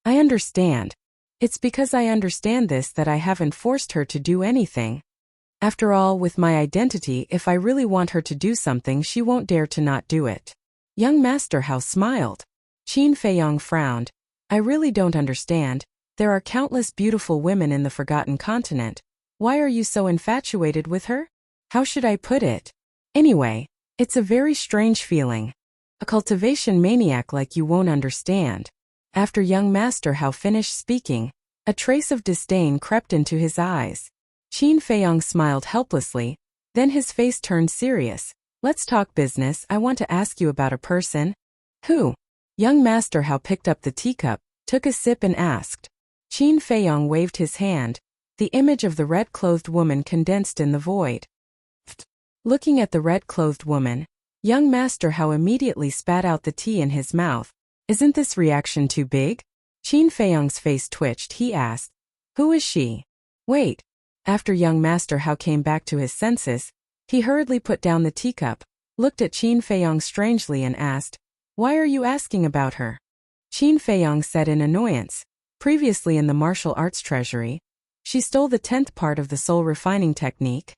"I understand. It's because I understand this that I haven't forced her to do anything. After all, with my identity, if I really want her to do something, she won't dare to not do it." Young Master Hao smiled. Qin Feiyong frowned. "I really don't understand. There are countless beautiful women in the Forgotten Continent. Why are you so infatuated with her? How should I put it? Anyway, it's a very strange feeling. A cultivation maniac like you won't understand." After young Master Hao finished speaking, a trace of disdain crept into his eyes. Qin Feiyong smiled helplessly, then his face turned serious. "Let's talk business. I want to ask you about a person." "Who?" Young Master Hao picked up the teacup, took a sip and asked. Qin Feiyong waved his hand. The image of the red-clothed woman condensed in the void. Looking at the red-clothed woman, young Master Hao immediately spat out the tea in his mouth. "Isn't this reaction too big?" Qin Feiyong's face twitched. He asked, "Who is she?" "Wait." After young Master Hao came back to his senses, he hurriedly put down the teacup, looked at Qin Feiyong strangely and asked, "Why are you asking about her?" Qin Feiyong said in annoyance, "Previously in the martial arts treasury, she stole the 10th part of the soul refining technique."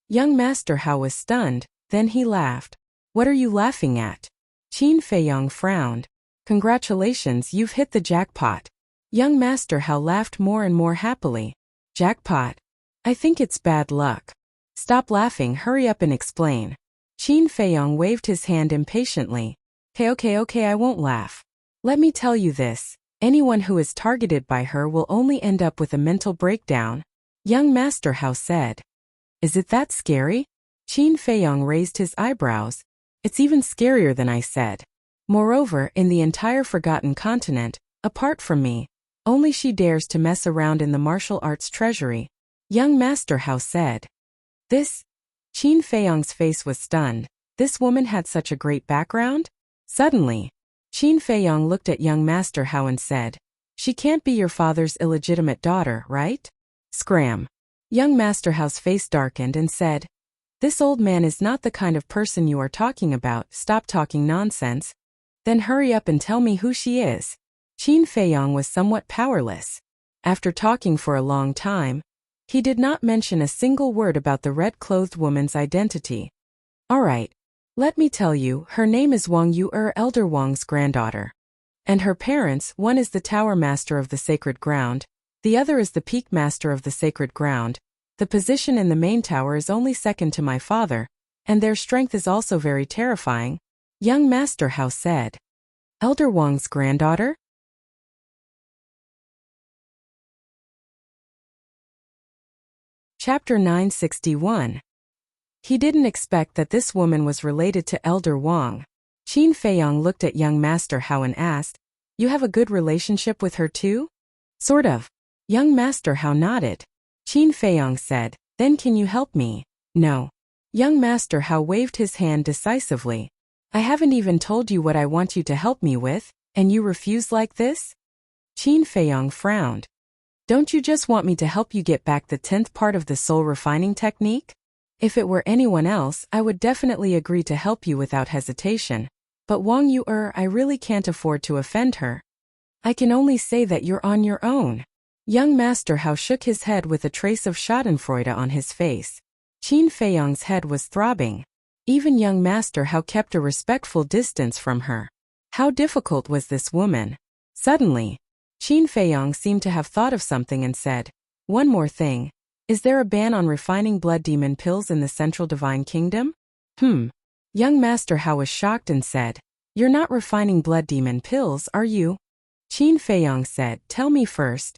Young Master Hao was stunned, then he laughed. "What are you laughing at?" Qin Feiyong frowned. "Congratulations, you've hit the jackpot." Young Master Hao laughed more and more happily. "Jackpot? I think it's bad luck." "Stop laughing, hurry up and explain." Qin Feiyong waved his hand impatiently. Okay, I won't laugh. Let me tell you this. Anyone who is targeted by her will only end up with a mental breakdown," young Master Hao said. "Is it that scary?" Qin Feiyong raised his eyebrows. "It's even scarier than I said. Moreover, in the entire Forgotten Continent, apart from me, only she dares to mess around in the martial arts treasury," young Master Hao said. "This?" Qin Feiyong's face was stunned. This woman had such a great background? Suddenly, Qin Feiyong looked at young Master Hao and said, "She can't be your father's illegitimate daughter, right?" Scram. Young Master Hao's face darkened and said, This old man is not the kind of person you are talking about. Stop talking nonsense. Then hurry up and tell me who she is. Qin Feiyang was somewhat powerless. After talking for a long time, he did not mention a single word about the red-clothed woman's identity. All right, let me tell you, her name is Wang Yu, Elder Wang's granddaughter. And her parents, one is the Tower Master of the Sacred Ground, the other is the Peak Master of the Sacred Ground. The position in the main tower is only second to my father, and their strength is also very terrifying, young Master Hao said. Elder Wang's granddaughter? Chapter 961. He didn't expect that this woman was related to Elder Wang. Qin Feiyang looked at young Master Hao and asked, "You have a good relationship with her too?" "Sort of." Young Master Hao nodded. Qin Feiyang said, "Then can you help me?" "No." Young Master Hao waved his hand decisively. "I haven't even told you what I want you to help me with, and you refuse like this?" Qin Feiyang frowned. "Don't you just want me to help you get back the 10th part of the soul refining technique? If it were anyone else, I would definitely agree to help you without hesitation. But Wang Yu, I really can't afford to offend her. I can only say that you're on your own." Young Master Hao shook his head with a trace of schadenfreude on his face. Qin Feiyang's head was throbbing. Even young Master Hao kept a respectful distance from her. How difficult was this woman? Suddenly, Qin Feiyang seemed to have thought of something and said, "One more thing. Is there a ban on refining blood demon pills in the Central Divine Kingdom?" Young Master Hao was shocked and said, "You're not refining blood demon pills, are you?" Qin Feiyang said, "Tell me first.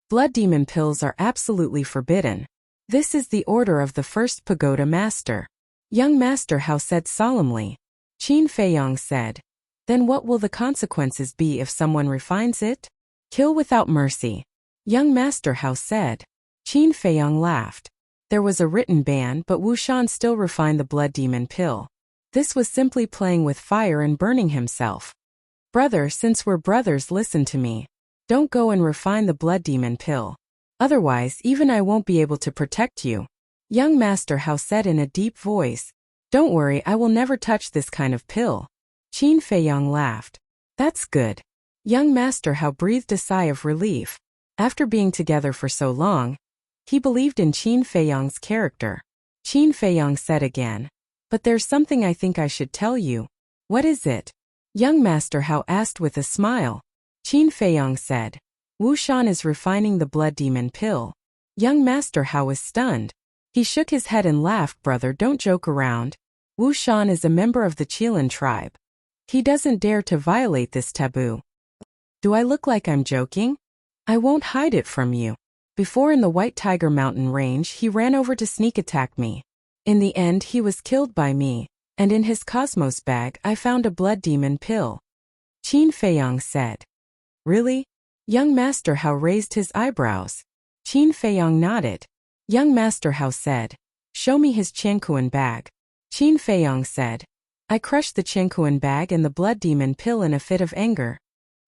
Blood demon pills are absolutely forbidden. This is the order of the first pagoda master." Young Master Hao said solemnly. Qin Feiyang said, "Then what will the consequences be if someone refines it?" "Kill without mercy." Young Master Hao said. Qin Feiyang laughed. There was a written ban, but Wu Shan still refined the blood demon pill. This was simply playing with fire and burning himself. "Brother, since we're brothers, listen to me. Don't go and refine the blood demon pill. Otherwise, even I won't be able to protect you." Young Master Hao said in a deep voice. "Don't worry, I will never touch this kind of pill." Qin Feiyang laughed. "That's good." Young Master Hao breathed a sigh of relief. After being together for so long, he believed in Qin Feiyang's character. Qin Feiyang said again, "But there's something I think I should tell you." "What is it?" Young Master Hao asked with a smile. Qin Feiyang said, "Wu Shan is refining the blood demon pill." Young Master Hao was stunned. He shook his head and laughed. "Brother, don't joke around. Wu Shan is a member of the Qilin tribe. He doesn't dare to violate this taboo." "Do I look like I'm joking? I won't hide it from you. Before in the White Tiger Mountain range he ran over to sneak attack me. In the end he was killed by me, and in his cosmos bag I found a blood demon pill." Qin Feiyang said. "Really?" Young Master Hao raised his eyebrows. Qin Feiyang nodded. Young Master Hao said, "Show me his Qiankuan bag." Qin Feiyang said, "I crushed the Qiankuan bag and the blood demon pill in a fit of anger."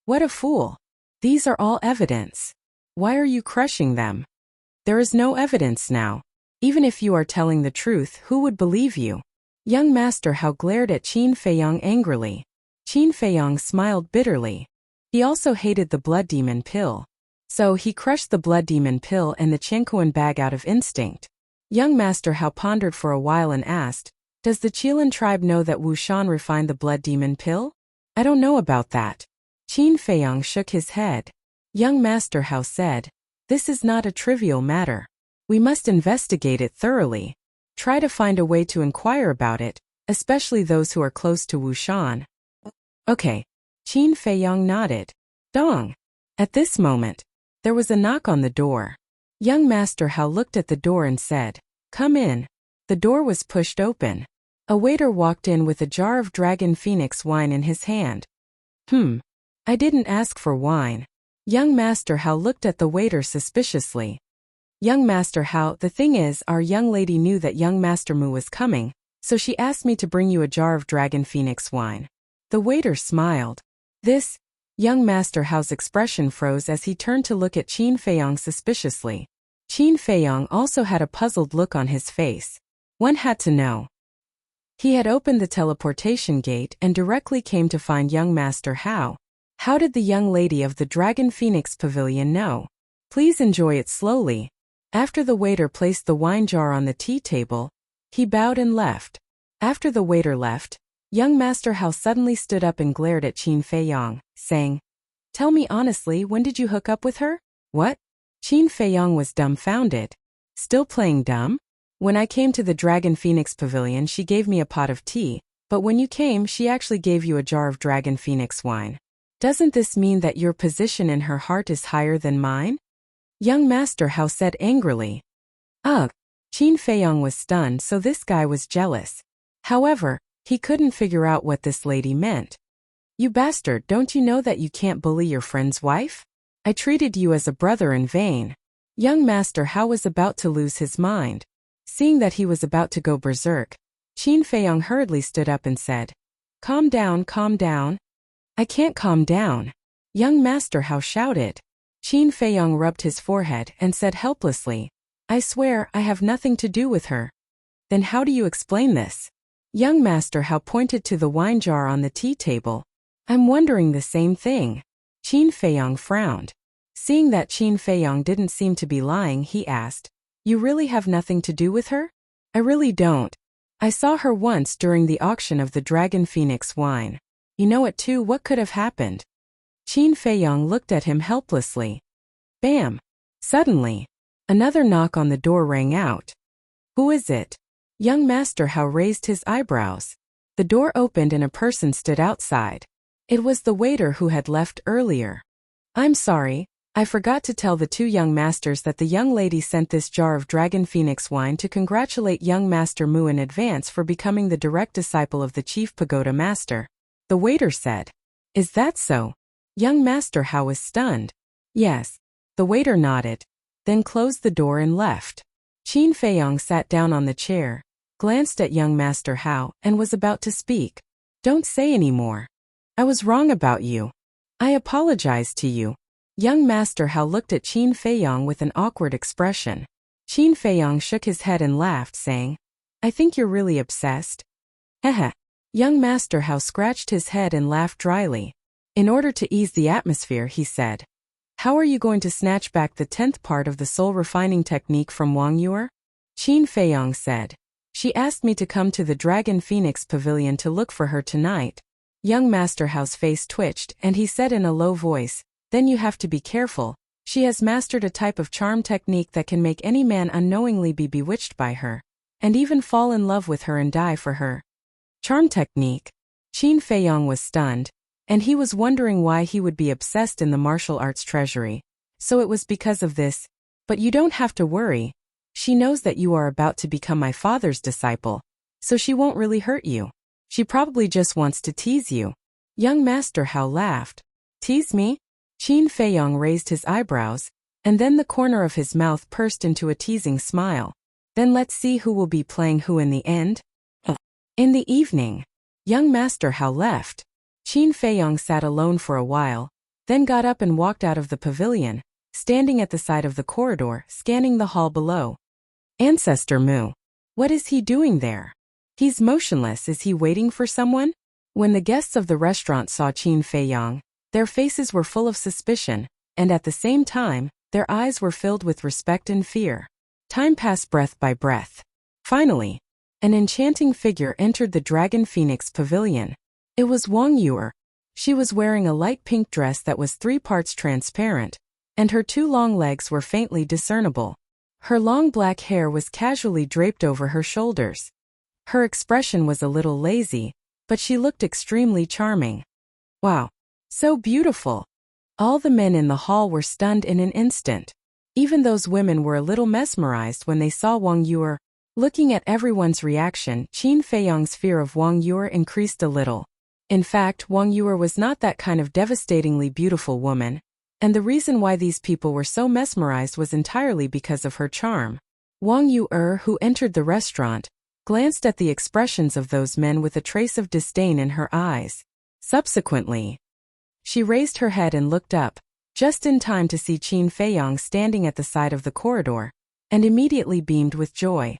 "What a fool. These are all evidence. Why are you crushing them?" "There is no evidence now. Even if you are telling the truth, who would believe you?" Young Master Hao glared at Qin Feiyang angrily. Qin Feiyang smiled bitterly. He also hated the blood demon pill. So he crushed the blood demon pill and the Qiankuan bag out of instinct. Young Master Hao pondered for a while and asked, "Does the Qilin tribe know that Wu Shan refined the blood demon pill?" "I don't know about that." Qin Feiyang shook his head. Young Master Hao said, "This is not a trivial matter. We must investigate it thoroughly. Try to find a way to inquire about it, especially those who are close to Wu Shan." "Okay." Qin Feiyang nodded. Dong. At this moment, there was a knock on the door. Young Master Hao looked at the door and said, "Come in." The door was pushed open. A waiter walked in with a jar of Dragon Phoenix wine in his hand. I didn't ask for wine." Young Master Hao looked at the waiter suspiciously. "Young Master Hao, the thing is, our young lady knew that young Master Mu was coming, so she asked me to bring you a jar of Dragon Phoenix wine." The waiter smiled. "This?" Young Master Hao's expression froze as he turned to look at Qin Feiyang suspiciously. Qin Feiyang also had a puzzled look on his face. One had to know. He had opened the teleportation gate and directly came to find young Master How. How did the young lady of the Dragon Phoenix Pavilion know? Please enjoy it slowly. After the waiter placed the wine jar on the tea table, he bowed and left. After the waiter left, young Master How suddenly stood up and glared at Qin Feiyong, saying, "Tell me honestly, when did you hook up with her?" "What?" Qin Feiyong was dumbfounded. "Still playing dumb? When I came to the Dragon Phoenix Pavilion, she gave me a pot of tea, but when you came, she actually gave you a jar of Dragon Phoenix wine. Doesn't this mean that your position in her heart is higher than mine?" Young Master How said angrily. Ugh. Qin Feiyong was stunned, so this guy was jealous. However, he couldn't figure out what this lady meant. "You bastard, don't you know that you can't bully your friend's wife? I treated you as a brother in vain." Young Master How was about to lose his mind. Seeing that he was about to go berserk, Qin Feiyong hurriedly stood up and said, calm down, calm down." "I can't calm down," young Master How shouted. Qin Feiyong rubbed his forehead and said helplessly, "I swear I have nothing to do with her." "Then how do you explain this?" Young Master How pointed to the wine jar on the tea table. "I'm wondering the same thing." Qin Feiyong frowned. Seeing that Qin Feiyong didn't seem to be lying, he asked, "You really have nothing to do with her?" "I really don't. I saw her once during the auction of the Dragon Phoenix wine." "You know it too, what could have happened?" Qin Feiyong looked at him helplessly. Bam! Suddenly, another knock on the door rang out. "Who is it?" Young Master How raised his eyebrows. The door opened and a person stood outside. It was the waiter who had left earlier. "I'm sorry, I forgot to tell the two young masters that the young lady sent this jar of Dragon Phoenix wine to congratulate young Master Mu in advance for becoming the direct disciple of the Chief Pagoda Master," the waiter said. "Is that so?" Young Master How was stunned. "Yes." The waiter nodded, then closed the door and left. Qin Feiyong sat down on the chair, glanced at young Master How, and was about to speak. "Don't say any more. I was wrong about you. I apologize to you." Young Master How looked at Qin Feiyong with an awkward expression. Qin Feiyong shook his head and laughed, saying, "I think you're really obsessed." Heh. Young Master How scratched his head and laughed dryly. In order to ease the atmosphere, he said, "How are you going to snatch back the 10th part of the soul refining technique from Wang Yuer?" Qin Feiyong said, "She asked me to come to the Dragon Phoenix Pavilion to look for her tonight." Young Master How's face twitched and he said in a low voice, "Then you have to be careful. She has mastered a type of charm technique that can make any man unknowingly be bewitched by her, and even fall in love with her and die for her." Charm technique? Qin Feiyong was stunned, and he was wondering why he would be obsessed in the martial arts treasury. So it was because of this. "But you don't have to worry. She knows that you are about to become my father's disciple, so she won't really hurt you. She probably just wants to tease you." Young Master How laughed. "Tease me?" Qin Feiyong raised his eyebrows, and then the corner of his mouth pursed into a teasing smile. "Then let's see who will be playing who in the end." In the evening, young Master How left. Qin Feiyong sat alone for a while, then got up and walked out of the pavilion, standing at the side of the corridor, scanning the hall below. Ancestor Mu. What is he doing there? He's motionless. Is he waiting for someone? When the guests of the restaurant saw Qin Feiyong, their faces were full of suspicion, and at the same time, their eyes were filled with respect and fear. Time passed breath by breath. Finally, an enchanting figure entered the Dragon Phoenix Pavilion. It was Wang Yuer. She was wearing a light pink dress that was 3 parts transparent, and her 2 long legs were faintly discernible. Her long black hair was casually draped over her shoulders. Her expression was a little lazy, but she looked extremely charming. Wow! So beautiful! All the men in the hall were stunned in an instant. Even those women were a little mesmerized when they saw Wang Yuer. Looking at everyone's reaction, Qin Feiyong's fear of Wang Yuer increased a little. In fact, Wang Yuer was not that kind of devastatingly beautiful woman, and the reason why these people were so mesmerized was entirely because of her charm. Wang Yuer, who entered the restaurant, glanced at the expressions of those men with a trace of disdain in her eyes. Subsequently, she raised her head and looked up, just in time to see Qin Feiyong standing at the side of the corridor, and immediately beamed with joy.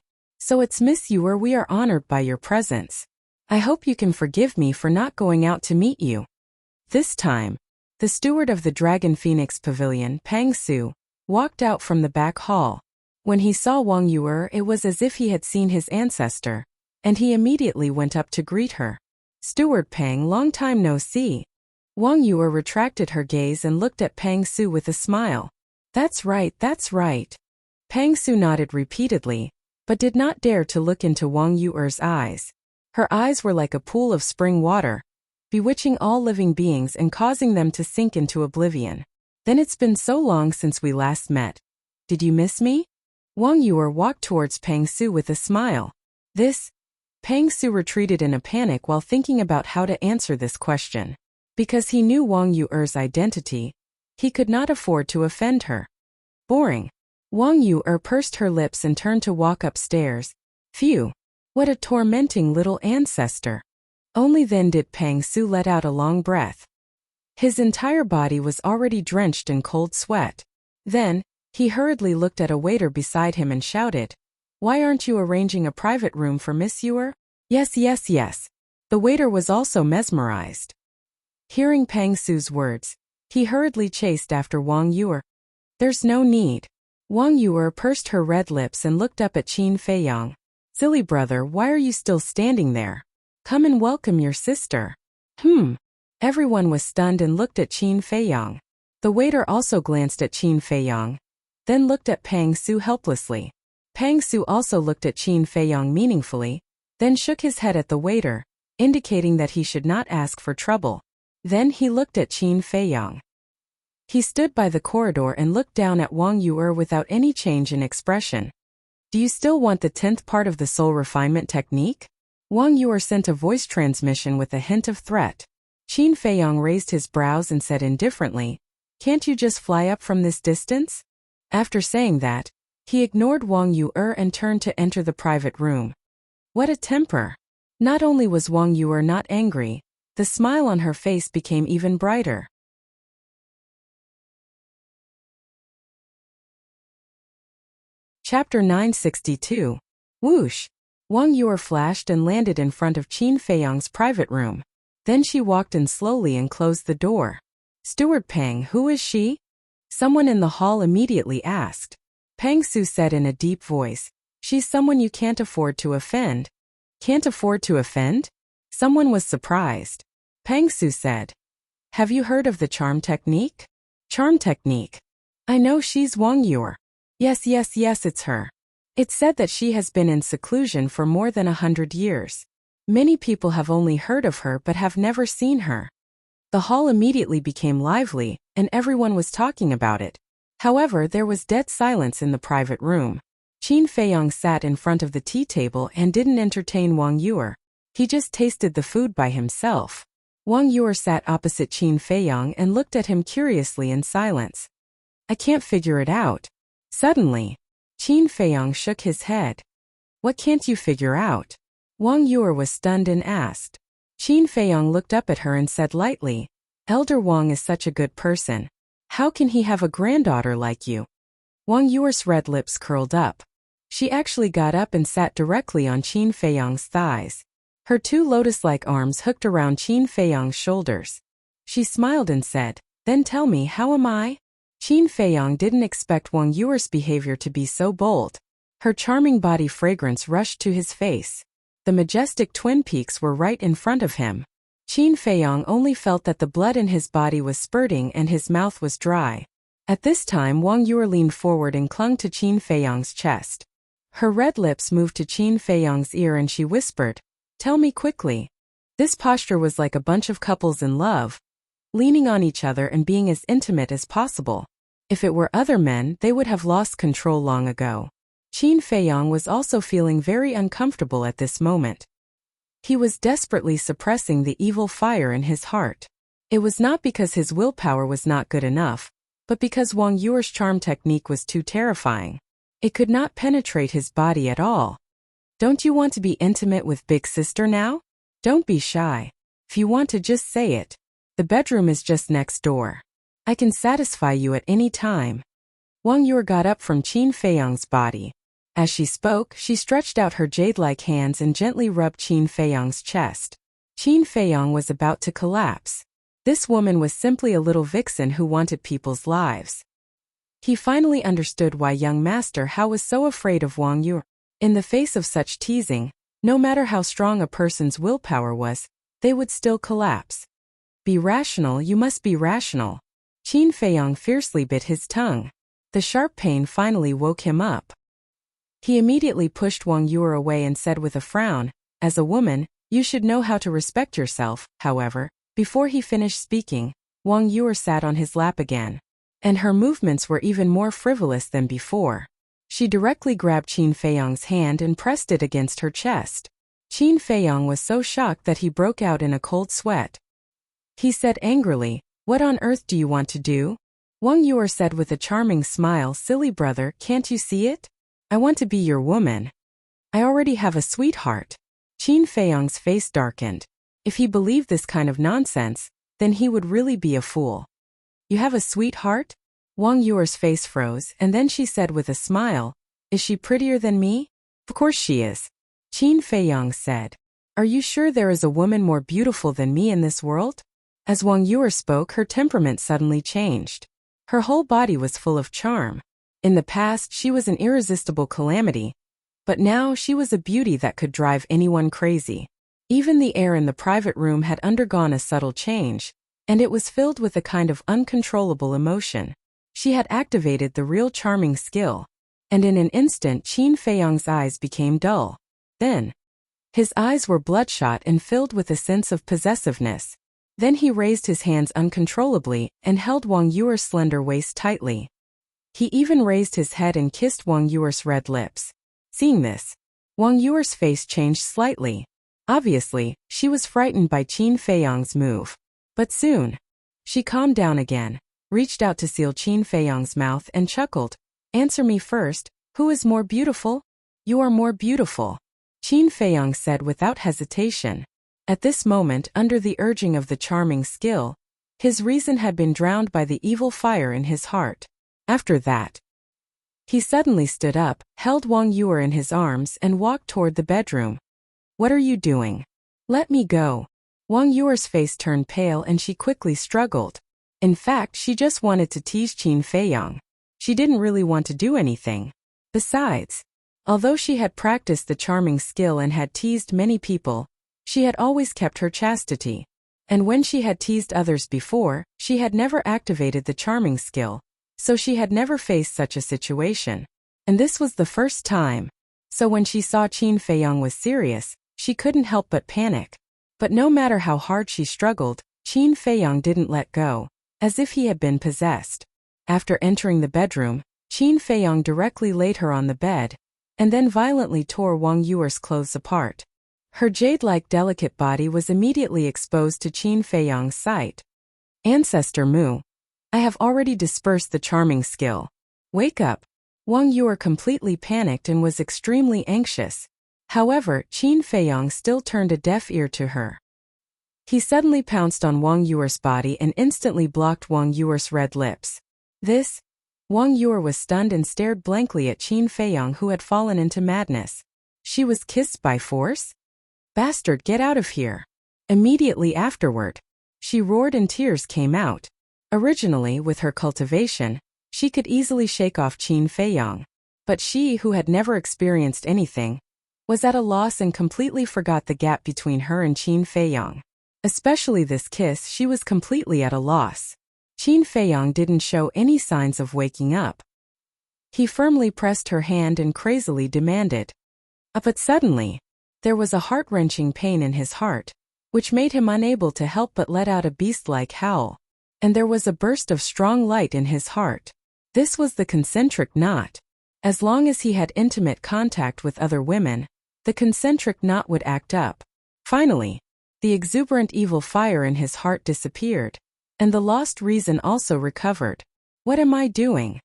So it's Miss Ewer, we are honored by your presence. I hope you can forgive me for not going out to meet you. This time, the steward of the Dragon Phoenix Pavilion, Pang Su, walked out from the back hall. When he saw Wang Ewer, it was as if he had seen his ancestor, and he immediately went up to greet her. Steward Pang, long time no see. Wang Ewer retracted her gaze and looked at Pang Su with a smile. That's right, that's right. Pang Su nodded repeatedly, but did not dare to look into Wang Ewer's eyes. Her eyes were like a pool of spring water, bewitching all living beings and causing them to sink into oblivion. Then it's been so long since we last met. Did you miss me? Wang Ewer walked towards Pang Su with a smile. Pang Su retreated in a panic while thinking about how to answer this question. Because he knew Wang Ewer's identity, he could not afford to offend her. Boring. Wang Ewer pursed her lips and turned to walk upstairs. Phew. What a tormenting little ancestor. Only then did Pang Su let out a long breath. His entire body was already drenched in cold sweat. Then, he hurriedly looked at a waiter beside him and shouted, "Why aren't you arranging a private room for Miss Ewer?" Yes, yes, yes. The waiter was also mesmerized. Hearing Pang Su's words, he hurriedly chased after Wang Ewer. There's no need. Wang Ewer pursed her red lips and looked up at Qin Feiyang. Silly brother, why are you still standing there? Come and welcome your sister. Everyone was stunned and looked at Qin Feiyang. The waiter also glanced at Qin Feiyang, then looked at Pang Su helplessly. Pang Su also looked at Qin Feiyang meaningfully, then shook his head at the waiter, indicating that he should not ask for trouble. Then he looked at Qin Feiyang. He stood by the corridor and looked down at Wang Ewer without any change in expression. Do you still want the 10th part of the soul refinement technique? Wang Ewer sent a voice transmission with a hint of threat. Qin Feiyang raised his brows and said indifferently, "Can't you just fly up from this distance?" After saying that, he ignored Wang Ewer and turned to enter the private room. What a temper! Not only was Wang Ewer not angry, the smile on her face became even brighter. Chapter 962. Whoosh! Wang Ewer flashed and landed in front of Qin Feiyang's private room. Then she walked in slowly and closed the door. Steward Pang, who is she? Someone in the hall immediately asked. Pang Su said in a deep voice, "She's someone you can't afford to offend." Can't afford to offend? Someone was surprised. Pang Su said, "Have you heard of the charm technique?" Charm technique. I know she's Wang Ewer. Yes, yes, yes, it's her. It's said that she has been in seclusion for more than 100 years. Many people have only heard of her but have never seen her. The hall immediately became lively, and everyone was talking about it. However, there was dead silence in the private room. Qin Feiyang sat in front of the tea table and didn't entertain Wang Ewer. He just tasted the food by himself. Wang Ewer sat opposite Qin Feiyang and looked at him curiously in silence. I can't figure it out. Suddenly, Qin Feiyang shook his head. What can't you figure out? Wang Ewer was stunned and asked. Qin Feiyang looked up at her and said lightly, Elder Wang is such a good person. How can he have a granddaughter like you? Wang Ewer's red lips curled up. She actually got up and sat directly on Qin Feiyang's thighs. Her two lotus-like arms hooked around Qin Feiyang's shoulders. She smiled and said, Then tell me, how am I? Qin Feiyang didn't expect Wang Ewer's behavior to be so bold. Her charming body fragrance rushed to his face. The majestic twin peaks were right in front of him. Qin Feiyang only felt that the blood in his body was spurting and his mouth was dry. At this time Wang Ewer leaned forward and clung to Qin Feiyang's chest. Her red lips moved to Qin Feiyang's ear and she whispered, Tell me quickly. This posture was like a bunch of couples in love, leaning on each other and being as intimate as possible. If it were other men, they would have lost control long ago. Qin Feiyang was also feeling very uncomfortable at this moment. He was desperately suppressing the evil fire in his heart. It was not because his willpower was not good enough, but because Wang Ewer's charm technique was too terrifying. It could not penetrate his body at all. Don't you want to be intimate with Big Sister now? Don't be shy. If you want to, just say it. The bedroom is just next door. I can satisfy you at any time. Wang Ewer got up from Qin Feiyang's body. As she spoke, she stretched out her jade-like hands and gently rubbed Qin Feiyang's chest. Qin Feiyang was about to collapse. This woman was simply a little vixen who wanted people's lives. He finally understood why young Master Hao was so afraid of Wang Yu. In the face of such teasing, no matter how strong a person's willpower was, they would still collapse. Be rational, you must be rational. Qin Feiyang fiercely bit his tongue. The sharp pain finally woke him up. He immediately pushed Wang Yu away and said with a frown, "As a woman, you should know how to respect yourself." However, before he finished speaking, Wang Yu sat on his lap again. And her movements were even more frivolous than before. She directly grabbed Qin Feiyang's hand and pressed it against her chest. Qin Feiyang was so shocked that he broke out in a cold sweat. He said angrily, "What on earth do you want to do?" Wang Yu said with a charming smile, "Silly brother, can't you see it? I want to be your woman. I already have a sweetheart." Qin Feiyang's face darkened. If he believed this kind of nonsense, then he would really be a fool. "You have a sweetheart?" Wang Yu's face froze, and then she said with a smile, "Is she prettier than me?" "Of course she is." Qin Feiyang said. "Are you sure there is a woman more beautiful than me in this world?" As Wang Yu spoke, her temperament suddenly changed. Her whole body was full of charm. In the past, she was an irresistible calamity, but now she was a beauty that could drive anyone crazy. Even the air in the private room had undergone a subtle change, and it was filled with a kind of uncontrollable emotion. She had activated the real charming skill, and in an instant Qin Feiyang's eyes became dull. Then, his eyes were bloodshot and filled with a sense of possessiveness. Then he raised his hands uncontrollably and held Wang Yu's slender waist tightly. He even raised his head and kissed Wang Yu's red lips. Seeing this, Wang Yu's face changed slightly. Obviously, she was frightened by Qin Feiyang's move. But soon, she calmed down again, reached out to seal Qin Feiyang's mouth and chuckled. "Answer me first, who is more beautiful?" "You are more beautiful," Qin Feiyang said without hesitation. At this moment, under the urging of the charming skill, his reason had been drowned by the evil fire in his heart. After that, he suddenly stood up, held Wang Yu in his arms and walked toward the bedroom. "What are you doing? Let me go." Wang Yu's face turned pale and she quickly struggled. In fact, she just wanted to tease Qin Feiyang. She didn't really want to do anything. Besides, although she had practiced the charming skill and had teased many people, she had always kept her chastity. And when she had teased others before, she had never activated the charming skill, so she had never faced such a situation. And this was the first time. So when she saw Qin Feiyang was serious, she couldn't help but panic. But no matter how hard she struggled, Qin Feiyang didn't let go, as if he had been possessed. After entering the bedroom, Qin Feiyang directly laid her on the bed, and then violently tore Wang Yu's clothes apart. Her jade-like delicate body was immediately exposed to Qin Feiyang's sight. "Ancestor Mu, I have already dispersed the charming skill. Wake up." Wang Yu completely panicked and was extremely anxious. However, Qin Feiyang still turned a deaf ear to her. He suddenly pounced on Wang Yu's body and instantly blocked Wang Yu's red lips. Wang Yu was stunned and stared blankly at Qin Feiyang, who had fallen into madness. She was kissed by force? "Bastard, get out of here." Immediately afterward, she roared and tears came out. Originally, with her cultivation, she could easily shake off Qin Feiyang. But she, who had never experienced anything, was at a loss and completely forgot the gap between her and Qin Feiyang. Especially this kiss, she was completely at a loss. Qin Feiyang didn't show any signs of waking up. He firmly pressed her hand and crazily demanded. But suddenly, there was a heart-wrenching pain in his heart, which made him unable to help but let out a beast-like howl. And there was a burst of strong light in his heart. This was the concentric knot. As long as he had intimate contact with other women, the concentric knot would act up. Finally, the exuberant evil fire in his heart disappeared, and the lost reason also recovered. "What am I doing?"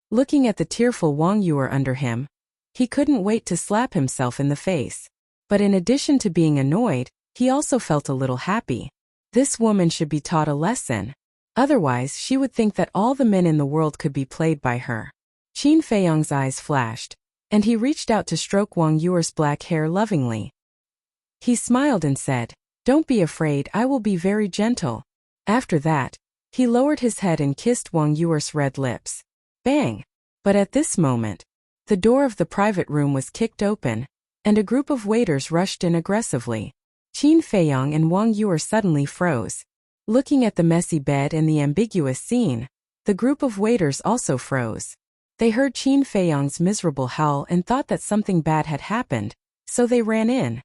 Looking at the tearful Wang Yu under him, he couldn't wait to slap himself in the face. But in addition to being annoyed, he also felt a little happy. This woman should be taught a lesson. Otherwise, she would think that all the men in the world could be played by her. Qin Feiyang's eyes flashed, and he reached out to stroke Wang Yuer's black hair lovingly. He smiled and said, "Don't be afraid, I will be very gentle." After that, he lowered his head and kissed Wang Yuer's red lips. Bang! But at this moment, the door of the private room was kicked open, and a group of waiters rushed in aggressively. Qin Feiyang and Wang Yuer suddenly froze. Looking at the messy bed and the ambiguous scene, the group of waiters also froze. They heard Qin Feiyang's miserable howl and thought that something bad had happened, so they ran in.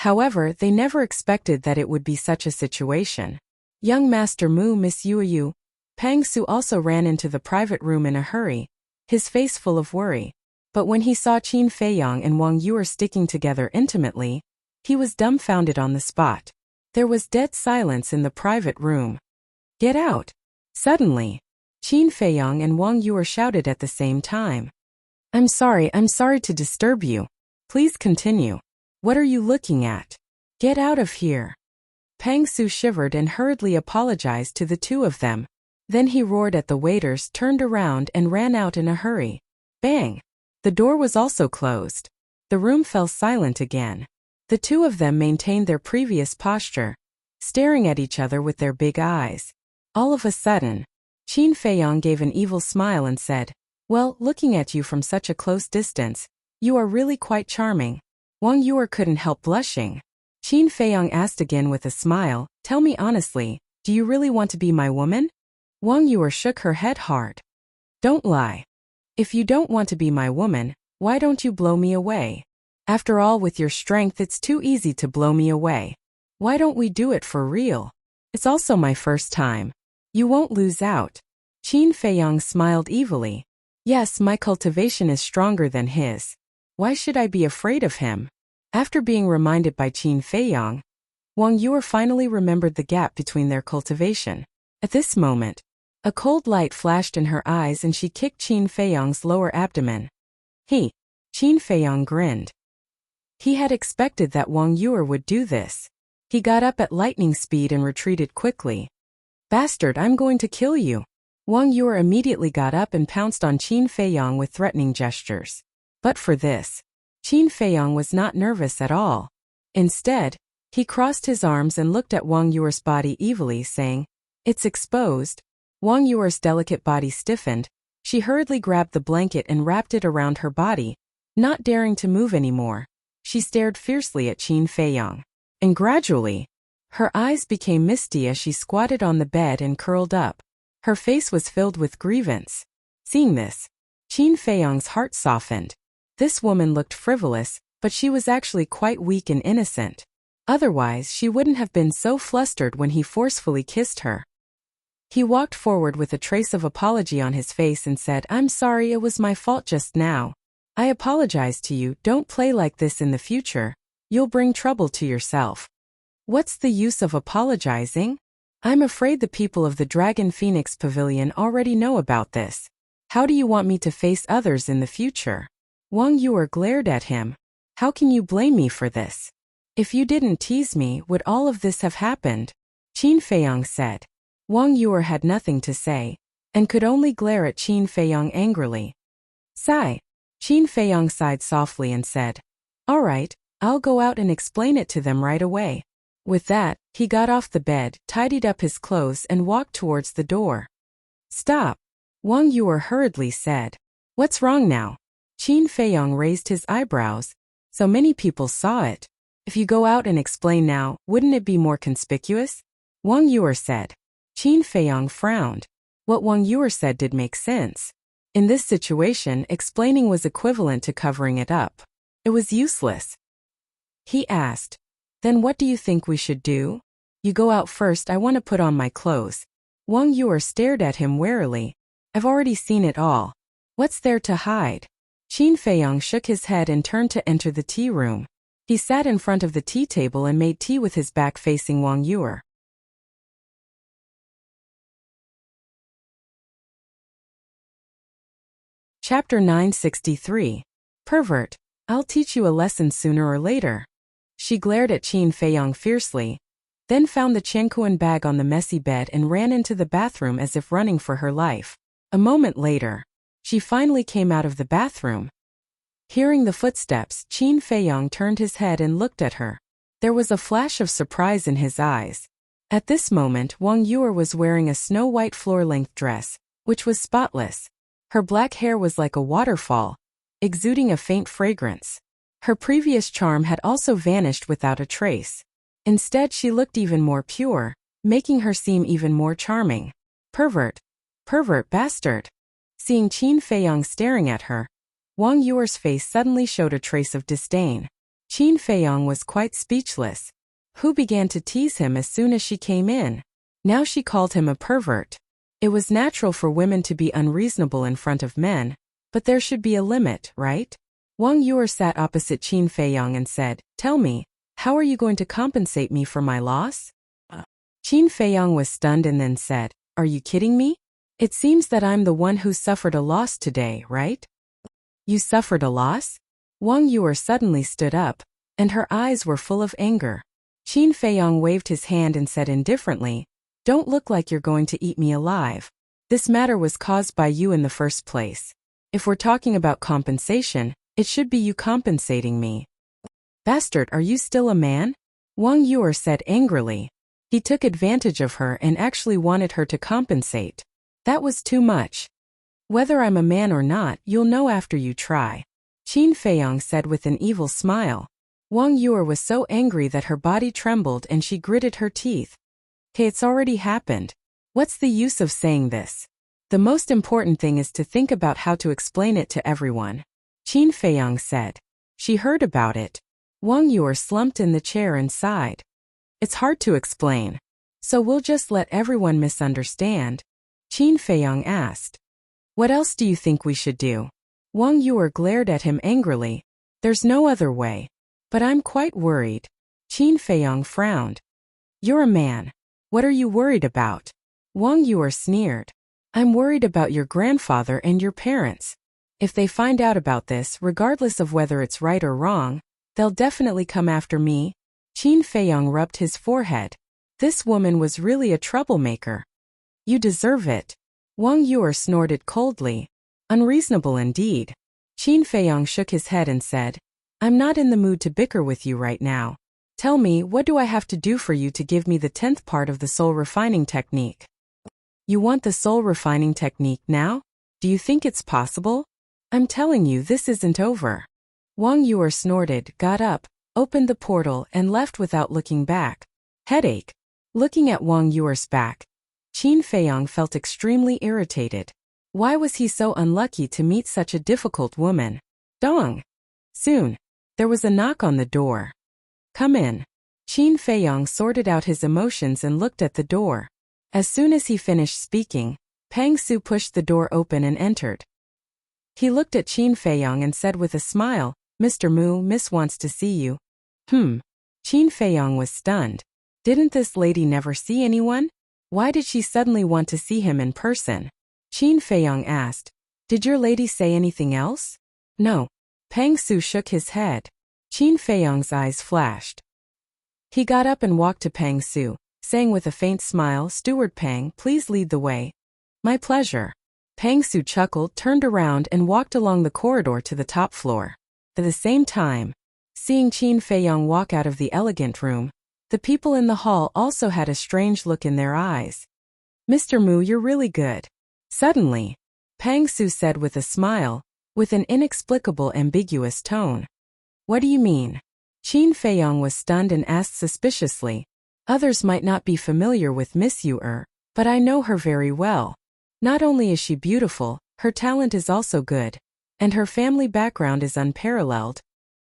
However, they never expected that it would be such a situation. Young Master Mu Miss Yuyu, Pang Su also ran into the private room in a hurry, his face full of worry. But when he saw Qin Feiyang and Wang Yuer sticking together intimately, he was dumbfounded on the spot. There was dead silence in the private room. "Get out!" Suddenly, Qin Feiyang and Wang Yuer shouted at the same time. I'm sorry to disturb you. Please continue. What are you looking at? Get out of here." Pang Su shivered and hurriedly apologized to the two of them. Then he roared at the waiters, turned around and ran out in a hurry. Bang! The door was also closed. The room fell silent again. The two of them maintained their previous posture, staring at each other with their big eyes. All of a sudden, Qin Feiyang gave an evil smile and said, "Well, looking at you from such a close distance, you are really quite charming." Wang Yuer couldn't help blushing. Qin Feiyang asked again with a smile, "Tell me honestly, do you really want to be my woman?" Wang Yuer shook her head hard. "Don't lie. If you don't want to be my woman, why don't you blow me away? After all, with your strength it's too easy to blow me away. Why don't we do it for real? It's also my first time. You won't lose out." Qin Feiyang smiled evilly. "Yes, my cultivation is stronger than his. Why should I be afraid of him?" After being reminded by Qin Feiyang, Wang Yuer finally remembered the gap between their cultivation. At this moment, a cold light flashed in her eyes and she kicked Qin Feiyang's lower abdomen. Qin Feiyang grinned. He had expected that Wang Yuer would do this. He got up at lightning speed and retreated quickly. "Bastard, I'm going to kill you." Wang Yuer immediately got up and pounced on Qin Feiyang with threatening gestures. But for this, Qin Feiyang was not nervous at all. Instead, he crossed his arms and looked at Wang Yuer's body evilly, saying, "It's exposed." Wang Yuer's delicate body stiffened. She hurriedly grabbed the blanket and wrapped it around her body, not daring to move anymore. She stared fiercely at Qin Feiyang. And gradually, her eyes became misty as she squatted on the bed and curled up. Her face was filled with grievance. Seeing this, Qin Feiyang's heart softened. This woman looked frivolous, but she was actually quite weak and innocent. Otherwise, she wouldn't have been so flustered when he forcefully kissed her. He walked forward with a trace of apology on his face and said, "I'm sorry, it was my fault just now. I apologize to you. Don't play like this in the future. You'll bring trouble to yourself." "What's the use of apologizing? I'm afraid the people of the Dragon Phoenix Pavilion already know about this. How do you want me to face others in the future?" Wang Yuer glared at him. "How can you blame me for this? If you didn't tease me, would all of this have happened?" Qin Feiyang said. Wang Yuer had nothing to say, and could only glare at Qin Feiyang angrily. Sigh. Qin Feiyang sighed softly and said, "All right, I'll go out and explain it to them right away." With that, he got off the bed, tidied up his clothes and walked towards the door. "Stop," Wang Yuer hurriedly said. "What's wrong now?" Qin Feiyang raised his eyebrows. "So many people saw it. If you go out and explain now, wouldn't it be more conspicuous?" Wang Yuer said. Qin Feiyang frowned. What Wang Yuer said did make sense. In this situation, explaining was equivalent to covering it up. It was useless. He asked, "Then what do you think we should do?" "You go out first, I want to put on my clothes." Wang Yuer stared at him warily. "I've already seen it all. What's there to hide?" Qin Feiyang shook his head and turned to enter the tea room. He sat in front of the tea table and made tea with his back facing Wang Yuer. Chapter 963. Pervert. I'll teach you a lesson sooner or later. She glared at Qin Feiyang fiercely, then found the Qianquan bag on the messy bed and ran into the bathroom as if running for her life. A moment later, she finally came out of the bathroom. Hearing the footsteps, Qin Feiyong turned his head and looked at her. There was a flash of surprise in his eyes. At this moment, Wang Yuer was wearing a snow-white floor-length dress, which was spotless. Her black hair was like a waterfall, exuding a faint fragrance. Her previous charm had also vanished without a trace. Instead, she looked even more pure, making her seem even more charming. Pervert. Pervert bastard. Seeing Qin Feiyong staring at her, Wang Yuer's face suddenly showed a trace of disdain. Qin Feiyong was quite speechless. Who began to tease him as soon as she came in? Now she called him a pervert. It was natural for women to be unreasonable in front of men, but there should be a limit, right? Wang Yuer sat opposite Qin Feiyong and said, "Tell me, how are you going to compensate me for my loss?" Qin Feiyong was stunned and then said, "Are you kidding me? It seems that I'm the one who suffered a loss today, right?" "You suffered a loss?" Wang Yuer suddenly stood up, and her eyes were full of anger. Qin Feiyong waved his hand and said indifferently, "Don't look like you're going to eat me alive. This matter was caused by you in the first place. If we're talking about compensation, it should be you compensating me." "Bastard, are you still a man?" Wang Yuer said angrily. He took advantage of her and actually wanted her to compensate. That was too much. "Whether I'm a man or not, you'll know after you try," Qin Feiyong said with an evil smile. Wang Yuer was so angry that her body trembled and she gritted her teeth. "Hey, it's already happened. What's the use of saying this? The most important thing is to think about how to explain it to everyone," Qin Feiyong said. She heard about it. Wang Yuer slumped in the chair and sighed. "It's hard to explain. So we'll just let everyone misunderstand?" Qin Feiyong asked. "What else do you think we should do?" Wang Yuer glared at him angrily. "There's no other way. But I'm quite worried." Qin Feiyong frowned. "You're a man. What are you worried about?" Wang Yuer sneered. "I'm worried about your grandfather and your parents. If they find out about this, regardless of whether it's right or wrong, they'll definitely come after me." Qin Feiyong rubbed his forehead. This woman was really a troublemaker. "You deserve it." Wang Yuer snorted coldly. "Unreasonable indeed." Qin Feiyong shook his head and said, "I'm not in the mood to bicker with you right now. Tell me, what do I have to do for you to give me the 10th part of the soul refining technique?" "You want the soul refining technique now? Do you think it's possible? I'm telling you, this isn't over." Wang Yuer snorted, got up, opened the portal and left without looking back. Headache. Looking at Wang Yuer's back, Qin Feiyong felt extremely irritated. Why was he so unlucky to meet such a difficult woman? Dong! Soon, there was a knock on the door. "Come in." Qin Feiyong sorted out his emotions and looked at the door. As soon as he finished speaking, Pang Su pushed the door open and entered. He looked at Qin Feiyong and said with a smile, "Mr. Mu, Miss wants to see you." Qin Feiyong was stunned. Didn't this lady never see anyone? Why did she suddenly want to see him in person? Qin Feiyong asked, "Did your lady say anything else?" "No." Pang Su shook his head. Qin Feiyong's eyes flashed. He got up and walked to Pang Su, saying with a faint smile, "Steward Pang, please lead the way." "My pleasure." Pang Su chuckled, turned around and walked along the corridor to the top floor. At the same time, seeing Qin Feiyong walk out of the elegant room, the people in the hall also had a strange look in their eyes. "Mr. Mu, you're really good." Suddenly, Pang Su said with a smile, with an inexplicable ambiguous tone. "What do you mean?" Qin Feiyong was stunned and asked suspiciously. "Others might not be familiar with Miss Yuer, but I know her very well. Not only is she beautiful, her talent is also good, and her family background is unparalleled.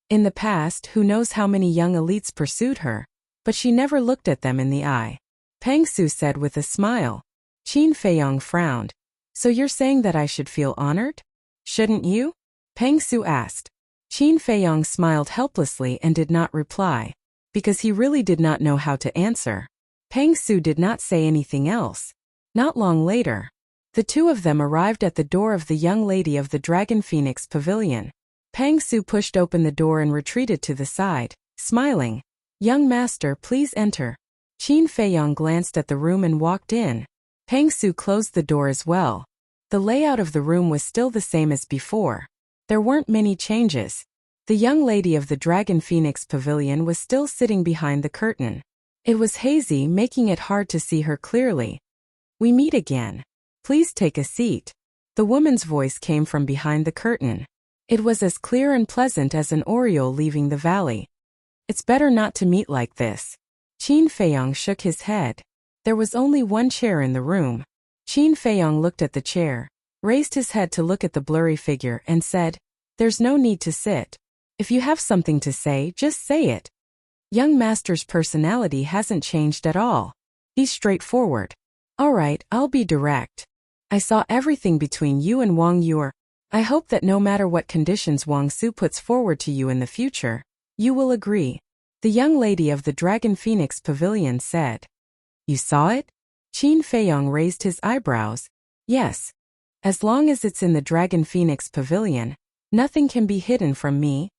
In the past, who knows how many young elites pursued her, but she never looked at them in the eye." Pang Su said with a smile. Qin Feiyong frowned. "So you're saying that I should feel honored? Shouldn't you?" Pang Su asked. Qin Feiyong smiled helplessly and did not reply, because he really did not know how to answer. Pang Su did not say anything else. Not long later, the two of them arrived at the door of the young lady of the Dragon Phoenix Pavilion. Pang Su pushed open the door and retreated to the side, smiling. "Young master, please enter." Qin Feiyong glanced at the room and walked in. Pang Su closed the door as well. The layout of the room was still the same as before. There weren't many changes. The young lady of the Dragon Phoenix Pavilion was still sitting behind the curtain. It was hazy, making it hard to see her clearly. "We meet again. Please take a seat." The woman's voice came from behind the curtain. It was as clear and pleasant as an oriole leaving the valley. "It's better not to meet like this." Qin Feiyong shook his head. There was only one chair in the room. Qin Feiyong looked at the chair, raised his head to look at the blurry figure, and said, "There's no need to sit. If you have something to say, just say it." Young master's personality hasn't changed at all. He's straightforward. "All right, I'll be direct. I saw everything between you and Wang Yuer. I hope that no matter what conditions Wang Su puts forward to you in the future, you will agree." The young lady of the Dragon Phoenix Pavilion said. "You saw it?" Qin Feiyong raised his eyebrows. "Yes. As long as it's in the Dragon Phoenix Pavilion, nothing can be hidden from me.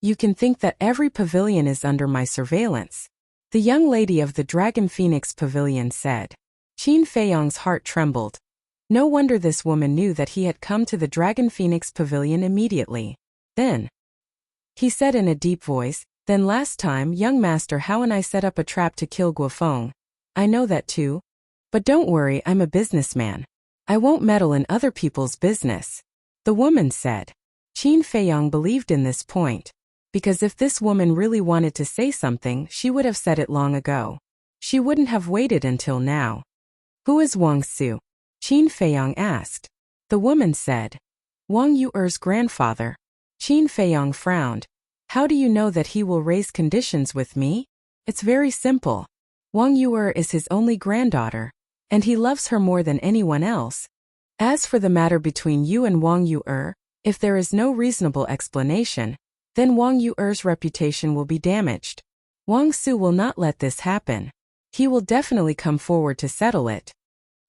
You can think that every pavilion is under my surveillance." The young lady of the Dragon Phoenix Pavilion said. Qin Feiyong's heart trembled. No wonder this woman knew that he had come to the Dragon Phoenix Pavilion immediately. "Then," he said in a deep voice, "then last time young master Hao and I set up a trap to kill Guofeng. I know that too. But don't worry, I'm a businessman. I won't meddle in other people's business." The woman said. Qin Feiyong believed in this point. Because if this woman really wanted to say something, she would have said it long ago. She wouldn't have waited until now. "Who is Wang Su?" Qin Feiyong asked. The woman said, "Wang Yuer's grandfather." Qin Feiyong frowned. "How do you know that he will raise conditions with me?" "It's very simple. Wang Yuer is his only granddaughter, and he loves her more than anyone else. As for the matter between you and Wang Yuer, if there is no reasonable explanation, then Wang Yuer's reputation will be damaged. Wang Su will not let this happen. He will definitely come forward to settle it."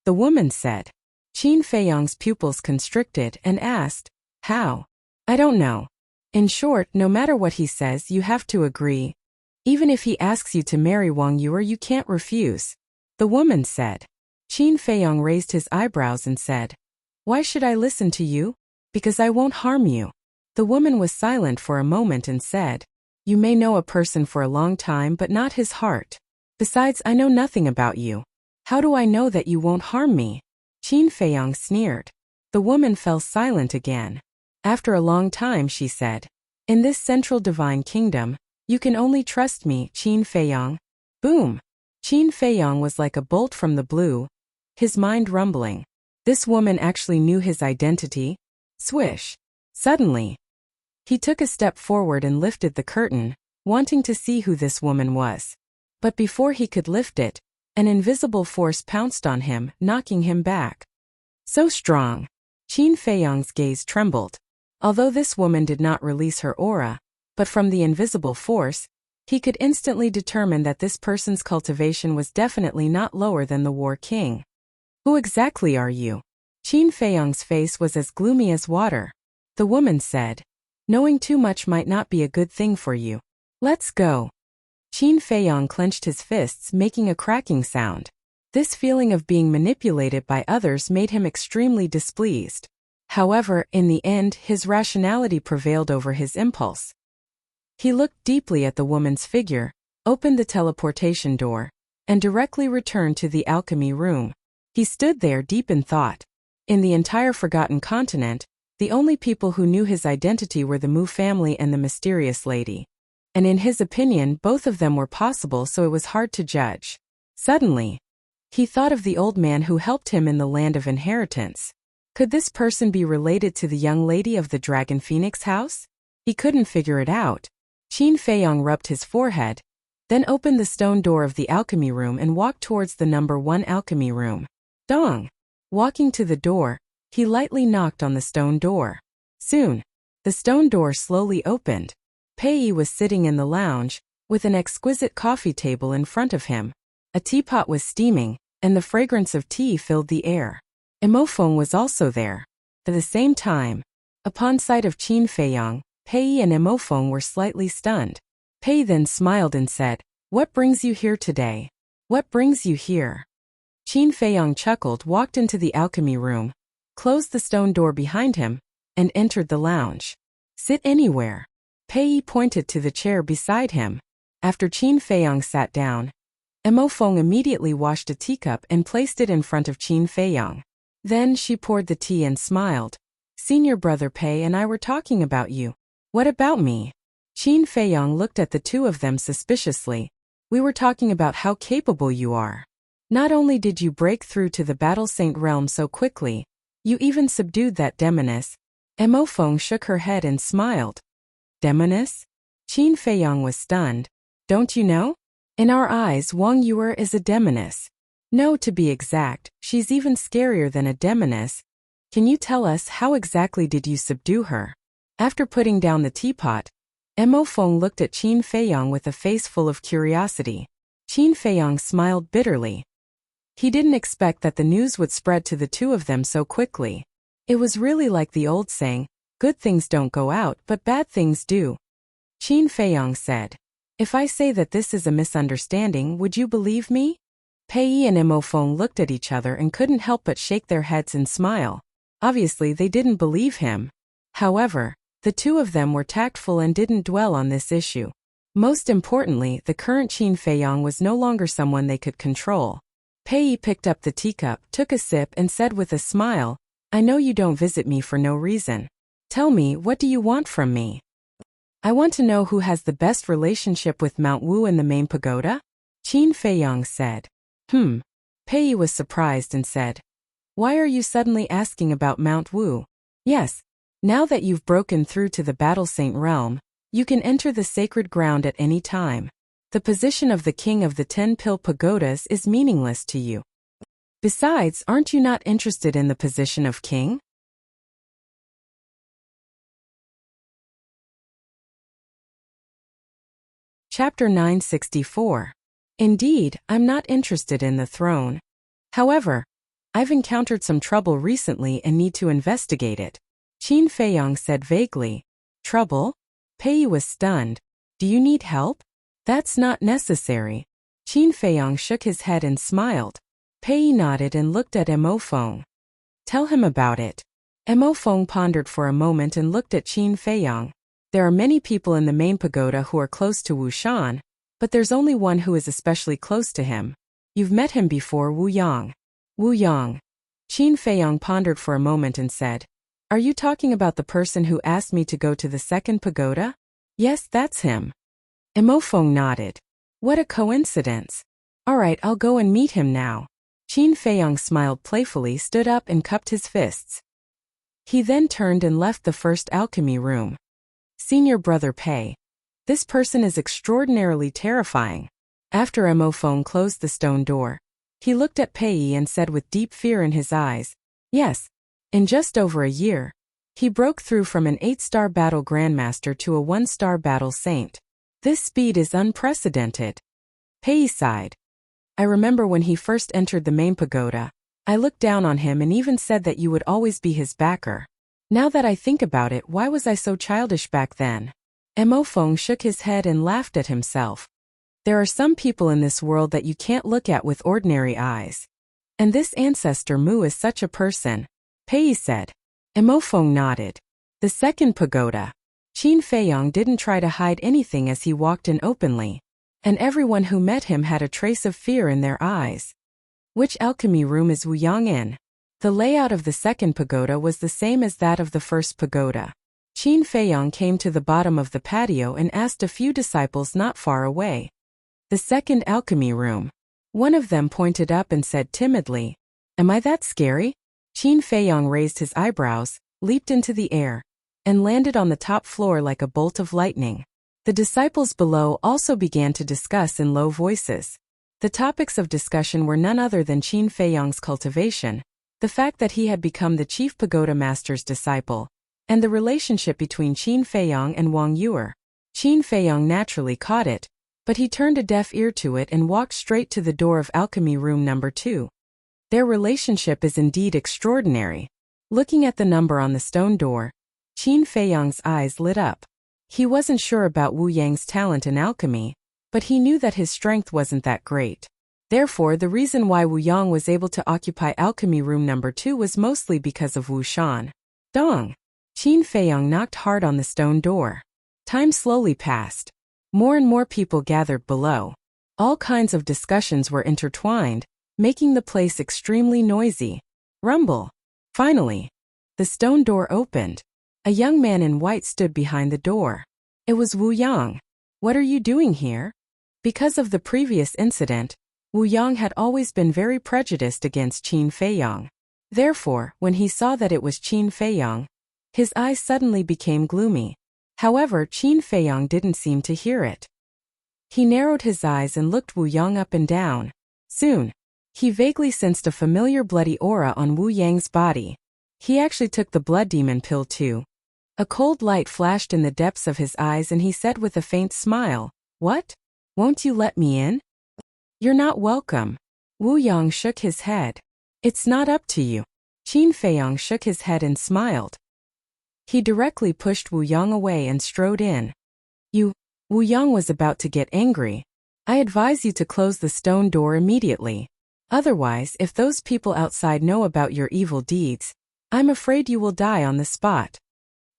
The woman said. Qin Feiyong's pupils constricted and asked, "How?" "I don't know. In short, no matter what he says, you have to agree. Even if he asks you to marry Wang Yuer, you can't refuse." The woman said. Qin Feiyong raised his eyebrows and said, "Why should I listen to you? Because I won't harm you." The woman was silent for a moment and said, "You may know a person for a long time but not his heart. Besides, I know nothing about you. How do I know that you won't harm me?" Qin Feiyong sneered. The woman fell silent again. After a long time she said, "In this central divine kingdom, you can only trust me, Qin Feiyong." Boom! Qin Feiyong was like a bolt from the blue, his mind rumbling. This woman actually knew his identity? Swish! Suddenly, he took a step forward and lifted the curtain, wanting to see who this woman was. But before he could lift it, an invisible force pounced on him, knocking him back. So strong! Qin Feiyong's gaze trembled. Although this woman did not release her aura, but from the invisible force, he could instantly determine that this person's cultivation was definitely not lower than the War King. "Who exactly are you?" Qin Feiyong's face was as gloomy as water. The woman said, "Knowing too much might not be a good thing for you. Let's go." Qin Feiyong clenched his fists, making a cracking sound. This feeling of being manipulated by others made him extremely displeased. However, in the end, his rationality prevailed over his impulse. He looked deeply at the woman's figure, opened the teleportation door, and directly returned to the alchemy room. He stood there deep in thought. In the entire Forgotten Continent, the only people who knew his identity were the Mu family and the mysterious lady. And in his opinion, both of them were possible, so it was hard to judge. Suddenly, he thought of the old man who helped him in the land of inheritance. Could this person be related to the young lady of the Dragon Phoenix house? He couldn't figure it out. Qin Feiyong rubbed his forehead, then opened the stone door of the alchemy room and walked towards the number 1 alchemy room. Dong! Walking to the door, he lightly knocked on the stone door. Soon, the stone door slowly opened. Pei was sitting in the lounge, with an exquisite coffee table in front of him. A teapot was steaming, and the fragrance of tea filled the air. Emofeng was also there. At the same time, upon sight of Qin Feiyong, Pei and Emofeng were slightly stunned. Pei then smiled and said, "What brings you here today? What brings you here?" Qin Feiyong chuckled, walked into the alchemy room, closed the stone door behind him, and entered the lounge. Sit anywhere. Pei pointed to the chair beside him. After Qin Feiyang sat down, Mo Feng immediately washed a teacup and placed it in front of Qin Feiyang. Then she poured the tea and smiled. Senior brother Pei and I were talking about you. What about me? Qin Feiyang looked at the two of them suspiciously. We were talking about how capable you are. Not only did you break through to the Battle Saint realm so quickly, you even subdued that demoness. Mo Feng shook her head and smiled. Demoness? Qin Feiyang was stunned. Don't you know? In our eyes, Wang Yue is a demoness. No, to be exact, she's even scarier than a demoness. Can you tell us how exactly did you subdue her? After putting down the teapot, Mo Feng looked at Qin Feiyang with a face full of curiosity. Qin Feiyang smiled bitterly. He didn't expect that the news would spread to the two of them so quickly. It was really like the old saying, good things don't go out but bad things do. Qin Feiyang said, if I say that this is a misunderstanding, would you believe me? Pei and Mo Feng looked at each other and couldn't help but shake their heads and smile. Obviously they didn't believe him. However, the two of them were tactful and didn't dwell on this issue. Most importantly, the current Qin Feiyang was no longer someone they could control. Pei picked up the teacup, took a sip and said with a smile, I know you don't visit me for no reason. Tell me, what do you want from me? I want to know who has the best relationship with Mount Wu in the main pagoda? Qin Feiyang said. Pei was surprised and said, why are you suddenly asking about Mount Wu? Yes, now that you've broken through to the Battle Saint realm, you can enter the sacred ground at any time. The position of the king of the 10 pill pagodas is meaningless to you. Besides, aren't you not interested in the position of king? Chapter 964. Indeed, I'm not interested in the throne. However, I've encountered some trouble recently and need to investigate it. Qin Feiyang said vaguely. Trouble? Pei was stunned. Do you need help? That's not necessary. Qin Feiyang shook his head and smiled. Pei nodded and looked at Mo Feng. Tell him about it. Mo Feng pondered for a moment and looked at Qin Feiyang. There are many people in the main pagoda who are close to Wu Shan, but there's only one who is especially close to him. You've met him before, Wu Yang. Wu Yang. Qin Feiyang pondered for a moment and said, are you talking about the person who asked me to go to the second pagoda? Yes, that's him. Mo Feng nodded. What a coincidence. All right, I'll go and meet him now. Qin Feiyang smiled playfully, stood up and cupped his fists. He then turned and left the first alchemy room. Senior brother Pei. This person is extraordinarily terrifying. After Mo Feng closed the stone door, he looked at Pei and said with deep fear in his eyes, yes, in just over a year, he broke through from an 8-star battle grandmaster to a 1-star battle saint. This speed is unprecedented. Pei sighed. I remember when he first entered the main pagoda, I looked down on him and even said that you would always be his backer. Now that I think about it, why was I so childish back then? Mo Feng shook his head and laughed at himself. There are some people in this world that you can't look at with ordinary eyes. And this ancestor Mu is such a person. Pei said. Mo Feng nodded. The second pagoda. Qin Feiyang didn't try to hide anything as he walked in openly, and everyone who met him had a trace of fear in their eyes. Which alchemy room is Wu Yang in? The layout of the second pagoda was the same as that of the first pagoda. Qin Feiyang came to the bottom of the patio and asked a few disciples not far away. The second alchemy room. One of them pointed up and said timidly, am I that scary? Qin Feiyang raised his eyebrows, leaped into the air, and landed on the top floor like a bolt of lightning. The disciples below also began to discuss in low voices. The topics of discussion were none other than Qin Feiyang's cultivation, the fact that he had become the chief pagoda master's disciple, and the relationship between Qin Feiyang and Wang Yue. Qin Feiyang naturally caught it, but he turned a deaf ear to it and walked straight to the door of alchemy room number 2. Their relationship is indeed extraordinary. Looking at the number on the stone door, Qin Feiyang's eyes lit up. He wasn't sure about Wu Yang's talent in alchemy, but he knew that his strength wasn't that great. Therefore, the reason why Wu Yang was able to occupy alchemy room number 2 was mostly because of Wu Shan. Dong! Qin Feiyong knocked hard on the stone door. Time slowly passed. More and more people gathered below. All kinds of discussions were intertwined, making the place extremely noisy. Rumble. Finally, the stone door opened. A young man in white stood behind the door. It was Wu Yang. What are you doing here? Because of the previous incident, Wu Yang had always been very prejudiced against Qin Feiyong. Therefore, when he saw that it was Qin Feiyong, his eyes suddenly became gloomy. However, Qin Feiyong didn't seem to hear it. He narrowed his eyes and looked Wu Yang up and down. Soon, he vaguely sensed a familiar bloody aura on Wu Yang's body. He actually took the blood demon pill too. A cold light flashed in the depths of his eyes and he said with a faint smile, "What? Won't you let me in?" "You're not welcome." Wu Yang shook his head. "It's not up to you." Qin Feiyong shook his head and smiled. He directly pushed Wu Yang away and strode in. Wu Yang was about to get angry. "I advise you to close the stone door immediately. Otherwise, if those people outside know about your evil deeds, I'm afraid you will die on the spot."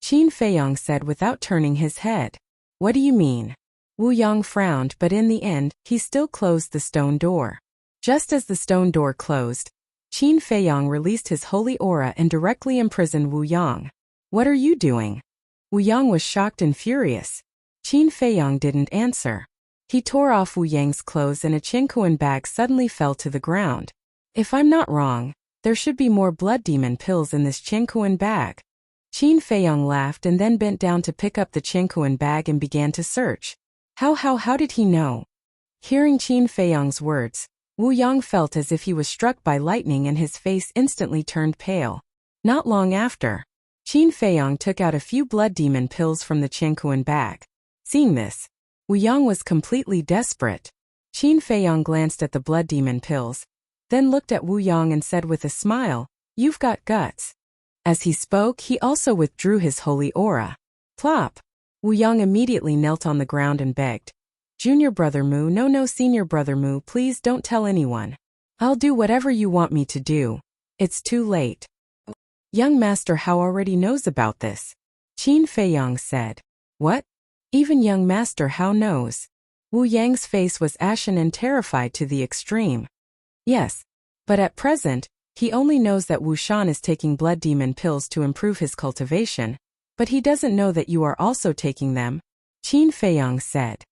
Qin Feiyong said without turning his head. "What do you mean?" Wu Yang frowned, but in the end, he still closed the stone door. Just as the stone door closed, Qin Feiyong released his holy aura and directly imprisoned Wu Yang. "What are you doing?" Wu Yang was shocked and furious. Qin Feiyong didn't answer. He tore off Wu Yang's clothes and a Qinkuan bag suddenly fell to the ground. "If I'm not wrong, there should be more blood demon pills in this Qinkuan bag." Qin Feiyong laughed and then bent down to pick up the Qinkuan bag and began to search. How did he know? Hearing Qin Feiyong's words, Wu Yang felt as if he was struck by lightning and his face instantly turned pale. Not long after, Qin Feiyong took out a few blood demon pills from the Qinkuan bag. Seeing this, Wu Yang was completely desperate. Qin Feiyong glanced at the blood demon pills, then looked at Wu Yang and said with a smile, "You've got guts." As he spoke, he also withdrew his holy aura. Plop! Wu Yang immediately knelt on the ground and begged, "Junior brother Mu, no senior brother Mu, please don't tell anyone. I'll do whatever you want me to do. It's too late." "Young Master Hao already knows about this," Qin Feiyong said. "What? Even young Master Hao knows?" Wu Yang's face was ashen and terrified to the extreme. "Yes, but at present, he only knows that Wu Shan is taking blood demon pills to improve his cultivation, but he doesn't know that you are also taking them," Qin Feiyong said.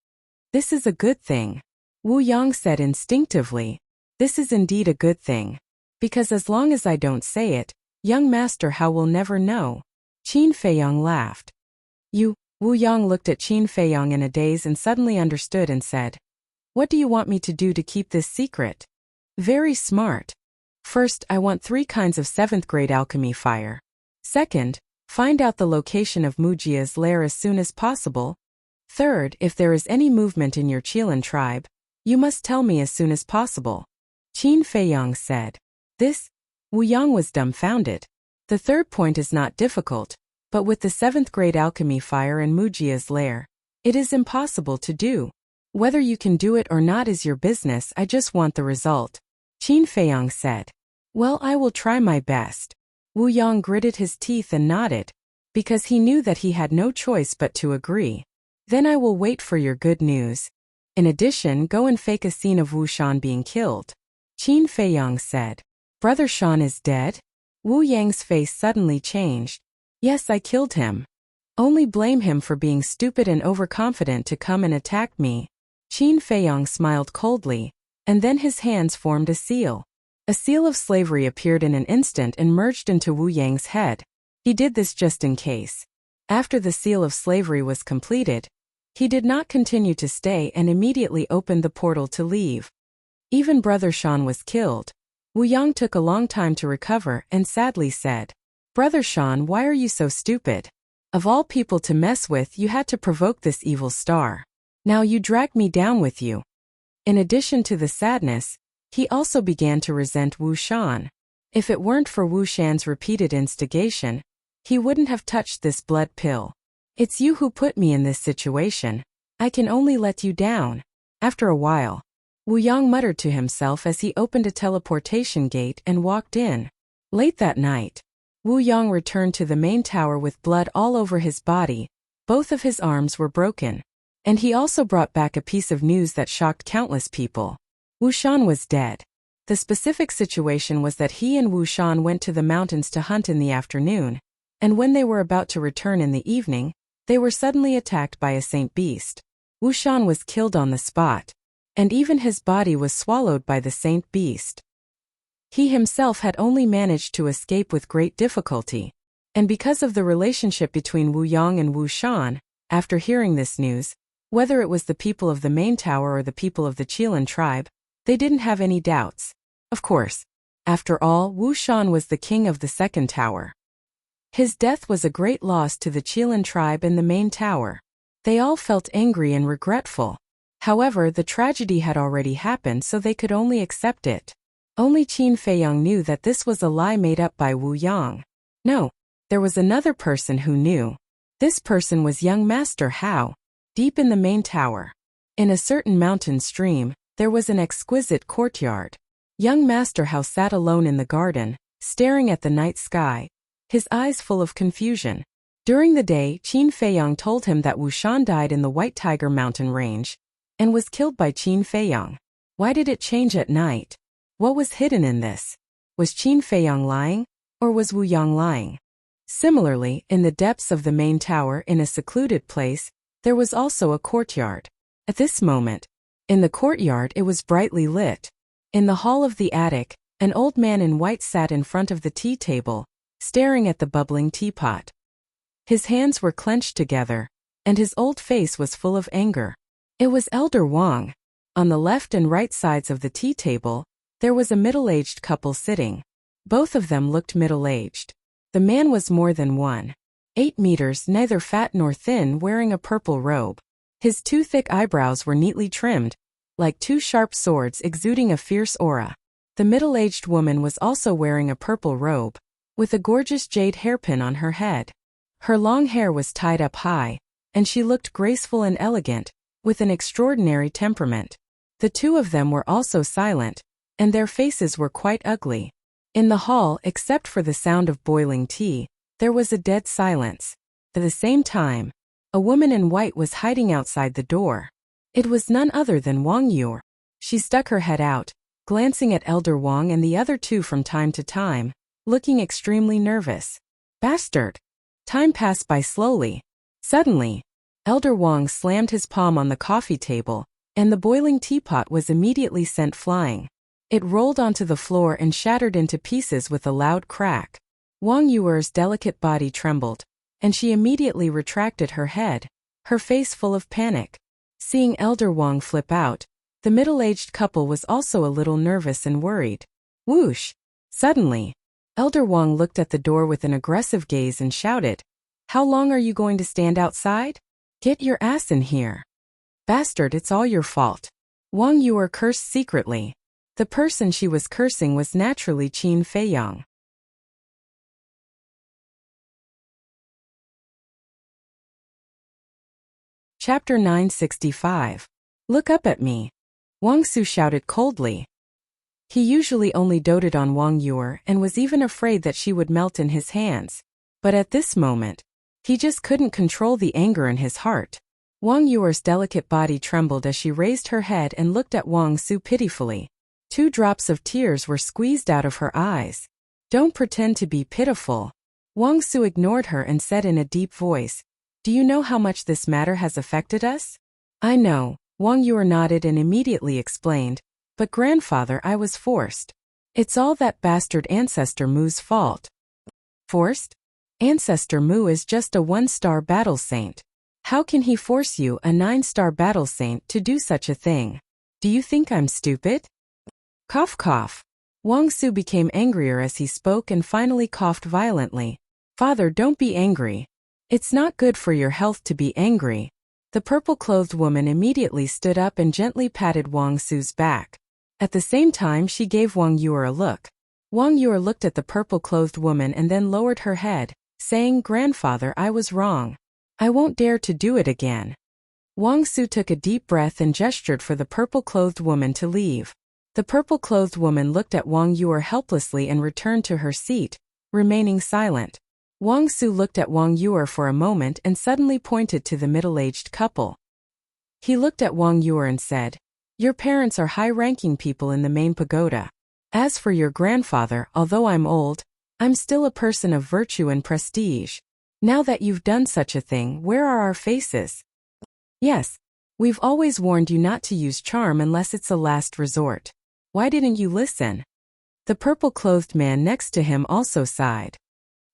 "This is a good thing," Wu Yang said instinctively. "This is indeed a good thing. Because as long as I don't say it, young Master Hao will never know." Qin Feiyong laughed. Wu Yang looked at Qin Feiyong in a daze and suddenly understood and said, "What do you want me to do to keep this secret?" "Very smart. First, I want 3 kinds of 7th grade alchemy fire. Second, find out the location of Mujia's lair as soon as possible. Third, if there is any movement in your Qilan tribe, you must tell me as soon as possible." Qin Feiyong said. "This?" Wu Yang was dumbfounded. "The third point is not difficult, but with the 7th grade alchemy fire and Mujia's lair, it is impossible to do. Whether you can do it or not is your business, I just want the result," Qin Feiyong said. "Well, I will try my best." Wu Yang gritted his teeth and nodded, because he knew that he had no choice but to agree. "Then I will wait for your good news. In addition, go and fake a scene of Wu Shan being killed," Qin Feiyong said. "Brother Shan is dead?" Wu Yang's face suddenly changed. "Yes, I killed him. Only blame him for being stupid and overconfident to come and attack me." Qin Feiyong smiled coldly, and then his hands formed a seal. A seal of slavery appeared in an instant and merged into Wu Yang's head. He did this just in case. After the seal of slavery was completed, he did not continue to stay and immediately opened the portal to leave. Even Brother Shan was killed. Wu Yang took a long time to recover and sadly said, "Brother Shan, why are you so stupid? Of all people to mess with, you had to provoke this evil star. Now you drag me down with you." In addition to the sadness, he also began to resent Wu Shan. If it weren't for Wu Shan's repeated instigation, he wouldn't have touched this blood pill. "It's you who put me in this situation. I can only let you down." After a while, Wu Yang muttered to himself as he opened a teleportation gate and walked in. Late that night, Wu Yang returned to the main tower with blood all over his body. Both of his arms were broken. And he also brought back a piece of news that shocked countless people. Wu Shan was dead. The specific situation was that he and Wu Shan went to the mountains to hunt in the afternoon, and when they were about to return in the evening, they were suddenly attacked by a saint beast. Wu Shan was killed on the spot, and even his body was swallowed by the saint beast. He himself had only managed to escape with great difficulty, and because of the relationship between Wu Yang and Wu Shan, after hearing this news, whether it was the people of the main tower or the people of the Qilin tribe, they didn't have any doubts. Of course, after all, Wu Shan was the king of the second tower. His death was a great loss to the Qilin tribe and the main tower. They all felt angry and regretful. However, the tragedy had already happened, so they could only accept it. Only Qin Feiyang knew that this was a lie made up by Wu Yang. No, there was another person who knew. This person was young Master Hao, deep in the main tower. In a certain mountain stream, there was an exquisite courtyard. Young Master Hao sat alone in the garden, staring at the night sky, his eyes full of confusion. During the day, Qin Feiyang told him that Wu Shan died in the White Tiger Mountain range and was killed by Qin Feiyang. Why did it change at night? What was hidden in this? Was Qin Feiyang lying, or was Wu Yang lying? Similarly, in the depths of the main tower in a secluded place, there was also a courtyard. At this moment, in the courtyard it was brightly lit. In the hall of the attic, an old man in white sat in front of the tea table, staring at the bubbling teapot. His hands were clenched together, and his old face was full of anger. It was Elder Wang. On the left and right sides of the tea table, there was a middle-aged couple sitting. Both of them looked middle-aged. The man was more than 1.8 meters, neither fat nor thin, wearing a purple robe. His two thick eyebrows were neatly trimmed, like two sharp swords exuding a fierce aura. The middle-aged woman was also wearing a purple robe, with a gorgeous jade hairpin on her head. Her long hair was tied up high, and she looked graceful and elegant, with an extraordinary temperament. The two of them were also silent, and their faces were quite ugly. In the hall, except for the sound of boiling tea, there was a dead silence. At the same time, a woman in white was hiding outside the door. It was none other than Wang Yue. She stuck her head out, glancing at Elder Wang and the other two from time to time, looking extremely nervous. Bastard! Time passed by slowly. Suddenly, Elder Wang slammed his palm on the coffee table, and the boiling teapot was immediately sent flying. It rolled onto the floor and shattered into pieces with a loud crack. Wang Yuer's delicate body trembled, and she immediately retracted her head, her face full of panic. Seeing Elder Wang flip out, the middle-aged couple was also a little nervous and worried. Whoosh! Suddenly, Elder Wang looked at the door with an aggressive gaze and shouted, "How long are you going to stand outside? Get your ass in here. Bastard, it's all your fault." Wang Yuer cursed secretly. The person she was cursing was naturally Qin Feiyang. Chapter 965. Look up at me. Wang Su shouted coldly. He usually only doted on Wang Yuer and was even afraid that she would melt in his hands. But at this moment, he just couldn't control the anger in his heart. Wang Yuer's delicate body trembled as she raised her head and looked at Wang Su pitifully. 2 drops of tears were squeezed out of her eyes. Don't pretend to be pitiful. Wang Su ignored her and said in a deep voice, "Do you know how much this matter has affected us?" "I know," Wang Yuer nodded and immediately explained, "But grandfather, I was forced. It's all that bastard Ancestor Mu's fault." "Forced? Ancestor Mu is just a 1-star battle saint. How can he force you, a 9-star battle saint, to do such a thing? Do you think I'm stupid?" Cough cough. Wang Su became angrier as he spoke and finally coughed violently. "Father, don't be angry. It's not good for your health to be angry." The purple-clothed woman immediately stood up and gently patted Wang Su's back. At the same time, she gave Wang Yuer a look. Wang Yuer looked at the purple-clothed woman and then lowered her head, saying, "Grandfather, I was wrong. I won't dare to do it again." Wang Su took a deep breath and gestured for the purple-clothed woman to leave. The purple-clothed woman looked at Wang Yuer helplessly and returned to her seat, remaining silent. Wang Su looked at Wang Yuer for a moment and suddenly pointed to the middle-aged couple. He looked at Wang Yuer and said, "Your parents are high-ranking people in the main pagoda. As for your grandfather, although I'm old, I'm still a person of virtue and prestige. Now that you've done such a thing, where are our faces? Yes, we've always warned you not to use charm unless it's a last resort. Why didn't you listen?" The purple-clothed man next to him also sighed.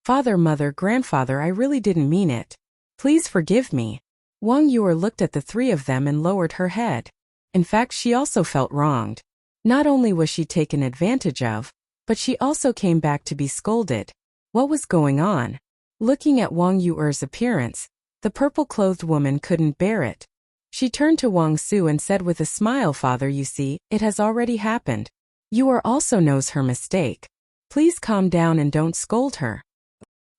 "Father, mother, grandfather, I really didn't mean it. Please forgive me." Wang Yuer looked at the three of them and lowered her head. In fact, she also felt wronged. Not only was she taken advantage of, but she also came back to be scolded. What was going on? Looking at Wang Yuer's appearance, the purple-clothed woman couldn't bear it. She turned to Wang Su and said with a smile, "Father, you see, it has already happened. Yuer also knows her mistake. Please calm down and don't scold her."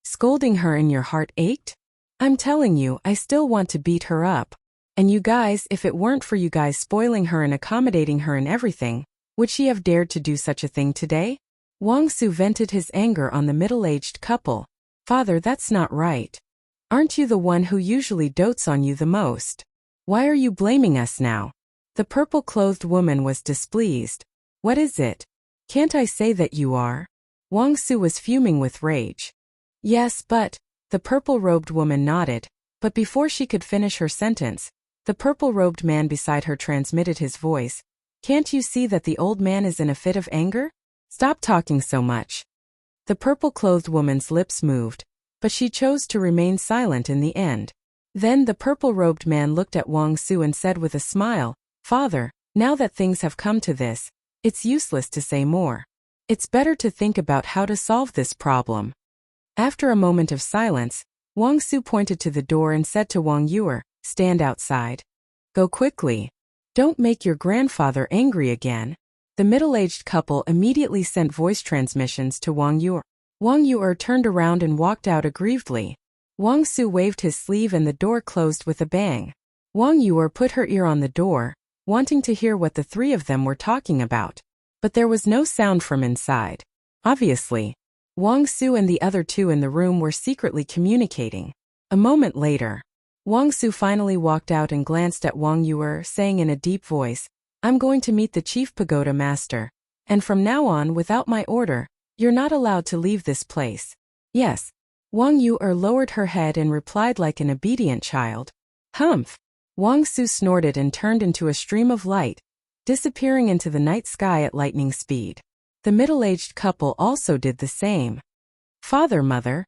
Scolding her and your heart ached? I'm telling you, I still want to beat her up. And you guys, if it weren't for you guys spoiling her and accommodating her in everything, would she have dared to do such a thing today? Wang Su vented his anger on the middle-aged couple. "Father, that's not right. Aren't you the one who usually dotes on you the most? Why are you blaming us now?" The purple-clothed woman was displeased. "What is it? Can't I say that you are?" Wang Su was fuming with rage. "Yes, but," the purple-robed woman nodded, but before she could finish her sentence, the purple-robed man beside her transmitted his voice. "Can't you see that the old man is in a fit of anger? Stop talking so much." The purple-clothed woman's lips moved, but she chose to remain silent in the end. Then the purple-robed man looked at Wang Su and said with a smile, "Father, now that things have come to this, it's useless to say more. It's better to think about how to solve this problem." After a moment of silence, Wang Su pointed to the door and said to Wang Yuer, "Stand outside. Go quickly. Don't make your grandfather angry again." The middle-aged couple immediately sent voice transmissions to Wang Yuer. Wang Yuer turned around and walked out aggrievedly. Wang Su waved his sleeve and the door closed with a bang. Wang Yuer put her ear on the door, wanting to hear what the three of them were talking about. But there was no sound from inside. Obviously, Wang Su and the other two in the room were secretly communicating. A moment later, Wang Su finally walked out and glanced at Wang Yuer, saying in a deep voice, "I'm going to meet the chief pagoda master, and from now on, without my order, you're not allowed to leave this place." "Yes." Wang Yuer lowered her head and replied like an obedient child. "Humph." Wang Su snorted and turned into a stream of light, disappearing into the night sky at lightning speed. The middle-aged couple also did the same. "Father, mother,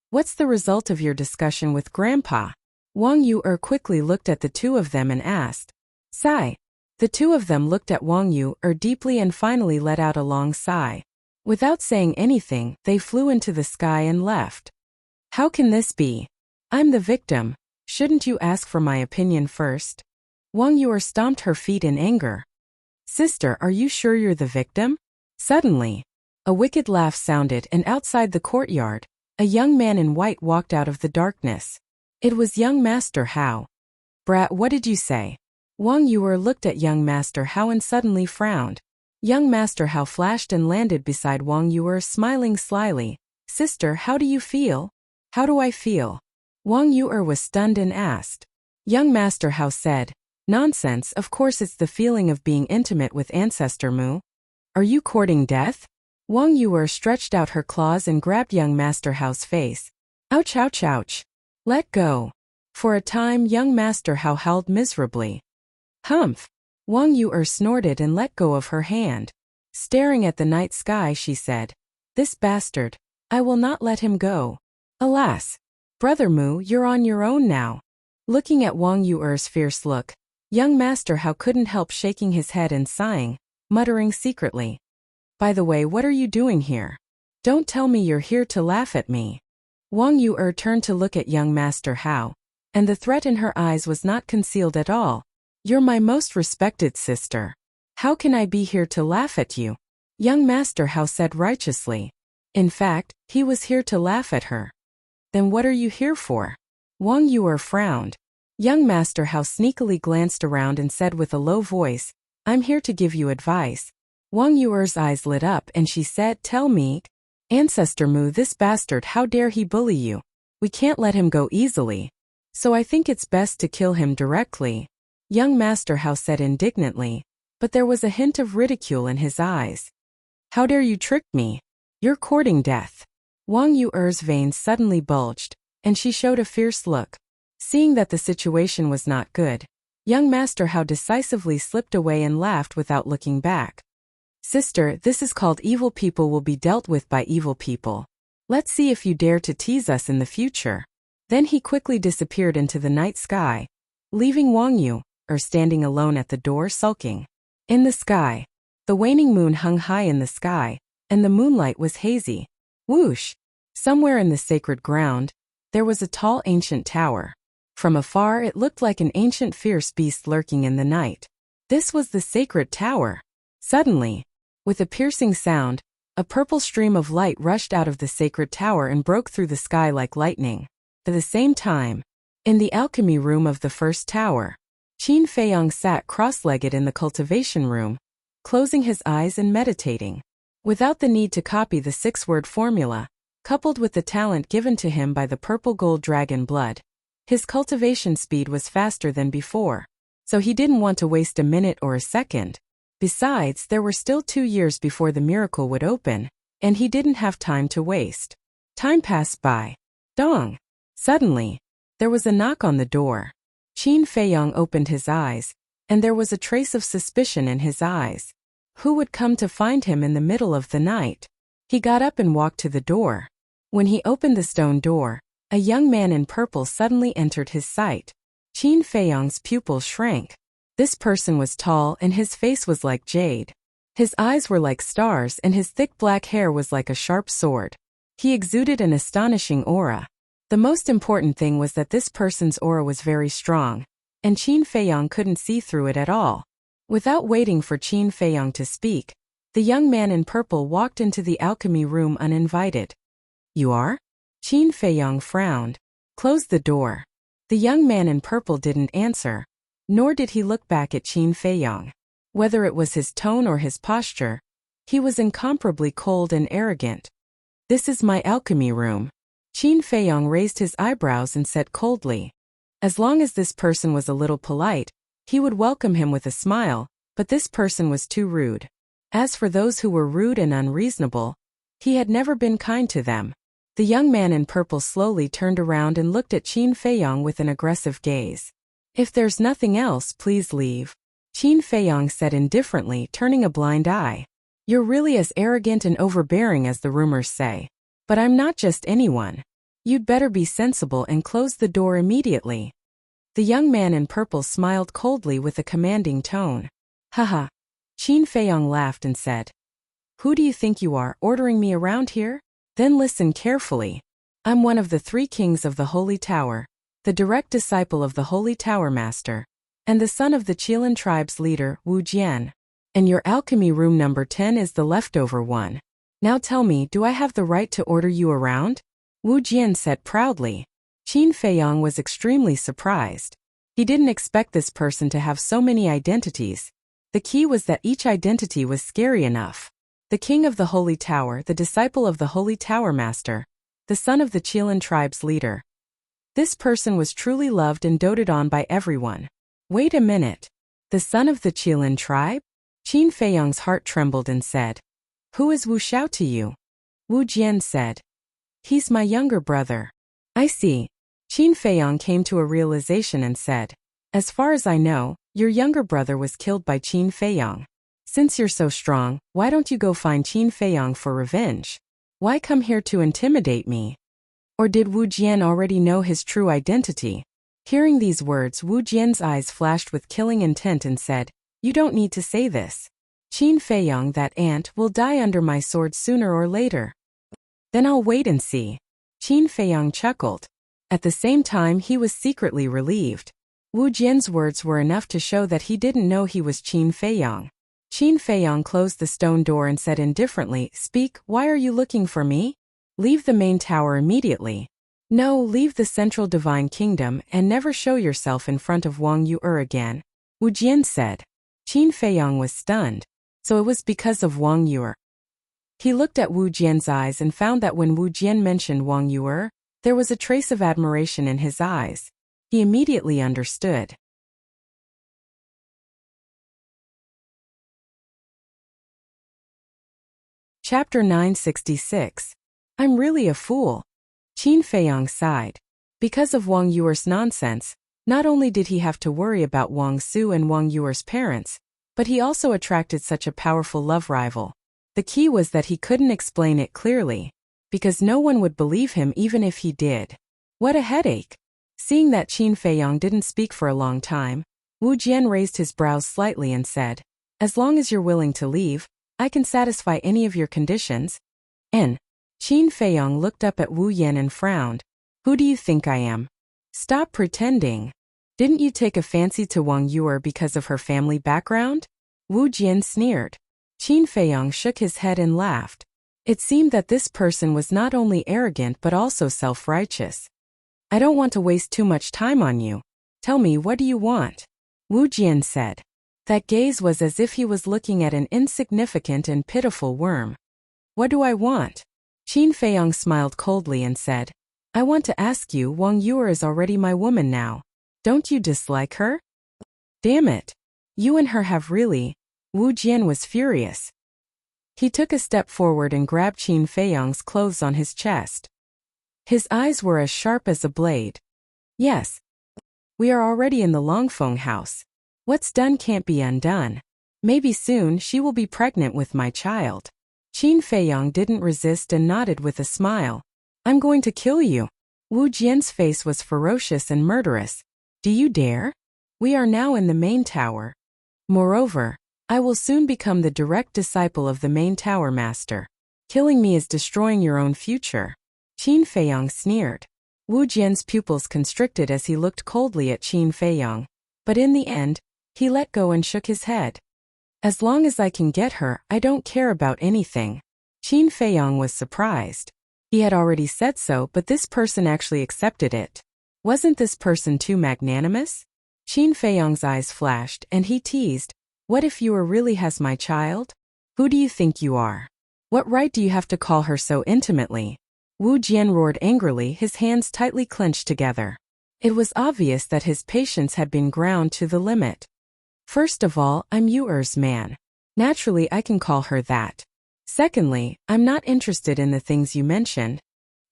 what's the result of your discussion with Grandpa?" Wang Yuer quickly looked at the two of them and asked. "Sigh." The two of them looked at Wang Yuer deeply and finally let out a long sigh. Without saying anything, they flew into the sky and left. "How can this be? I'm the victim. Shouldn't you ask for my opinion first?" Wang Yuer stomped her feet in anger. "Sister, are you sure you're the victim?" Suddenly, a wicked laugh sounded and outside the courtyard, a young man in white walked out of the darkness. It was young Master Hao. "Brat, what did you say?" Wang Yuer looked at young Master Hao and suddenly frowned. Young Master Hao flashed and landed beside Wang Yuer, smiling slyly. "Sister, how do you feel?" "How do I feel?" Wang Yuer was stunned and asked. Young Master Hao said, "Nonsense, of course it's the feeling of being intimate with Ancestor Mu. Are you courting death?" Wang Yuer stretched out her claws and grabbed young Master Hao's face. "Ouch, ouch, ouch. Let go." For a time, young Master Hao howled miserably. "Humph." Wang Yuer snorted and let go of her hand. Staring at the night sky, she said, "This bastard. I will not let him go. Alas. Brother Mu, you're on your own now." Looking at Wang Yuer's fierce look, young Master Hao couldn't help shaking his head and sighing, muttering secretly, "By the way, what are you doing here? Don't tell me you're here to laugh at me." Wang Yuer turned to look at young Master Hao, and the threat in her eyes was not concealed at all. "You're my most respected sister. How can I be here to laugh at you?" Young Master Hao said righteously. In fact, he was here to laugh at her. "Then what are you here for?" Wang Yuer frowned. Young Master Hao sneakily glanced around and said with a low voice, "I'm here to give you advice." Wang Yuer's eyes lit up and she said, "Tell me." Ancestor Mu, this bastard, how dare he bully you? We can't let him go easily. So I think it's best to kill him directly. Young Master Hao said indignantly, but there was a hint of ridicule in his eyes. How dare you trick me? You're courting death. Wang Yuer's veins suddenly bulged, and she showed a fierce look. Seeing that the situation was not good, young Master Hao decisively slipped away and laughed without looking back. Sister, this is called evil people will be dealt with by evil people. Let's see if you dare to tease us in the future. Then he quickly disappeared into the night sky, leaving Wang Yuer standing alone at the door sulking. In the sky, the waning moon hung high in the sky, and the moonlight was hazy. Whoosh! Somewhere in the sacred ground, there was a tall ancient tower. From afar it looked like an ancient fierce beast lurking in the night. This was the sacred tower. Suddenly, with a piercing sound, a purple stream of light rushed out of the sacred tower and broke through the sky like lightning. At the same time, in the alchemy room of the first tower, Qin Feiyang sat cross-legged in the cultivation room, closing his eyes and meditating. Without the need to copy the 6-word formula, coupled with the talent given to him by the purple gold dragon blood, his cultivation speed was faster than before, so he didn't want to waste a minute or a second. Besides, there were still 2 years before the miracle would open, and he didn't have time to waste. Time passed by. Dong! Suddenly, there was a knock on the door. Qin Feiyang opened his eyes, and there was a trace of suspicion in his eyes. Who would come to find him in the middle of the night? He got up and walked to the door. When he opened the stone door, a young man in purple suddenly entered his sight. Qin Feiyang's pupils shrank. This person was tall and his face was like jade. His eyes were like stars and his thick black hair was like a sharp sword. He exuded an astonishing aura. The most important thing was that this person's aura was very strong, and Qin Feiyang couldn't see through it at all. Without waiting for Qin Feiyang to speak, the young man in purple walked into the alchemy room uninvited. You are? Qin Feiyang frowned. Close the door. The young man in purple didn't answer, nor did he look back at Qin Feiyang. Whether it was his tone or his posture, he was incomparably cold and arrogant. This is my alchemy room. Qin Feiyang raised his eyebrows and said coldly. As long as this person was a little polite, he would welcome him with a smile, but this person was too rude. As for those who were rude and unreasonable, he had never been kind to them. The young man in purple slowly turned around and looked at Qin Feiyang with an aggressive gaze. If there's nothing else, please leave. Qin Feiyang said indifferently, turning a blind eye. You're really as arrogant and overbearing as the rumors say. But I'm not just anyone. You'd better be sensible and close the door immediately. The young man in purple smiled coldly with a commanding tone. Haha. Qin Feiyang laughed and said, Who do you think you are, ordering me around here? Then listen carefully. I'm one of the 3 kings of the Holy Tower, the direct disciple of the Holy Tower Master, and the son of the Qilin tribe's leader, Wu Jian. And your alchemy room number 10 is the leftover one. Now tell me, do I have the right to order you around? Wu Jian said proudly. Qin Feiyang was extremely surprised. He didn't expect this person to have so many identities. The key was that each identity was scary enough. The king of the Holy Tower, the disciple of the Holy Tower Master, the son of the Qilin tribe's leader. This person was truly loved and doted on by everyone. Wait a minute. The son of the Qilin tribe? Qin Feiyang's heart trembled and said, Who is Wu Xiao to you? Wu Jian said, He's my younger brother. I see. Qin Feiyang came to a realization and said, As far as I know, your younger brother was killed by Qin Feiyang. Since you're so strong, why don't you go find Qin Feiyang for revenge? Why come here to intimidate me? Or did Wu Jian already know his true identity? Hearing these words, Wu Jian's eyes flashed with killing intent and said, You don't need to say this. Qin Feiyang, that ant, will die under my sword sooner or later. Then I'll wait and see. Qin Feiyang chuckled. At the same time, he was secretly relieved. Wu Jian's words were enough to show that he didn't know he was Qin Feiyang. Qin Feiyang closed the stone door and said indifferently, Speak, why are you looking for me? Leave the main tower immediately. No, leave the central divine kingdom and never show yourself in front of Wang Yuer again. Wu Jian said. Qin Feiyang was stunned. So it was because of Wang Yuer. He looked at Wu Jian's eyes and found that when Wu Jian mentioned Wang Yu'er, there was a trace of admiration in his eyes. He immediately understood. Chapter 966. I'm really a fool. Qin Feiyang sighed. Because of Wang Yu'er's nonsense, not only did he have to worry about Wang Su and Wang Yu'er's parents, but he also attracted such a powerful love rival. The key was that he couldn't explain it clearly, because no one would believe him even if he did. What a headache! Seeing that Qin Feiyang didn't speak for a long time, Wu Jian raised his brows slightly and said, "As long as you're willing to leave, I can satisfy any of your conditions." Qin Feiyang looked up at Wu Yan and frowned. "Who do you think I am? Stop pretending. Didn't you take a fancy to Wang Yu'er because of her family background?" Wu Jian sneered. Qin Feiyang shook his head and laughed. It seemed that this person was not only arrogant but also self-righteous. "I don't want to waste too much time on you. Tell me, what do you want?" Wu Jian said. That gaze was as if he was looking at an insignificant and pitiful worm. "What do I want?" Qin Feiyang smiled coldly and said, "I want to ask you, Wang Yu'er is already my woman now. Don't you dislike her?" "Damn it. You and her have really..." Wu Jian was furious. He took a step forward and grabbed Qin Feiyang's clothes on his chest. His eyes were as sharp as a blade. "Yes. We are already in the Longfeng house. What's done can't be undone. Maybe soon she will be pregnant with my child." Qin Feiyang didn't resist and nodded with a smile. "I'm going to kill you." Wu Jian's face was ferocious and murderous. "Do you dare? We are now in the main tower. Moreover, I will soon become the direct disciple of the main tower master. Killing me is destroying your own future." Qin Feiyang sneered. Wu Jian's pupils constricted as he looked coldly at Qin Feiyang, but in the end, he let go and shook his head. "As long as I can get her, I don't care about anything." Qin Feiyang was surprised. He had already said so, but this person actually accepted it. Wasn't this person too magnanimous? Qin Feiyang's eyes flashed, and he teased, "What if Yu'er really has my child? Who do you think you are? What right do you have to call her so intimately?" Wu Jian roared angrily, his hands tightly clenched together. It was obvious that his patience had been ground to the limit. "First of all, I'm Yu'er's man. Naturally, I can call her that. Secondly, I'm not interested in the things you mentioned.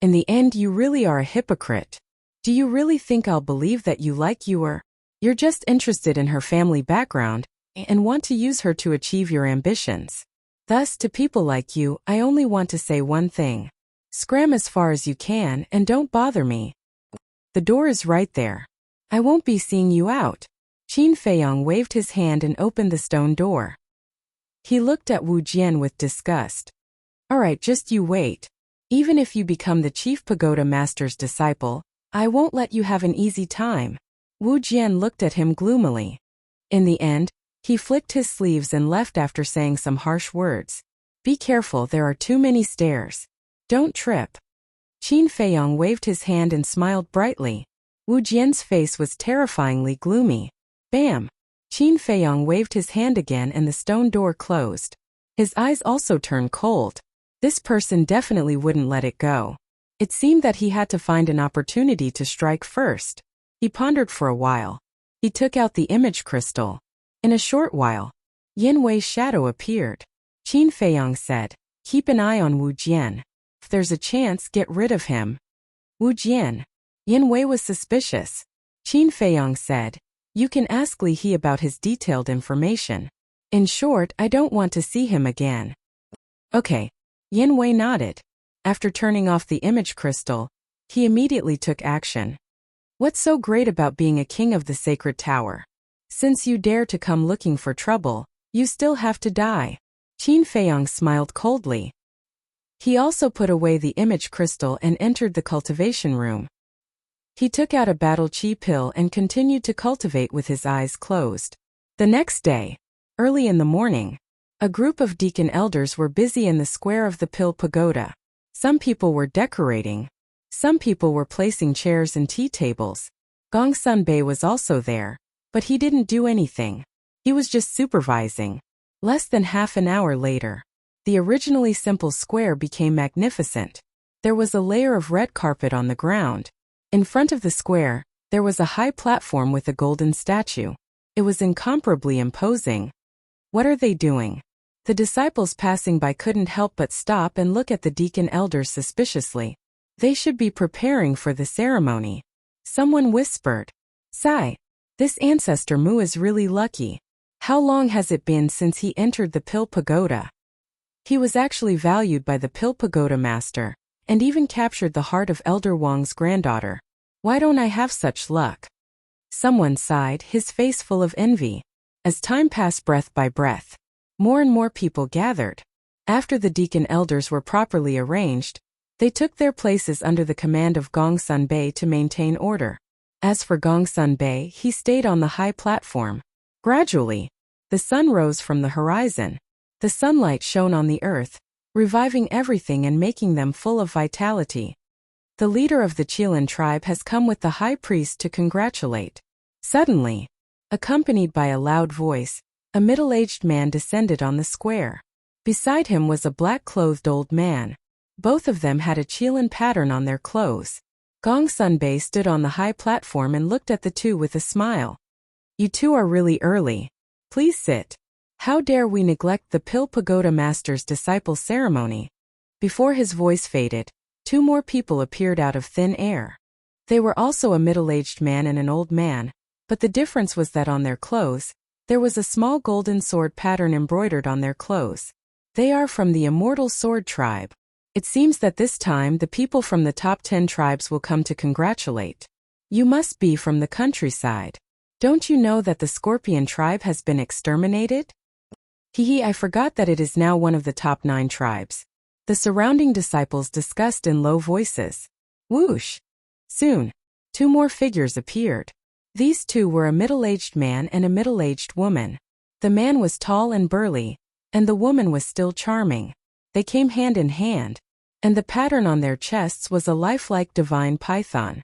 In the end, you really are a hypocrite. Do you really think I'll believe that you like Yu'er? You're just interested in her family background and want to use her to achieve your ambitions. Thus, to people like you, I only want to say one thing. Scram as far as you can and don't bother me. The door is right there. I won't be seeing you out." Qin Feiyang waved his hand and opened the stone door. He looked at Wu Jian with disgust. "All right, just you wait. Even if you become the chief pagoda master's disciple, I won't let you have an easy time." Wu Jian looked at him gloomily. In the end, he flicked his sleeves and left after saying some harsh words. "Be careful, there are too many stairs. Don't trip." Qin Feiyang waved his hand and smiled brightly. Wu Jian's face was terrifyingly gloomy. Bam! Qin Feiyang waved his hand again and the stone door closed. His eyes also turned cold. This person definitely wouldn't let it go. It seemed that he had to find an opportunity to strike first. He pondered for a while. He took out the image crystal. In a short while, Yin Wei's shadow appeared. Qin Feiyang said, "Keep an eye on Wu Jian. If there's a chance, get rid of him." Wu Jian. Yin Wei was suspicious. Qin Feiyang said, "You can ask Li He about his detailed information. In short, I don't want to see him again." "Okay." Yin Wei nodded. After turning off the image crystal, he immediately took action. "What's so great about being a king of the sacred tower? Since you dare to come looking for trouble, you still have to die." Qin Feiyang smiled coldly. He also put away the image crystal and entered the cultivation room. He took out a battle chi pill and continued to cultivate with his eyes closed. The next day, early in the morning, a group of deacon elders were busy in the square of the pill pagoda. Some people were decorating. Some people were placing chairs and tea tables. Gongsun Bei was also there, but he didn't do anything. He was just supervising. Less than half an hour later, The originally simple square became magnificent. There was a layer of red carpet on the ground. In front of the square, there was a high platform with a golden statue. It was incomparably imposing. What are they doing? The disciples passing by couldn't help but stop and look at the deacon elders suspiciously. They should be preparing for the ceremony. Someone whispered, "Sigh, this ancestor Mu is really lucky. How long has it been since he entered the Pill Pagoda?" He was actually valued by the Pill Pagoda master, and even captured the heart of Elder Wang's granddaughter. Why don't I have such luck? Someone sighed, his face full of envy. As time passed breath by breath, more and more people gathered. After the deacon elders were properly arranged, they took their places under the command of Gongsun Bei to maintain order. As for Gongsun Bei, he stayed on the high platform. Gradually, the sun rose from the horizon. The sunlight shone on the earth, reviving everything and making them full of vitality. The leader of the Qilin tribe has come with the high priest to congratulate. Suddenly, accompanied by a loud voice, a middle-aged man descended on the square. Beside him was a black-clothed old man. Both of them had a Qilin pattern on their clothes. Gongsun Bei stood on the high platform and looked at the two with a smile. "You two are really early. Please sit. How dare we neglect the Pill Pagoda Master's disciple ceremony?" Before his voice faded, two more people appeared out of thin air. They were also a middle-aged man and an old man, but the difference was that on their clothes, there was a small golden sword pattern embroidered on their clothes. They are from the Immortal Sword Tribe. It seems that this time the people from the top 10 tribes will come to congratulate. You must be from the countryside. Don't you know that the Scorpion tribe has been exterminated? Hehe, I forgot that it is now one of the top 9 tribes. The surrounding disciples discussed in low voices. Whoosh! Soon, two more figures appeared. These two were a middle-aged man and a middle-aged woman. The man was tall and burly, and the woman was still charming. They came hand in hand, and the pattern on their chests was a lifelike divine python.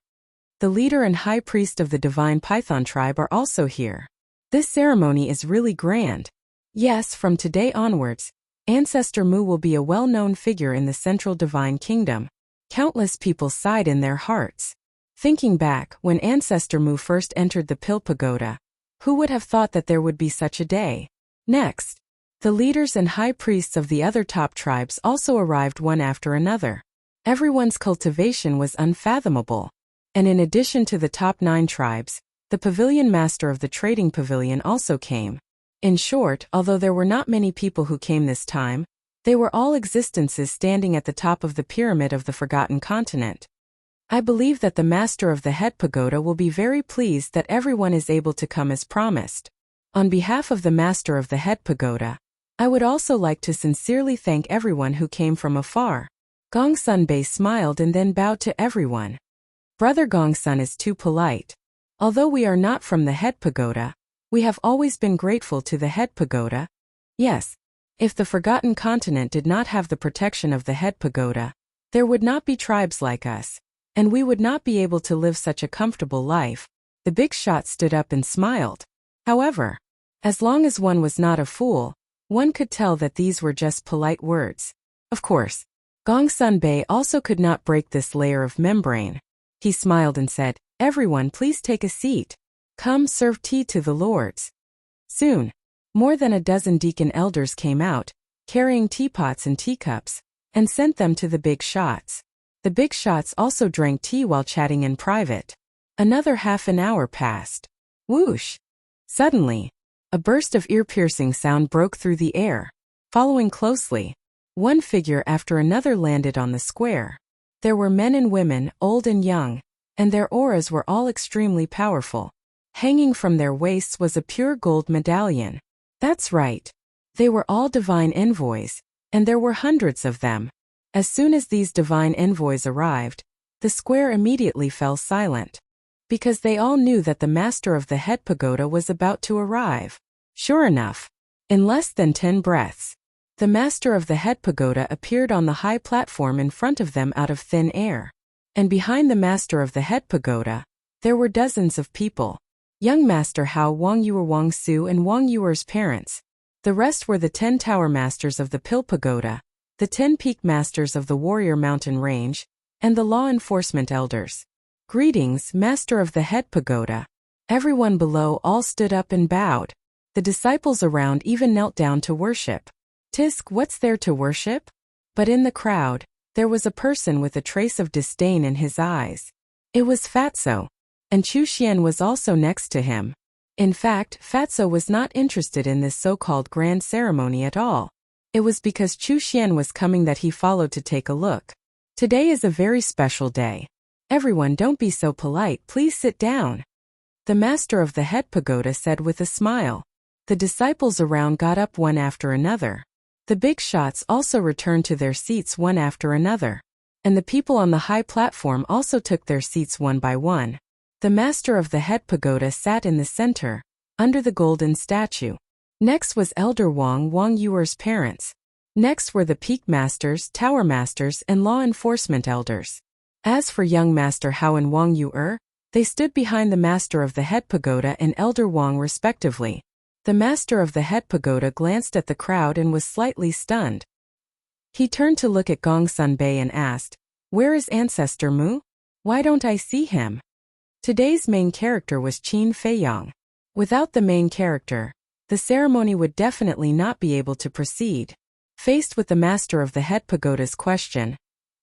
The leader and high priest of the divine python tribe are also here. This ceremony is really grand. Yes, from today onwards, Ancestor Mu will be a well-known figure in the Central Divine Kingdom. Countless people sighed in their hearts. Thinking back, when Ancestor Mu first entered the Pill Pagoda, who would have thought that there would be such a day? Next, the leaders and high priests of the other top tribes also arrived one after another. Everyone's cultivation was unfathomable. And in addition to the top 9 tribes, the pavilion master of the trading pavilion also came. In short, although there were not many people who came this time, they were all existences standing at the top of the pyramid of the Forgotten Continent. I believe that the master of the head pagoda will be very pleased that everyone is able to come as promised. On behalf of the master of the head pagoda, I would also like to sincerely thank everyone who came from afar. Gongsun Bei smiled and then bowed to everyone. Brother Gongsun is too polite. Although we are not from the head pagoda, we have always been grateful to the head pagoda. Yes, if the Forgotten Continent did not have the protection of the head pagoda, there would not be tribes like us, and we would not be able to live such a comfortable life. The big shot stood up and smiled. However, as long as one was not a fool, one could tell that these were just polite words. Of course, Gongsun Bei also could not break this layer of membrane. He smiled and said, "Everyone please take a seat. Come serve tea to the lords." Soon, more than a dozen deacon elders came out, carrying teapots and teacups, and sent them to the big shots. The big shots also drank tea while chatting in private. Another half an hour passed. Whoosh! Suddenly, a burst of ear-piercing sound broke through the air. Following closely, one figure after another landed on the square. There were men and women, old and young, and their auras were all extremely powerful. Hanging from their waists was a pure gold medallion. That's right. They were all divine envoys, and there were hundreds of them. As soon as these divine envoys arrived, the square immediately fell silent. Because they all knew that the master of the head pagoda was about to arrive. Sure enough, in less than 10 breaths, the master of the head pagoda appeared on the high platform in front of them out of thin air. And behind the master of the head pagoda, there were dozens of people. Young Master Hao Wang Yuer Wang Su and Wang Yuer's parents, The rest were the 10 tower masters of the Pill Pagoda, the 10 peak masters of the Warrior Mountain Range, and the law enforcement elders. Greetings, master of the Head Pagoda. Everyone below all stood up and bowed. The disciples around even knelt down to worship. Tisk, what's there to worship? But in the crowd, there was a person with a trace of disdain in his eyes. It was Fatso. And Chu Xian was also next to him. In fact, Fatso was not interested in this so-called grand ceremony at all. It was because Chu Xian was coming that he followed to take a look. Today is a very special day. Everyone, don't be so polite, please sit down. The master of the Head Pagoda said with a smile. The disciples around got up one after another. The big shots also returned to their seats one after another. And the people on the high platform also took their seats one by one. The master of the Head Pagoda sat in the center, under the golden statue. Next was Elder Wang Yuer's parents. Next were the Peak Masters, Tower Masters, and Law Enforcement Elders. As for young Master Hao and Wang Yuer, they stood behind the Master of the Head Pagoda and Elder Wang respectively. The Master of the Head Pagoda glanced at the crowd and was slightly stunned. He turned to look at Gong Sun Bei and asked, "Where is Ancestor Mu? Why don't I see him?" Today's main character was Qin Feiyang. Without the main character, the ceremony would definitely not be able to proceed. Faced with the Master of the Head Pagoda's question,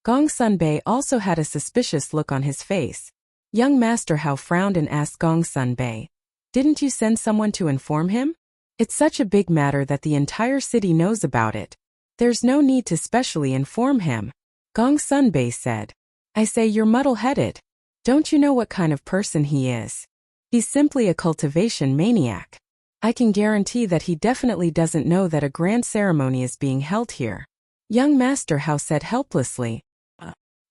Gong Sun Bei also had a suspicious look on his face. Young Master Hao frowned and asked Gong Sun Bei, "Didn't you send someone to inform him? It's such a big matter that the entire city knows about it. There's no need to specially inform him." Gong Sun Bei said, "I say, you're muddle-headed. Don't you know what kind of person he is? He's simply a cultivation maniac. I can guarantee that he definitely doesn't know that a grand ceremony is being held here." Young Master Hao said helplessly.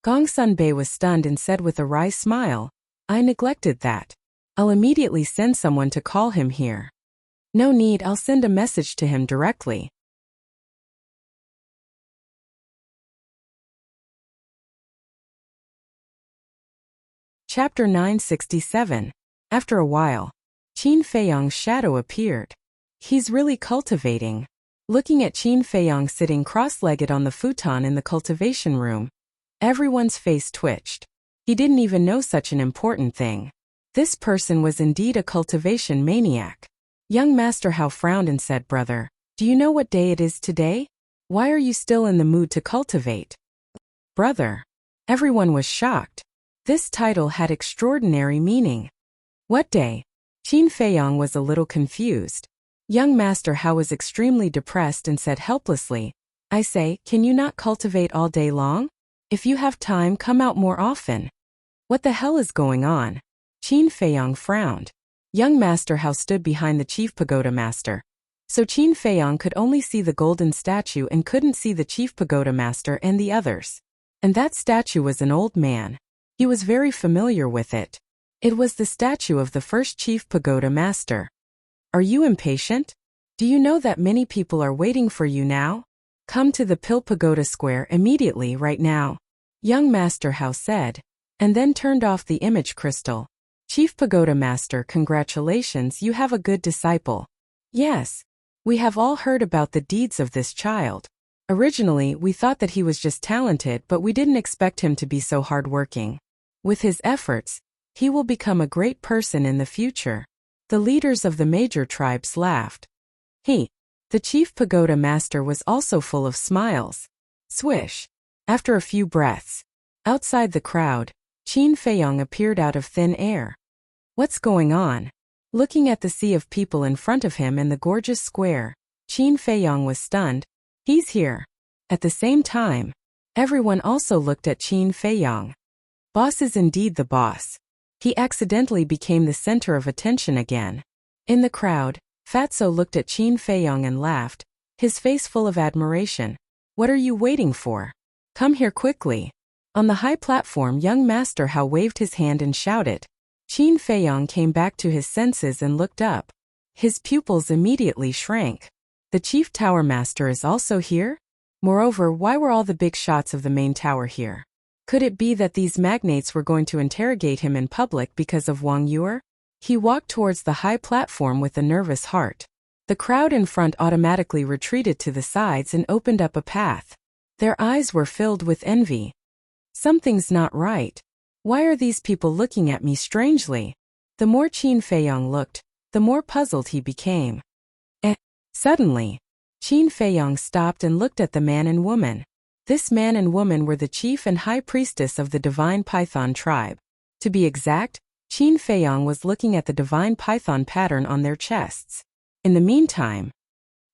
Gong Sun Bei was stunned and said with a wry smile, "I neglected that. I'll immediately send someone to call him here." "No need, I'll send a message to him directly." Chapter 967. After a while, Qin Feiyang's shadow appeared. He's really cultivating. Looking at Qin Feiyang sitting cross-legged on the futon in the cultivation room, everyone's face twitched. He didn't even know such an important thing. This person was indeed a cultivation maniac. Young Master Hao frowned and said, "Brother, do you know what day it is today? Why are you still in the mood to cultivate?" "Brother." Everyone was shocked. This title had extraordinary meaning. "What day?" Qin Feiyang was a little confused. Young Master Hao was extremely depressed and said helplessly, "I say, can you not cultivate all day long? If you have time, come out more often." "What the hell is going on?" Qin Feiyang frowned. Young Master Hao stood behind the Chief Pagoda Master. So Qin Feiyang could only see the golden statue and couldn't see the Chief Pagoda Master and the others. And that statue was an old man. He was very familiar with it. It was the statue of the first Chief Pagoda Master. "Are you impatient? Do you know that many people are waiting for you now? Come to the Pill Pagoda Square immediately right now," Young Master Hao said, and then turned off the image crystal. "Chief Pagoda Master, congratulations, you have a good disciple." "Yes. We have all heard about the deeds of this child. Originally, we thought that he was just talented, but we didn't expect him to be so hardworking. With his efforts, he will become a great person in the future." The leaders of the major tribes laughed. The Chief Pagoda Master was also full of smiles. Swish. After a few breaths, outside the crowd, Qin Feiyang appeared out of thin air. "What's going on?" Looking at the sea of people in front of him in the gorgeous square, Qin Feiyang was stunned. "He's here." At the same time, everyone also looked at Qin Feiyang. Boss is indeed the boss. He accidentally became the center of attention again. In the crowd, Fatso looked at Qin Feiyang and laughed, his face full of admiration. "What are you waiting for? Come here quickly." On the high platform, young Master Hao waved his hand and shouted. Qin Feiyang came back to his senses and looked up. His pupils immediately shrank. The Chief Tower Master is also here? Moreover, why were all the big shots of the main tower here? Could it be that these magnates were going to interrogate him in public because of Wang Yuer? He walked towards the high platform with a nervous heart. The crowd in front automatically retreated to the sides and opened up a path. Their eyes were filled with envy. Something's not right. Why are these people looking at me strangely? The more Qin Feiyong looked, the more puzzled he became. Suddenly, Qin Feiyong stopped and looked at the man and woman. This man and woman were the chief and high priestess of the divine python tribe. To be exact, Qin Feiyong was looking at the divine python pattern on their chests. In the meantime,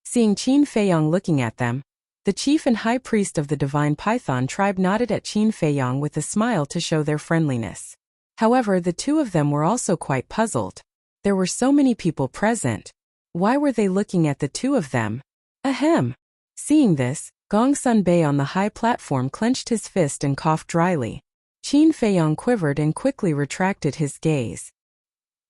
seeing Qin Feiyong looking at them, the chief and high priest of the divine python tribe nodded at Qin Feiyong with a smile to show their friendliness. However, the two of them were also quite puzzled. There were so many people present. Why were they looking at the two of them? Ahem. Seeing this, Gong Sunbei on the high platform clenched his fist and coughed dryly. Qin Feiyong quivered and quickly retracted his gaze.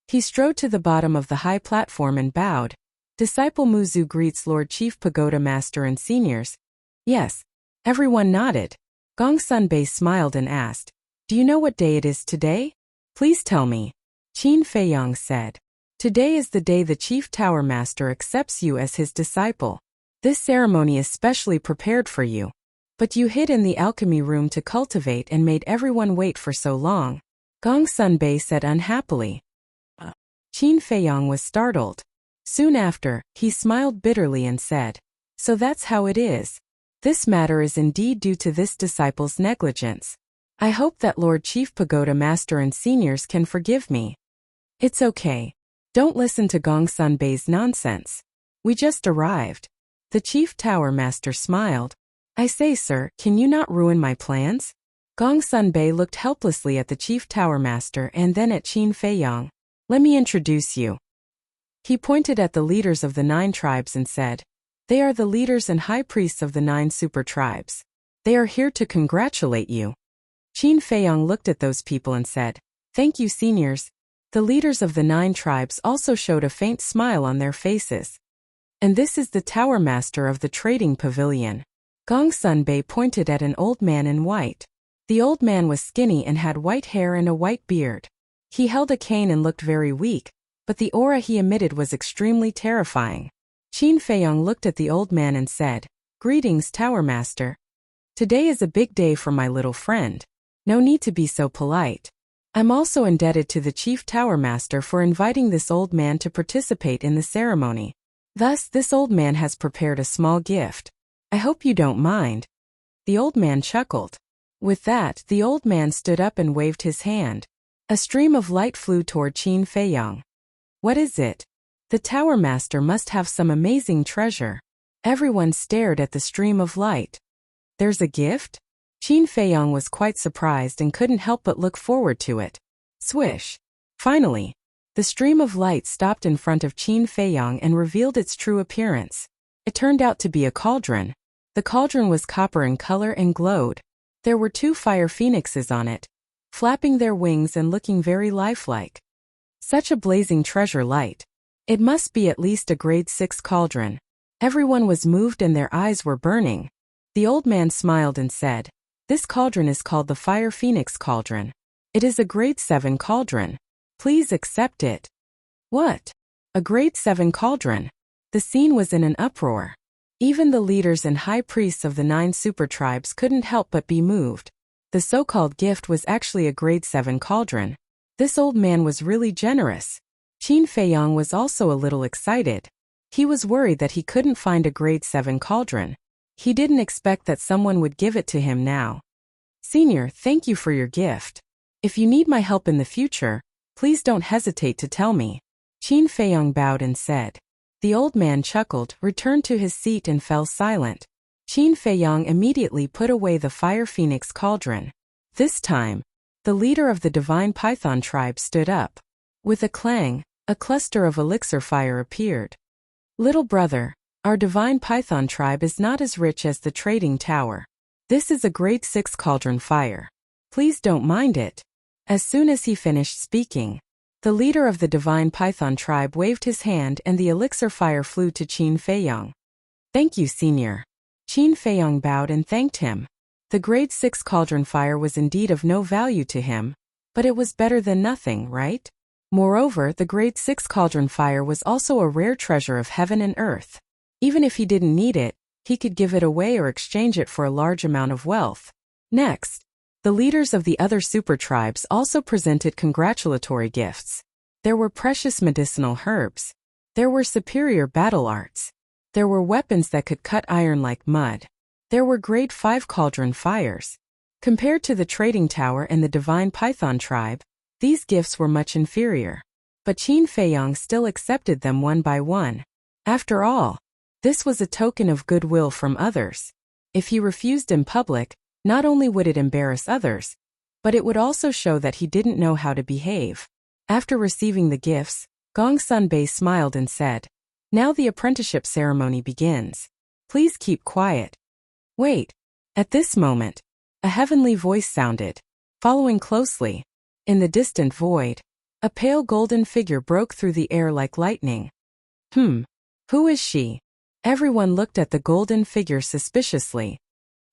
He strode to the bottom of the high platform and bowed. Disciple Muzu greets Lord Chief Pagoda Master and seniors. Yes. Everyone nodded. Gong Sunbei smiled and asked, "Do you know what day it is today?" "Please tell me." Qin Feiyong said. "Today is the day the Chief Tower Master accepts you as his disciple. This ceremony is specially prepared for you. But you hid in the alchemy room to cultivate and made everyone wait for so long," Gong Sunbei said unhappily. Qin Feiyong was startled. Soon after, he smiled bitterly and said, "So that's how it is. This matter is indeed due to this disciple's negligence. I hope that Lord Chief Pagoda Master and seniors can forgive me." "It's okay. Don't listen to Gong Sunbei's nonsense. We just arrived." The Chief Tower Master smiled. "I say, sir, can you not ruin my plans?" Gong Sunbei looked helplessly at the Chief Tower Master and then at Qin Feiyong. "Let me introduce you." He pointed at the leaders of the 9 tribes and said, "They are the leaders and high priests of the 9 super tribes. They are here to congratulate you." Qin Feiyong looked at those people and said, "Thank you, seniors." The leaders of the 9 tribes also showed a faint smile on their faces. "And this is the Tower Master of the Trading Pavilion." Gong Sunbei pointed at an old man in white. The old man was skinny and had white hair and a white beard. He held a cane and looked very weak, but the aura he emitted was extremely terrifying. Qin Feiyong looked at the old man and said, "Greetings, Tower Master. Today is a big day for my little friend. No need to be so polite. I'm also indebted to the Chief Tower Master for inviting this old man to participate in the ceremony. Thus, this old man has prepared a small gift. I hope you don't mind." The old man chuckled. With that, the old man stood up and waved his hand. A stream of light flew toward Qin Feiyong. "What is it? The Tower Master must have some amazing treasure." Everyone stared at the stream of light. "There's a gift?" Qin Feiyong was quite surprised and couldn't help but look forward to it. Swish! Finally, the stream of light stopped in front of Qin Feiyong and revealed its true appearance. It turned out to be a cauldron. The cauldron was copper in color and glowed. There were 2 fire phoenixes on it, flapping their wings and looking very lifelike. Such a blazing treasure light. It must be at least a grade 6 cauldron. Everyone was moved and their eyes were burning. The old man smiled and said, "This cauldron is called the Fire Phoenix Cauldron. It is a grade 7 cauldron. Please accept it." "What? A grade 7 cauldron?" The scene was in an uproar. Even the leaders and high priests of the 9 super tribes couldn't help but be moved. The so-called gift was actually a grade 7 cauldron. This old man was really generous. Qin Feiyong was also a little excited. He was worried that he couldn't find a grade 7 cauldron. He didn't expect that someone would give it to him now. "Senior, thank you for your gift. If you need my help in the future, please don't hesitate to tell me." Qin Feiyong bowed and said. The old man chuckled, returned to his seat and fell silent. Qin Feiyong immediately put away the Fire Phoenix Cauldron. This time, the leader of the Divine Python tribe stood up. With a clang, a cluster of elixir fire appeared. "Little brother, our Divine Python tribe is not as rich as the trading tower. This is a grade 6 cauldron fire. Please don't mind it." As soon as he finished speaking, the leader of the Divine Python tribe waved his hand and the elixir fire flew to Qin Feiyong. "Thank you, senior." Qin Feiyong bowed and thanked him. The grade 6 cauldron fire was indeed of no value to him, but it was better than nothing, right? Moreover, the grade 6 cauldron fire was also a rare treasure of heaven and earth. Even if he didn't need it, he could give it away or exchange it for a large amount of wealth. Next, the leaders of the other super tribes also presented congratulatory gifts. There were precious medicinal herbs. There were superior battle arts. There were weapons that could cut iron like mud. There were grade 5 cauldron fires. Compared to the trading tower and the divine python tribe, these gifts were much inferior. But Qin Feiyang still accepted them one by one. After all, this was a token of goodwill from others. If he refused in public, not only would it embarrass others, but it would also show that he didn't know how to behave. After receiving the gifts, Gong Sunbei smiled and said, "Now the apprenticeship ceremony begins. Please keep quiet." Wait. At this moment, a heavenly voice sounded. Following closely, in the distant void, a pale golden figure broke through the air like lightning. Who is she? Everyone looked at the golden figure suspiciously.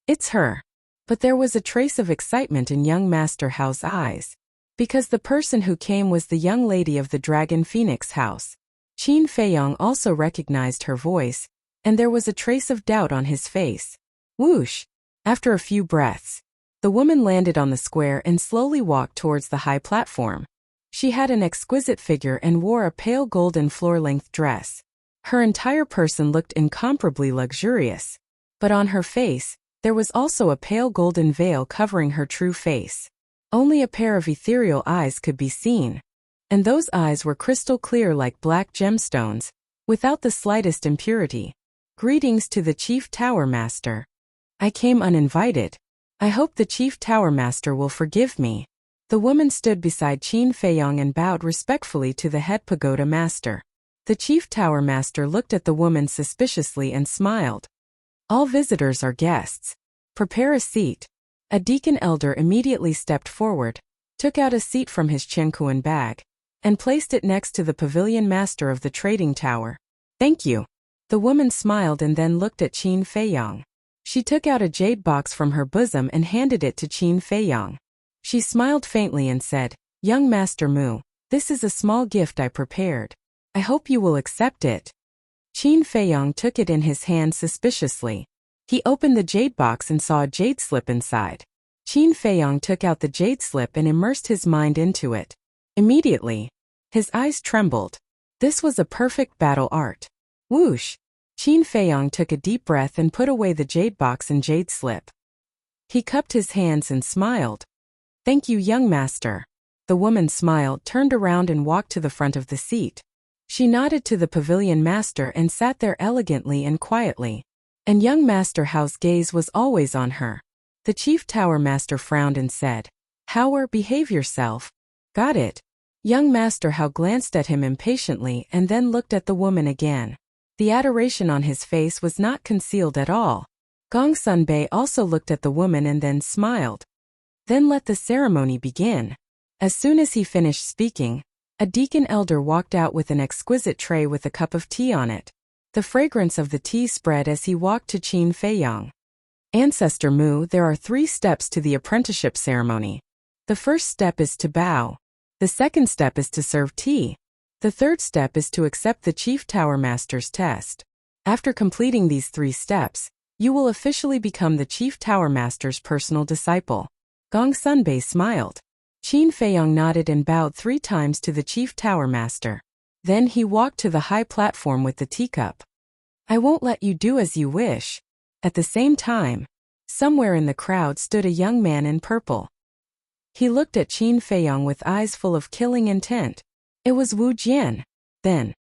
It's her. But there was a trace of excitement in young Master Hao's eyes. Because the person who came was the young lady of the Dragon Phoenix house. Qin Feiyang also recognized her voice, and there was a trace of doubt on his face. Whoosh! After a few breaths, the woman landed on the square and slowly walked towards the high platform. She had an exquisite figure and wore a pale golden floor-length dress. Her entire person looked incomparably luxurious. But on her face, there was also a pale golden veil covering her true face. Only a pair of ethereal eyes could be seen. And those eyes were crystal clear like black gemstones, without the slightest impurity. Greetings to the Chief Tower Master. I came uninvited. I hope the Chief Tower Master will forgive me. The woman stood beside Qin Feiyang and bowed respectfully to the head pagoda master. The Chief Tower Master looked at the woman suspiciously and smiled. All visitors are guests. Prepare a seat. A deacon elder immediately stepped forward, took out a seat from his Qianquan bag, and placed it next to the pavilion master of the trading tower. Thank you. The woman smiled and then looked at Qin Feiyang. She took out a jade box from her bosom and handed it to Qin Feiyang. She smiled faintly and said, "Young Master Mu, this is a small gift I prepared. I hope you will accept it." Qin Feiyang took it in his hand suspiciously. He opened the jade box and saw a jade slip inside. Qin Feiyang took out the jade slip and immersed his mind into it. Immediately, his eyes trembled. This was a perfect battle art. Whoosh! Qin Feiyang took a deep breath and put away the jade box and jade slip. He cupped his hands and smiled. "Thank you, young master." The woman smiled, turned around and walked to the front of the seat. She nodded to the pavilion master and sat there elegantly and quietly. And young Master Hao's gaze was always on her. The Chief Tower Master frowned and said, "Hao, behave yourself." Got it. Young Master Hao glanced at him impatiently and then looked at the woman again. The adoration on his face was not concealed at all. Gong Sunbei also looked at the woman and then smiled. Then let the ceremony begin. As soon as he finished speaking, a deacon elder walked out with an exquisite tray with a cup of tea on it. The fragrance of the tea spread as he walked to Qin Feiyang. Ancestor Mu, there are 3 steps to the apprenticeship ceremony. The first step is to bow. The second step is to serve tea. The third step is to accept the Chief Tower Master's test. After completing these 3 steps, you will officially become the Chief Tower Master's personal disciple. Gong Sunbei smiled. Qin Feiyang nodded and bowed 3 times to the Chief Tower Master. Then he walked to the high platform with the teacup. I won't let you do as you wish. At the same time, somewhere in the crowd stood a young man in purple. He looked at Qin Feiyang with eyes full of killing intent. It was Wu Jian. Then,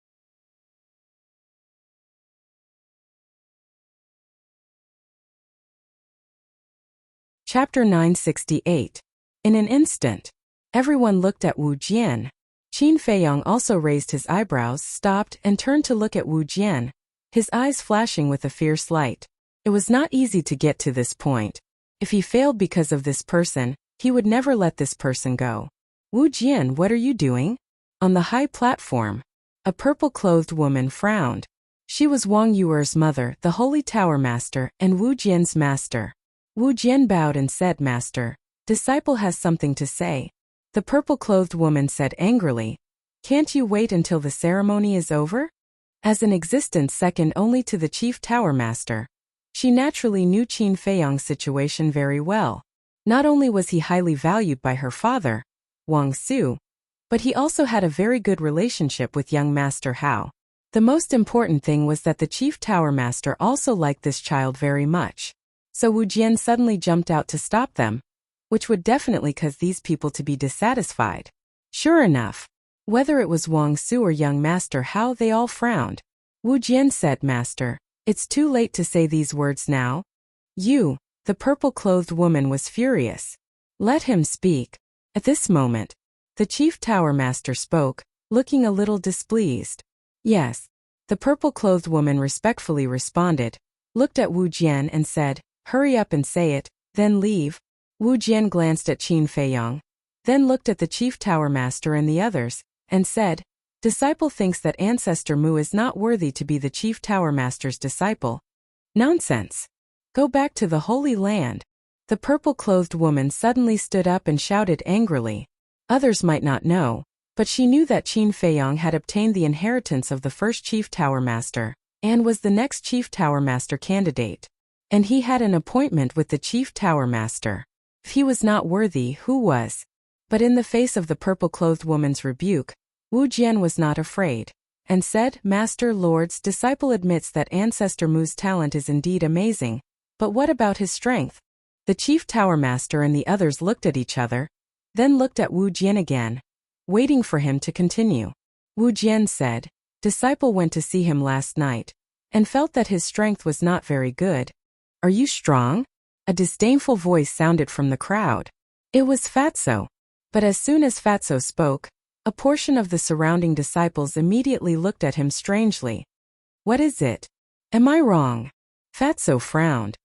Chapter 968. In an instant, everyone looked at Wu Jian. Qin Feiyang also raised his eyebrows, stopped, and turned to look at Wu Jian, his eyes flashing with a fierce light. It was not easy to get to this point. If he failed because of this person, he would never let this person go. Wu Jian, what are you doing? On the high platform, a purple-clothed woman frowned. She was Wang Yuer's mother, the Holy Tower Master, and Wu Jian's master. Wu Jian bowed and said, Master, disciple has something to say. The purple-clothed woman said angrily, Can't you wait until the ceremony is over? As an existence second only to the chief tower master, she naturally knew Qin Feiyong's situation very well. Not only was he highly valued by her father, Wang Su, but he also had a very good relationship with young Master Hao. The most important thing was that the chief tower master also liked this child very much. So Wu Jian suddenly jumped out to stop them, which would definitely cause these people to be dissatisfied. Sure enough, whether it was Wang Su or young Master Hao, they all frowned. Wu Jian said, "Master, it's too late to say these words now." You, the purple-clothed woman, was furious. Let him speak. At this moment, the chief tower master spoke, looking a little displeased. Yes, the purple-clothed woman respectfully responded, looked at Wu Jian and said, "Hurry up and say it, then leave." Wu Jian glanced at Qin Feiyong, then looked at the chief tower master and the others, and said, "Disciple thinks that Ancestor Mu is not worthy to be the chief tower master's disciple. Nonsense. Go back to the Holy Land." The purple-clothed woman suddenly stood up and shouted angrily. Others might not know, but she knew that Qin Feiyong had obtained the inheritance of the first chief tower master, and was the next chief tower master candidate. And he had an appointment with the chief tower master. If he was not worthy, who was? But in the face of the purple-clothed woman's rebuke, Wu Jian was not afraid, and said, "Master Lord's disciple admits that Ancestor Mu's talent is indeed amazing, but what about his strength?" The chief tower master and the others looked at each other, then looked at Wu Jian again, waiting for him to continue. Wu Jian said, "Disciple went to see him last night, and felt that his strength was not very good." "Are you strong?" A disdainful voice sounded from the crowd. It was Fatso. But as soon as Fatso spoke, a portion of the surrounding disciples immediately looked at him strangely. "What is it? Am I wrong?" Fatso frowned.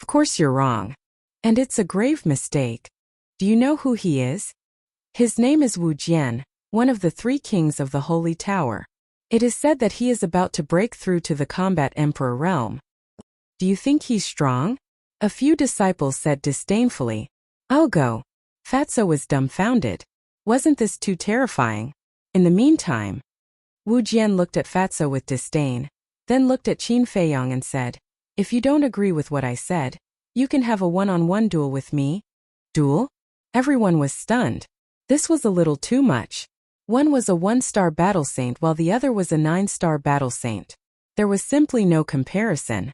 "Of course you're wrong. And it's a grave mistake. Do you know who he is?" "His name is Wu Jian, one of the 3 kings of the Holy Tower. It is said that he is about to break through to the combat emperor realm." "Do you think he's strong?" A few disciples said disdainfully. "I'll go." Fatso was dumbfounded. Wasn't this too terrifying? In the meantime, Wu Jian looked at Fatso with disdain, then looked at Qin Feiyong and said, "If you don't agree with what I said, you can have a one-on-one duel with me." Duel? Everyone was stunned. This was a little too much. One was a 1-star battle saint while the other was a 9-star battle saint. There was simply no comparison.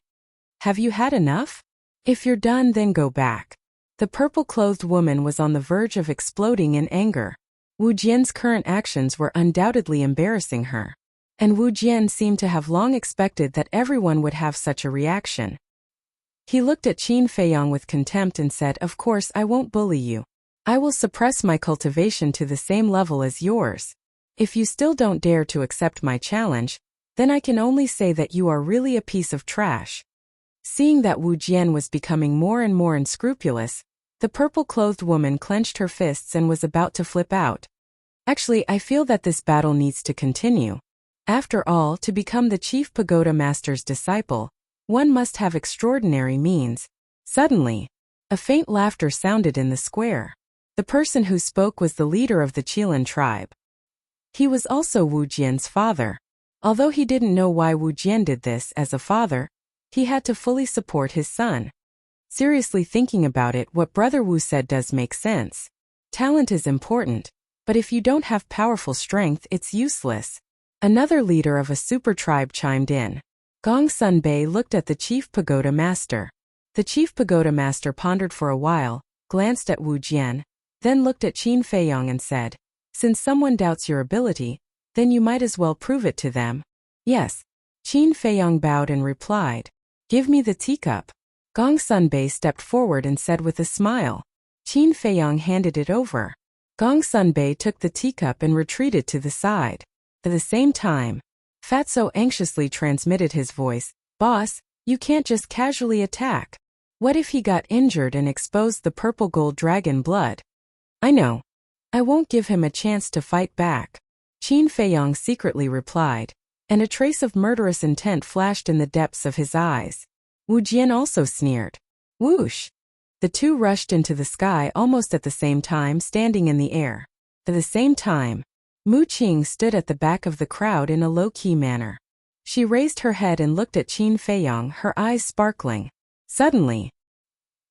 "Have you had enough? If you're done, then go back." The purple-clothed woman was on the verge of exploding in anger. Wu Jian's current actions were undoubtedly embarrassing her. And Wu Jian seemed to have long expected that everyone would have such a reaction. He looked at Qin Feiyong with contempt and said, "Of course I won't bully you. I will suppress my cultivation to the same level as yours. If you still don't dare to accept my challenge, then I can only say that you are really a piece of trash." Seeing that Wu Jian was becoming more and more unscrupulous, the purple-clothed woman clenched her fists and was about to flip out. "Actually, I feel that this battle needs to continue. After all, to become the chief pagoda master's disciple, one must have extraordinary means." Suddenly, a faint laughter sounded in the square. The person who spoke was the leader of the Qilin tribe. He was also Wu Jian's father. Although he didn't know why Wu Jian did this as a father, he had to fully support his son. Seriously thinking about it, what Brother Wu said does make sense. Talent is important, but if you don't have powerful strength, it's useless. Another leader of a super tribe chimed in. Gong Sunbei looked at the chief pagoda master. The chief pagoda master pondered for a while, glanced at Wu Jian, then looked at Qin Feiyong and said, "Since someone doubts your ability, then you might as well prove it to them." "Yes." Qin Feiyong bowed and replied, "Give me the teacup." Gong Sunbei stepped forward and said with a smile. Qin Feiyong handed it over. Gong Sunbei took the teacup and retreated to the side. At the same time, Fatso anxiously transmitted his voice, "Boss, you can't just casually attack. What if he got injured and exposed the purple gold dragon blood?" "I know. I won't give him a chance to fight back," Qin Feiyong secretly replied, and a trace of murderous intent flashed in the depths of his eyes. Wu Jian also sneered. Whoosh! The two rushed into the sky almost at the same time, standing in the air. At the same time, Mu Qing stood at the back of the crowd in a low-key manner. She raised her head and looked at Qin Feiyang, her eyes sparkling. Suddenly,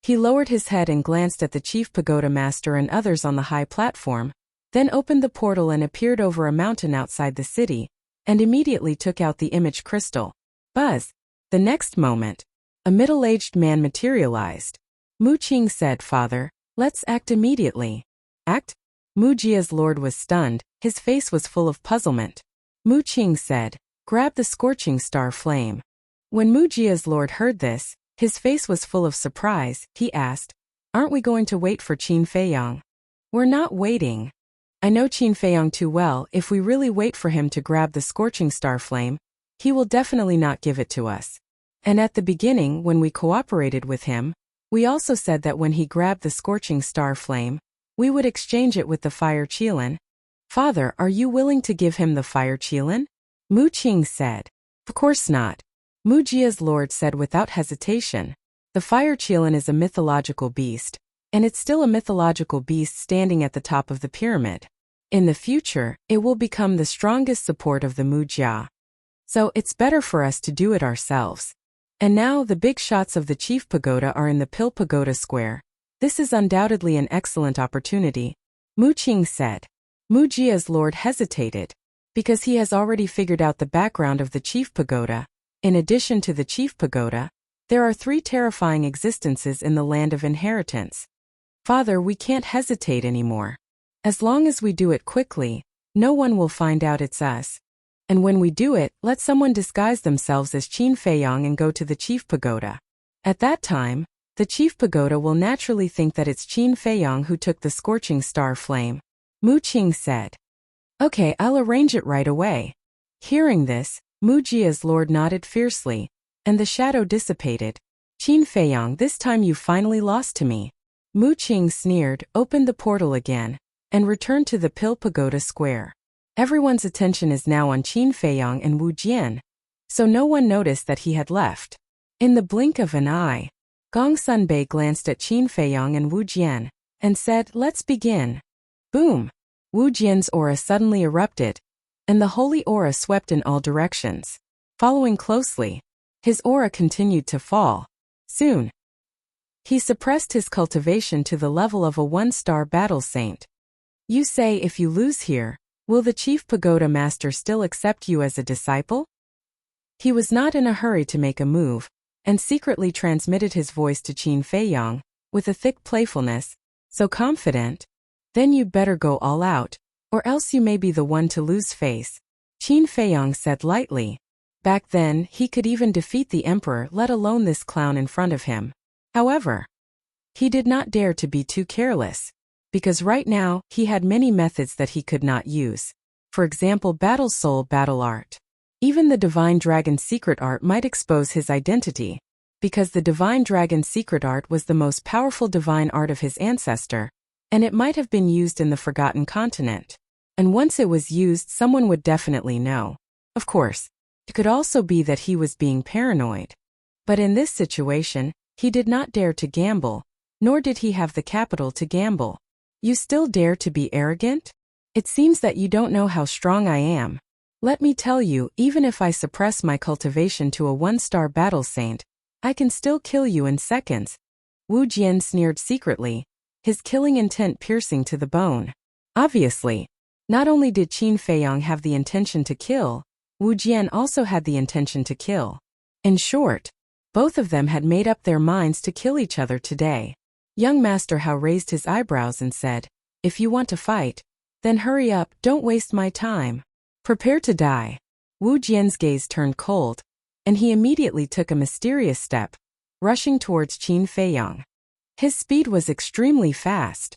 he lowered his head and glanced at the chief pagoda master and others on the high platform, then opened the portal and appeared over a mountain outside the city, and immediately took out the image crystal. Buzz! The next moment, a middle-aged man materialized. Mu Qing said, "Father, let's act immediately." Act? Mu Jia's lord was stunned, his face was full of puzzlement. Mu Qing said, "Grab the scorching star flame." When Mu Jia's lord heard this, his face was full of surprise. He asked, "Aren't we going to wait for Qin Feiyang?" "We're not waiting. I know Qin Feiyang too well. If we really wait for him to grab the scorching star flame, he will definitely not give it to us. And at the beginning, when we cooperated with him, we also said that when he grabbed the scorching star flame, we would exchange it with the fire Qilin. Father, are you willing to give him the fire Qilin?" Mu Qing said. "Of course not." Mu Jia's lord said without hesitation. "The fire Qilin is a mythological beast, and it's still a mythological beast standing at the top of the pyramid. In the future, it will become the strongest support of the Mu Jia. So it's better for us to do it ourselves. And now the big shots of the chief pagoda are in the Pill Pagoda Square. This is undoubtedly an excellent opportunity," Mu Qing said. Mu Jia's lord hesitated, because he has already figured out the background of the chief pagoda. In addition to the chief pagoda, there are 3 terrifying existences in the land of inheritance. "Father, we can't hesitate anymore. As long as we do it quickly, no one will find out it's us. And when we do it, let someone disguise themselves as Qin Feiyang and go to the chief pagoda. At that time, the chief pagoda will naturally think that it's Qin Feiyang who took the scorching star flame," Mu Qing said. "Okay, I'll arrange it right away." Hearing this, Mu Jia's lord nodded fiercely, and the shadow dissipated. "Qin Feiyang, this time you finally lost to me." Mu Qing sneered, opened the portal again, and returned to the Pill Pagoda Square. Everyone's attention is now on Qin Feiyang and Wu Jian, so no one noticed that he had left. In the blink of an eye, Gong Sunbei glanced at Qin Feiyang and Wu Jian, and said, "Let's begin." Boom! Wu Jian's aura suddenly erupted, and the holy aura swept in all directions. Following closely, his aura continued to fall. Soon, he suppressed his cultivation to the level of a 1-star battle saint. "You say if you lose here, will the chief pagoda master still accept you as a disciple?" He was not in a hurry to make a move, and secretly transmitted his voice to Qin Feiyang, with a thick playfulness, so confident. "Then you'd better go all out, or else you may be the one to lose face," Qin Feiyang said lightly. Back then, he could even defeat the emperor, let alone this clown in front of him. However, he did not dare to be too careless, because right now, he had many methods that he could not use. For example, battle soul, battle art. Even the divine dragon secret art might expose his identity, because the divine dragon secret art was the most powerful divine art of his ancestor, and it might have been used in the Forgotten Continent. And once it was used, someone would definitely know. Of course, it could also be that he was being paranoid. But in this situation, he did not dare to gamble, nor did he have the capital to gamble. "You still dare to be arrogant? It seems that you don't know how strong I am. Let me tell you, even if I suppress my cultivation to a 1-star battle saint, I can still kill you in seconds." Wu Jian sneered secretly, his killing intent piercing to the bone. Obviously, not only did Qin Feiyang have the intention to kill, Wu Jian also had the intention to kill. In short, both of them had made up their minds to kill each other today. Young Master Hao raised his eyebrows and said, "If you want to fight, then hurry up, don't waste my time. Prepare to die." Wu Jian's gaze turned cold, and he immediately took a mysterious step, rushing towards Qin Feiyang. His speed was extremely fast.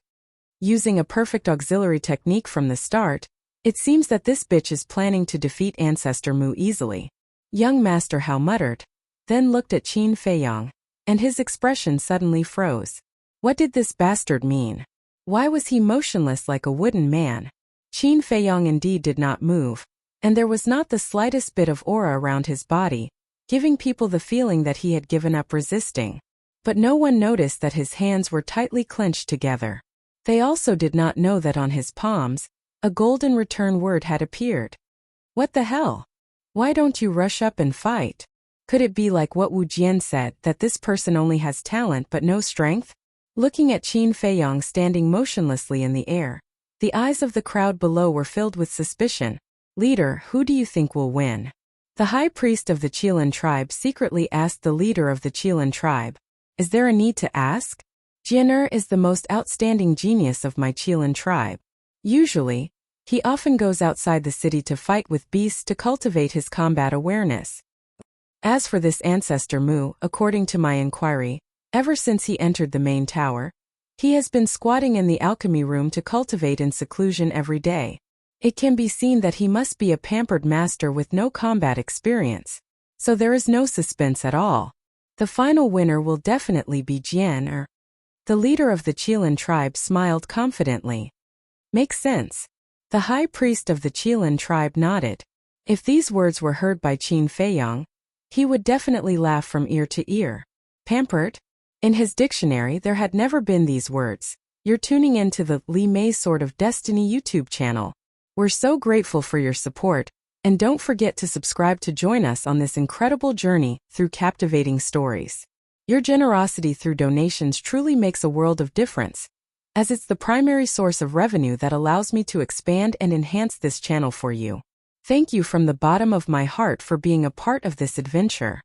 Using a perfect auxiliary technique from the start, it seems that this bitch is planning to defeat Ancestor Mu easily. Young Master Hao muttered, then looked at Qin Feiyang, and his expression suddenly froze. What did this bastard mean? Why was he motionless like a wooden man? Qin Feiyang indeed did not move, and there was not the slightest bit of aura around his body, giving people the feeling that he had given up resisting. But no one noticed that his hands were tightly clenched together. They also did not know that on his palms, A golden return word had appeared. What the hell? Why don't you rush up and fight? Could it be like what Wu Jian said, that this person only has talent but no strength? Looking at Qin Feiyong standing motionlessly in the air, the eyes of the crowd below were filled with suspicion. Leader, who do you think will win? The high priest of the Qilin tribe secretly asked the leader of the Qilin tribe. Is there a need to ask? Jianer is the most outstanding genius of my Qilin tribe. Usually, he often goes outside the city to fight with beasts to cultivate his combat awareness. As for this ancestor Mu, according to my inquiry, ever since he entered the main tower, he has been squatting in the alchemy room to cultivate in seclusion every day. It can be seen that he must be a pampered master with no combat experience. So there is no suspense at all. The final winner will definitely be Jian. The leader of the Qilin tribe smiled confidently. Makes sense. The high priest of the Qilin tribe nodded. If these words were heard by Qin Feiyong, he would definitely laugh from ear to ear. Pampered? In his dictionary there had never been these words. You're tuning into the Li Mei Sword of Destiny YouTube channel. We're so grateful for your support, and don't forget to subscribe to join us on this incredible journey through captivating stories. Your generosity through donations truly makes a world of difference, as it's the primary source of revenue that allows me to expand and enhance this channel for you. Thank you from the bottom of my heart for being a part of this adventure.